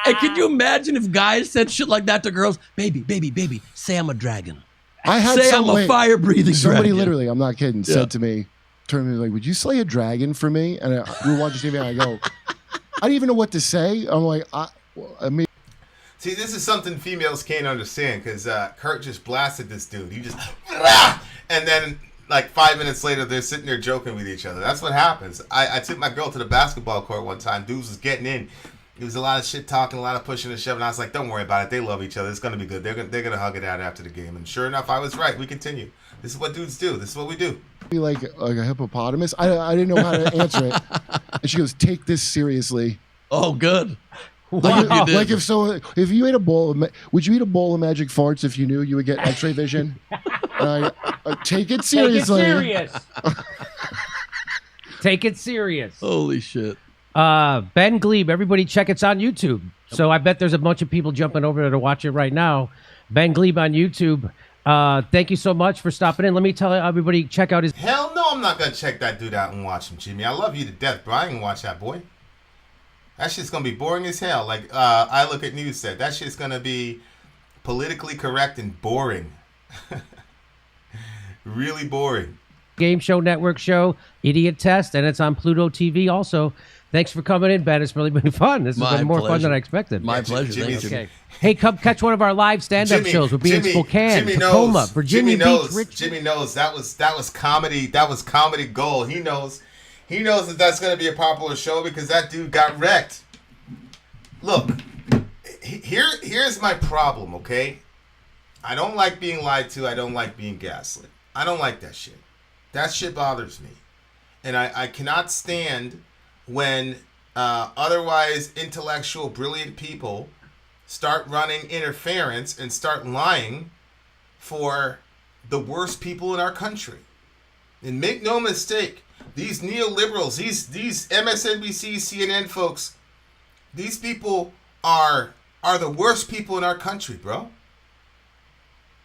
And can you imagine if guys said shit like that to girls? Baby, say I'm a dragon. Say I'm a fire-breathing Somebody dragon. literally, I'm not kidding, said to me, turned to me like, "Would you slay a dragon for me?" And we were watching TV and I go, I didn't even know what to say. I'm like, I mean. See, this is something females can't understand because Kurt just blasted this dude. He just, and then like 5 minutes later, they're sitting there joking with each other. That's what happens. I took my girl to the basketball court one time. Dudes was getting in. It was a lot of shit talking, a lot of pushing and shoving. I was like, don't worry about it. They love each other. It's going to be good. They're gonna hug it out after the game. And sure enough, I was right. We continue. This is what dudes do. This is what we do. Be like a hippopotamus. I didn't know how to answer it. And she goes, "Take this seriously." Oh, good. Like if you ate a bowl of, would you eat a bowl of magic farts if you knew you would get X-ray vision? Take it seriously. Take it serious. Holy shit. Ben Gleib, everybody check it's on YouTube. So I bet there's a bunch of people jumping over there to watch it right now. Ben Gleib on YouTube. Thank you so much for stopping in. Let me tell everybody, check out his... Hell no, I'm not going to check that dude out and watch him, Jimmy. I love you to death, bro. I ain't going to watch that, boy. That shit's going to be boring as hell. Like, I Look at News said. That shit's going to be politically correct and boring. Really boring. Game Show Network show, Idiot Test, and it's on Pluto TV also. Thanks for coming in, Ben. It's really been fun. This has been more fun than I expected. My pleasure. Okay. Hey, come catch one of our live stand-up shows. We'll be in Spokane, Tacoma, Virginia Beach, Richmond. Jimmy knows that was comedy. That was comedy gold. He knows that that's going to be a popular show because that dude got wrecked. Look, here's my problem. Okay, I don't like being lied to. I don't like being gaslit. I don't like that shit. That shit bothers me, and I cannot stand when otherwise intellectual, brilliant people start running interference and start lying for the worst people in our country. And make no mistake, these neoliberals, these MSNBC, CNN folks, these people are the worst people in our country, bro.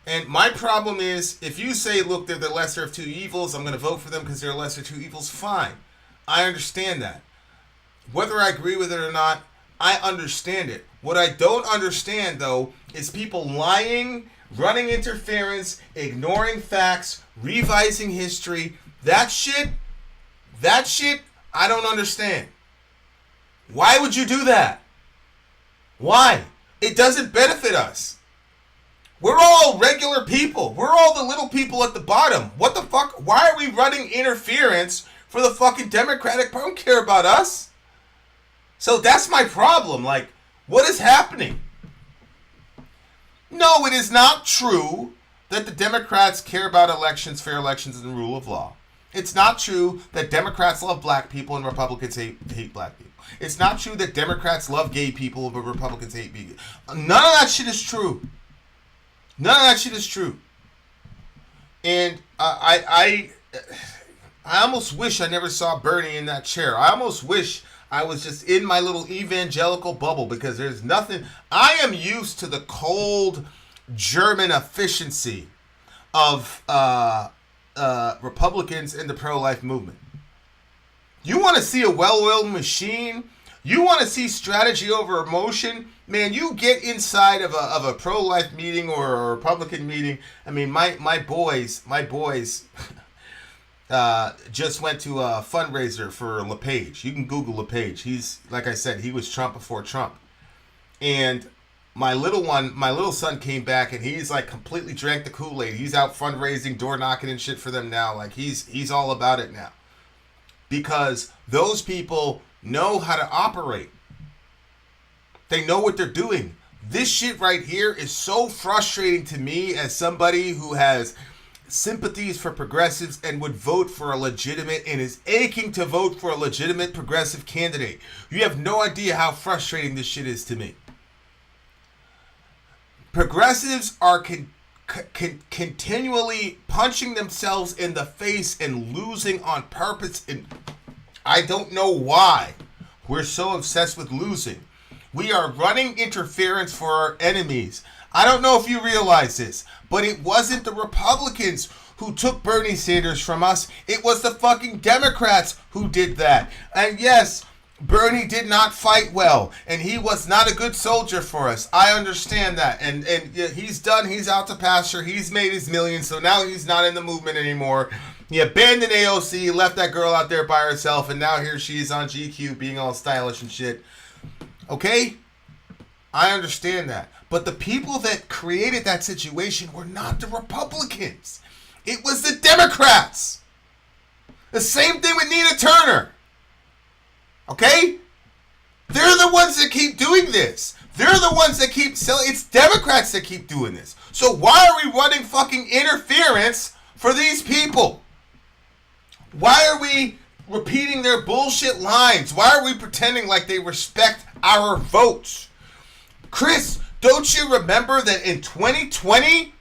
And my problem is, if you say, look, they're the lesser of two evils, I'm going to vote for them because they're lesser of two evils, fine. I understand that. Whether I agree with it or not, I understand it. What I don't understand, though, is people lying, running interference, ignoring facts, revising history. That shit, I don't understand. Why would you do that? Why? It doesn't benefit us. We're all regular people. We're all the little people at the bottom. What the fuck? Why are we running interference for the fucking Democratic Party? I don't care about us. So that's my problem. Like, what is happening? No, it is not true that the Democrats care about elections, fair elections, and the rule of law. It's not true that Democrats love black people and Republicans hate black people. It's not true that Democrats love gay people but Republicans hate gay. None of that shit is true. None of that shit is true. And I almost wish I never saw Bernie in that chair. I almost wish I was just in my little evangelical bubble because there's nothing. I am used to the cold German efficiency of Republicans in the pro-life movement. You want to see a well-oiled machine? You want to see strategy over emotion? Man, you get inside of a pro-life meeting or a Republican meeting. I mean, my boys just went to a fundraiser for LePage. You can Google LePage. He's, like I said, he was Trump before Trump. And my little son came back and he's like completely drank the Kool-Aid. He's out fundraising, door knocking and shit for them now. Like he's all about it now. Because those people know how to operate. They know what they're doing. This shit right here is so frustrating to me as somebody who has sympathies for progressives and would vote for a legitimate and is aching to vote for a legitimate progressive candidate. You have no idea how frustrating this shit is to me. Progressives are continually punching themselves in the face and losing on purpose, and I don't know why we're so obsessed with losing. We are running interference for our enemies. I don't know if you realize this, but it wasn't the Republicans who took Bernie Sanders from us. It was the fucking Democrats who did that. And yes, Bernie did not fight well, and he was not a good soldier for us. I understand that. And he's done. He's out to pasture. He's made his millions, so now he's not in the movement anymore. He abandoned AOC, left that girl out there by herself, and now here she is on GQ being all stylish and shit. Okay? I understand that. But the people that created that situation were not the Republicans. It was the Democrats. The same thing with Nina Turner. Okay? They're the ones that keep doing this. They're the ones that keep selling. It's Democrats that keep doing this. So why are we running fucking interference for these people? Why are we repeating their bullshit lines? Why are we pretending like they respect our votes? Chris, don't you remember that in 2020,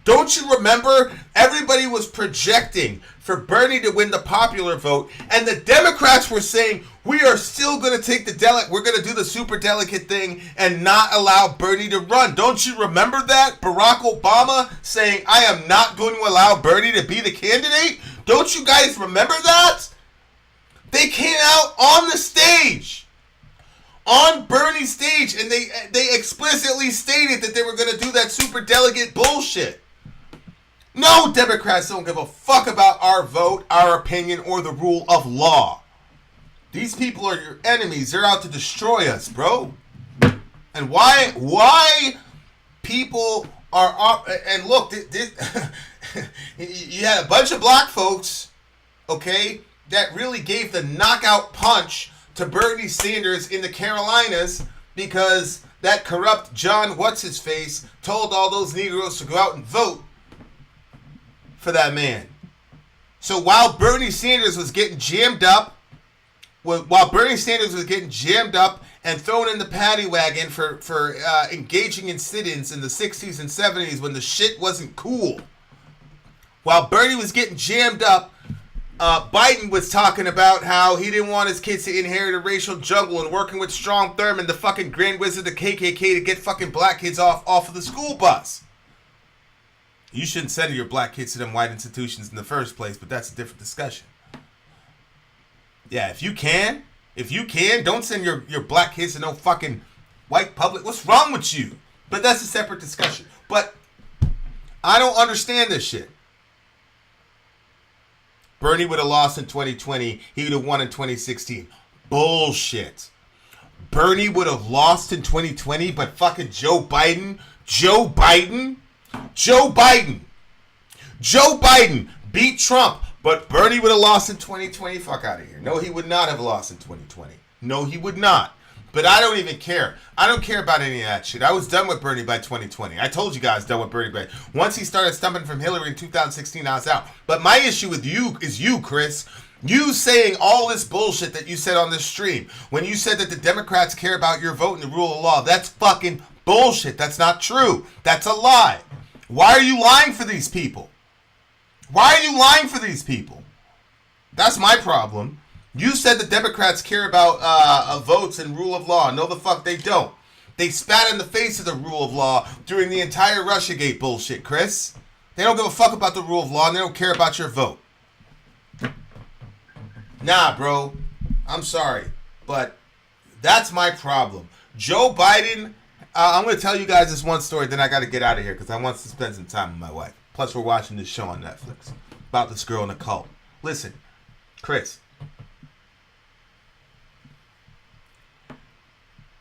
don't you remember everybody was projecting for Bernie to win the popular vote, and the Democrats were saying, we are still going to take we're going to do the super delegate thing and not allow Bernie to run. Don't you remember that? Barack Obama saying, I am not going to allow Bernie to be the candidate? Don't you guys remember that? They came out on the stage, on Bernie's stage, and they explicitly stated that they were going to do that super delegate bullshit. No, Democrats don't give a fuck about our vote, our opinion, or the rule of law. These people are your enemies. They're out to destroy us, bro. And why people are... And look, you had a bunch of black folks, okay, that really gave the knockout punch to Bernie Sanders in the Carolinas because that corrupt John What's-His-Face told all those Negroes to go out and vote for that man. So while Bernie Sanders was getting jammed up, and thrown in the paddy wagon for engaging in sit-ins in the 60s and 70s when the shit wasn't cool, while Bernie was getting jammed up, Biden was talking about how he didn't want his kids to inherit a racial jungle and working with Strom Thurmond, the fucking Grand Wizard of the KKK, to get fucking black kids off of the school bus. You shouldn't send your black kids to them white institutions in the first place, but that's a different discussion. Yeah, if you can, don't send your black kids to no fucking white public. What's wrong with you? But that's a separate discussion. But I don't understand this shit. Bernie would have lost in 2020. He would have won in 2016. Bullshit. Bernie would have lost in 2020, but fucking Joe Biden beat Trump, but Bernie would have lost in 2020. Fuck out of here. No, he would not have lost in 2020. No, he would not. But I don't even care. I don't care about any of that shit. I was done with Bernie by 2020. I told you guys done with Bernie. Once he started stumping from Hillary in 2016, I was out. But my issue with you is you, Chris. You saying all this bullshit that you said on this stream. When you said that the Democrats care about your vote and the rule of law, that's fucking bullshit. That's not true. That's a lie. Why are you lying for these people? That's my problem. You said the Democrats care about votes and rule of law. No, the fuck they don't. They spat in the face of the rule of law during the entire Russiagate bullshit, Chris. They don't give a fuck about the rule of law, and they don't care about your vote. Nah, bro. I'm sorry, but that's my problem. Joe Biden, I'm going to tell you guys this one story, then I got to get out of here because I want to spend some time with my wife. Plus, we're watching this show on Netflix about this girl in a cult. Listen, Chris.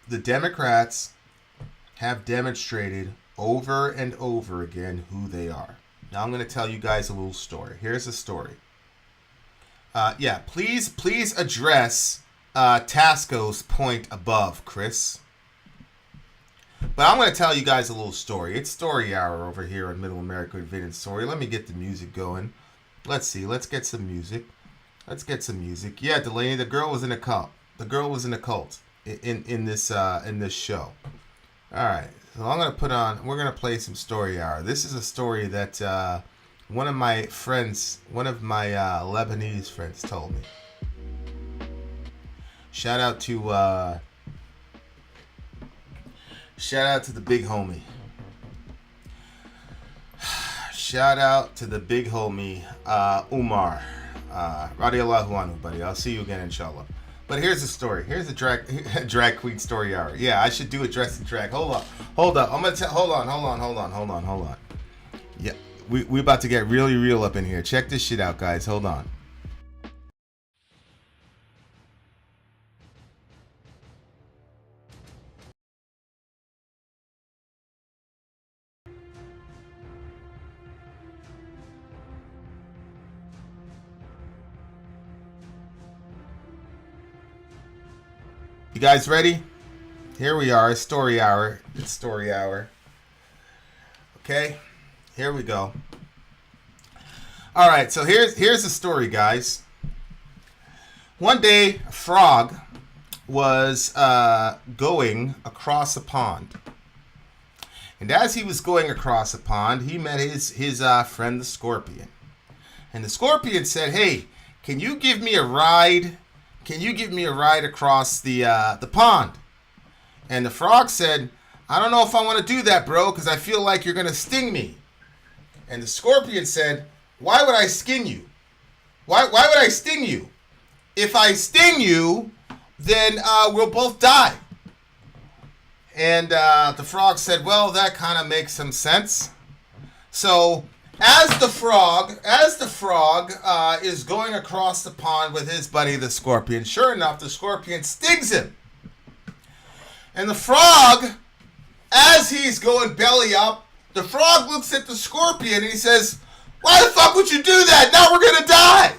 The Democrats have demonstrated over and over again who they are. Now I'm going to tell you guys a little story. Here's a story. Please address Tasco's point above, Chris. But I'm going to tell you guys a little story. It's story hour over here in Middle America with Vin and Sori. Let me get the music going. Let's see. Let's get some music. Yeah, Delaney, the girl was in a cult. In this show. All right. So we're going to play some story hour. This is a story that one of my Lebanese friends told me. Shout out to the big homie. Shout out to the big homie, Umar. Radiallahu anhu, buddy. I'll see you again, inshallah. But here's the story. Here's the drag queen story hour. Yeah, I should do a dress and drag. Hold up. I'm gonna hold on. Yeah, we about to get really real up in here. Check this shit out, guys. Hold on. You guys ready? Here we are. It's story hour. Okay, here we go. All right, so here's the story, guys. One day, a frog was going across a pond, and as he was going across the pond, he met his friend the scorpion, and the scorpion said, "Hey, can you give me a ride? Can you give me a ride across the pond?" And the frog said, "I don't know if I want to do that, bro, because I feel like you're going to sting me." And the scorpion said, "Why would I sting you? Why would I sting you? If I sting you, then we'll both die." And the frog said, "Well, that kind of makes some sense." So as the frog is going across the pond with his buddy the scorpion, sure enough, the scorpion stings him. And the frog, as he's going belly up, the frog looks at the scorpion and he says, "Why the fuck would you do that? Now we're gonna die."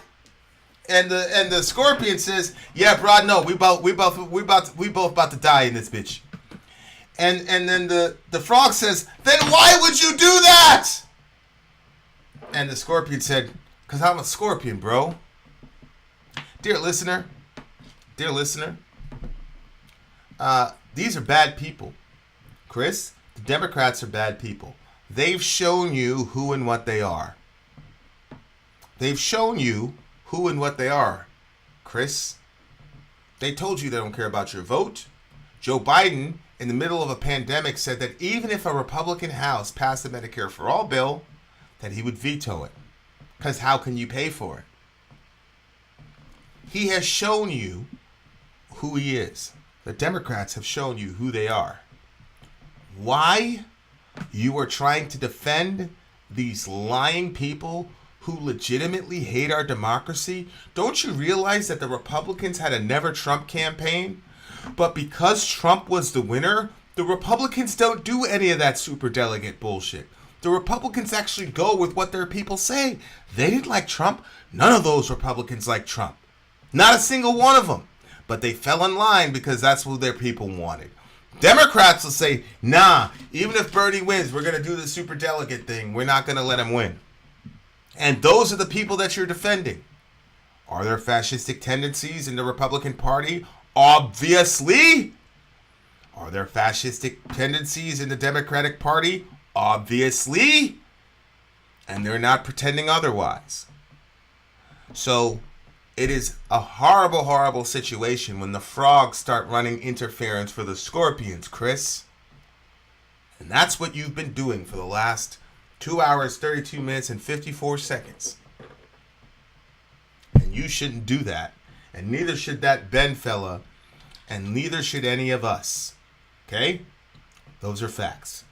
And the scorpion says, "Yeah, bro, no, we both about to die in this bitch." And then the frog says, "Then why would you do that?" And the scorpion said, "Because I'm a scorpion, bro." Dear listener, these are bad people. Chris, the Democrats are bad people. They've shown you who and what they are. Chris. They told you they don't care about your vote. Joe Biden, in the middle of a pandemic, said that even if a Republican House passed the Medicare for All bill, that he would veto it. Because how can you pay for it? He has shown you who he is. The Democrats have shown you who they are. Why you are trying to defend these lying people who legitimately hate our democracy? Don't you realize that the Republicans had a Never Trump campaign? But because Trump was the winner, the Republicans don't do any of that superdelegate bullshit. The Republicans actually go with what their people say. They didn't like Trump. None of those Republicans liked Trump. Not a single one of them. But they fell in line because that's what their people wanted. Democrats will say, "Nah, even if Bernie wins, we're going to do the superdelegate thing. We're not going to let him win." And those are the people that you're defending. Are there fascistic tendencies in the Republican Party? Obviously. Are there fascistic tendencies in the Democratic Party? Obviously. And they're not pretending otherwise. So it is a horrible, horrible situation when the frogs start running interference for the scorpions, Chris. And that's what you've been doing for the last 2 hours, 32 minutes, and 54 seconds. And you shouldn't do that. And neither should that Ben fella, and neither should any of us. Okay? Those are facts.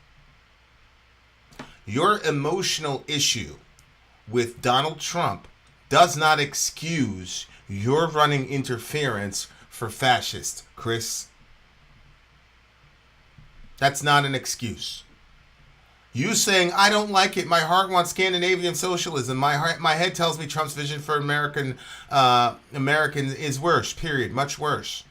Your emotional issue with Donald Trump does not excuse your running interference for fascists, Chris. That's not an excuse. You saying, I don't like it, my heart wants Scandinavian socialism, my head tells me Trump's vision for American is worse, period, much worse.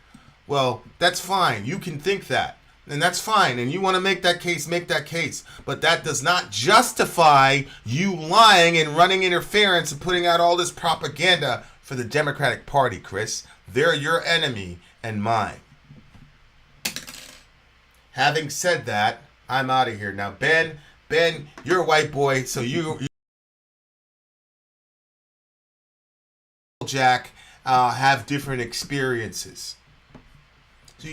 Well, that's fine. You can think that. And that's fine. And you want to make that case, make that case. But that does not justify you lying and running interference and putting out all this propaganda for the Democratic Party, Chris. They're your enemy and mine. Having said that, I'm out of here. Now, Ben, you're a white boy, so you Jack have different experiences. So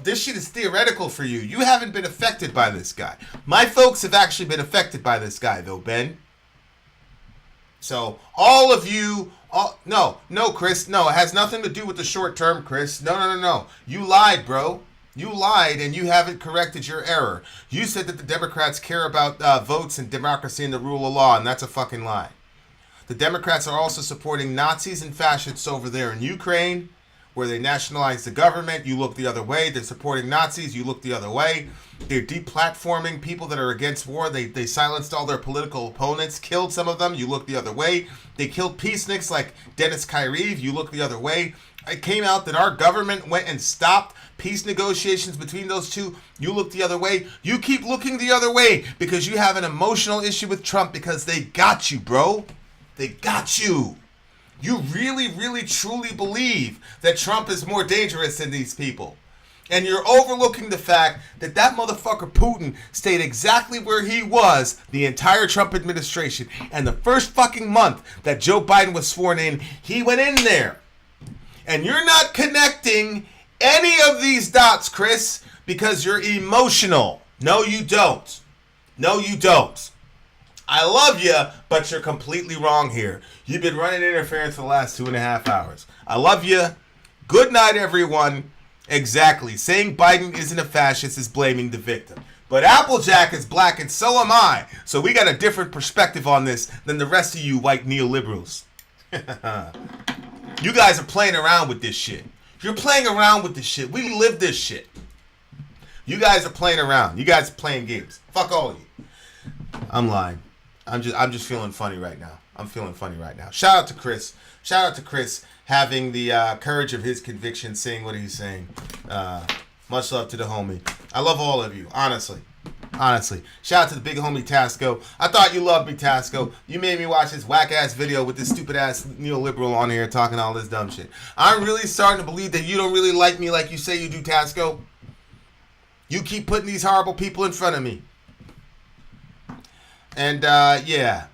this shit is theoretical for you. You haven't been affected by this guy. My folks have actually been affected by this guy, though, Ben. So all of you, no, Chris, no, it has nothing to do with the short term, Chris. No. You lied, bro. You lied, and you haven't corrected your error. You said that the Democrats care about votes and democracy and the rule of law, and that's a fucking lie. The Democrats are also supporting Nazis and fascists over there in Ukraine, where they nationalized the government. You look the other way. They're supporting Nazis. You look the other way. They're deplatforming people that are against war. They silenced all their political opponents, killed some of them. You look the other way. They killed peaceniks like Dennis Kyriv. You look the other way. It came out that our government went and stopped peace negotiations between those two. You look the other way. You keep looking the other way because you have an emotional issue with Trump because they got you, bro. They got you. You really, really, truly believe that Trump is more dangerous than these people. And you're overlooking the fact that that motherfucker Putin stayed exactly where he was the entire Trump administration. And the first fucking month that Joe Biden was sworn in, he went in there. And you're not connecting any of these dots, Chris, because you're emotional. No, you don't. No, you don't. I love you, but you're completely wrong here. You've been running interference for the last 2.5 hours. I love you. Good night, everyone. Exactly. Saying Biden isn't a fascist is blaming the victim. But Applejack is black and so am I. So we got a different perspective on this than the rest of you white neoliberals. You guys are playing around with this shit. You're playing around with this shit. We live this shit. You guys are playing around. You guys are playing games. Fuck all of you. I'm lying. I'm just feeling funny right now. I'm feeling funny right now. Shout out to Chris. Shout out to Chris having the courage of his conviction, saying what he's saying. Much love to the homie. I love all of you, honestly. Honestly. Shout out to the big homie Tasco. I thought you loved me, Tasco. You made me watch this whack-ass video with this stupid-ass neoliberal on here talking all this dumb shit. I'm really starting to believe that you don't really like me like you say you do, Tasco. You keep putting these horrible people in front of me. And yeah,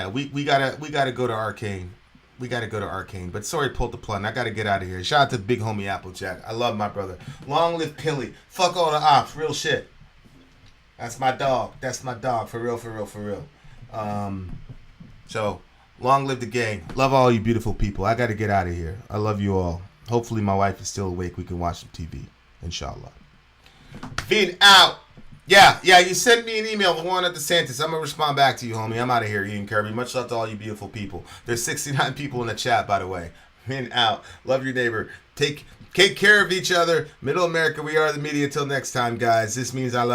we gotta go to Arcane. We gotta go to Arcane. But Sori pulled the plug. I gotta get out of here. Shout out to the big homie Applejack. I love my brother. Long live Pilly. Fuck all the ops. Real shit. That's my dog. That's my dog. For real, for real, for real. So long live the gang. Love all you beautiful people. I gotta get out of here. I love you all. Hopefully my wife is still awake. We can watch some TV. Inshallah. Being out. Yeah, you sent me an email, the one at DeSantis. I'm going to respond back to you, homie. I'm out of here, Ian Kirby. Much love to all you beautiful people. There's 69 people in the chat, by the way. In, out. Love your neighbor. Take care of each other. Middle America, we are the media. Until next time, guys. This means I love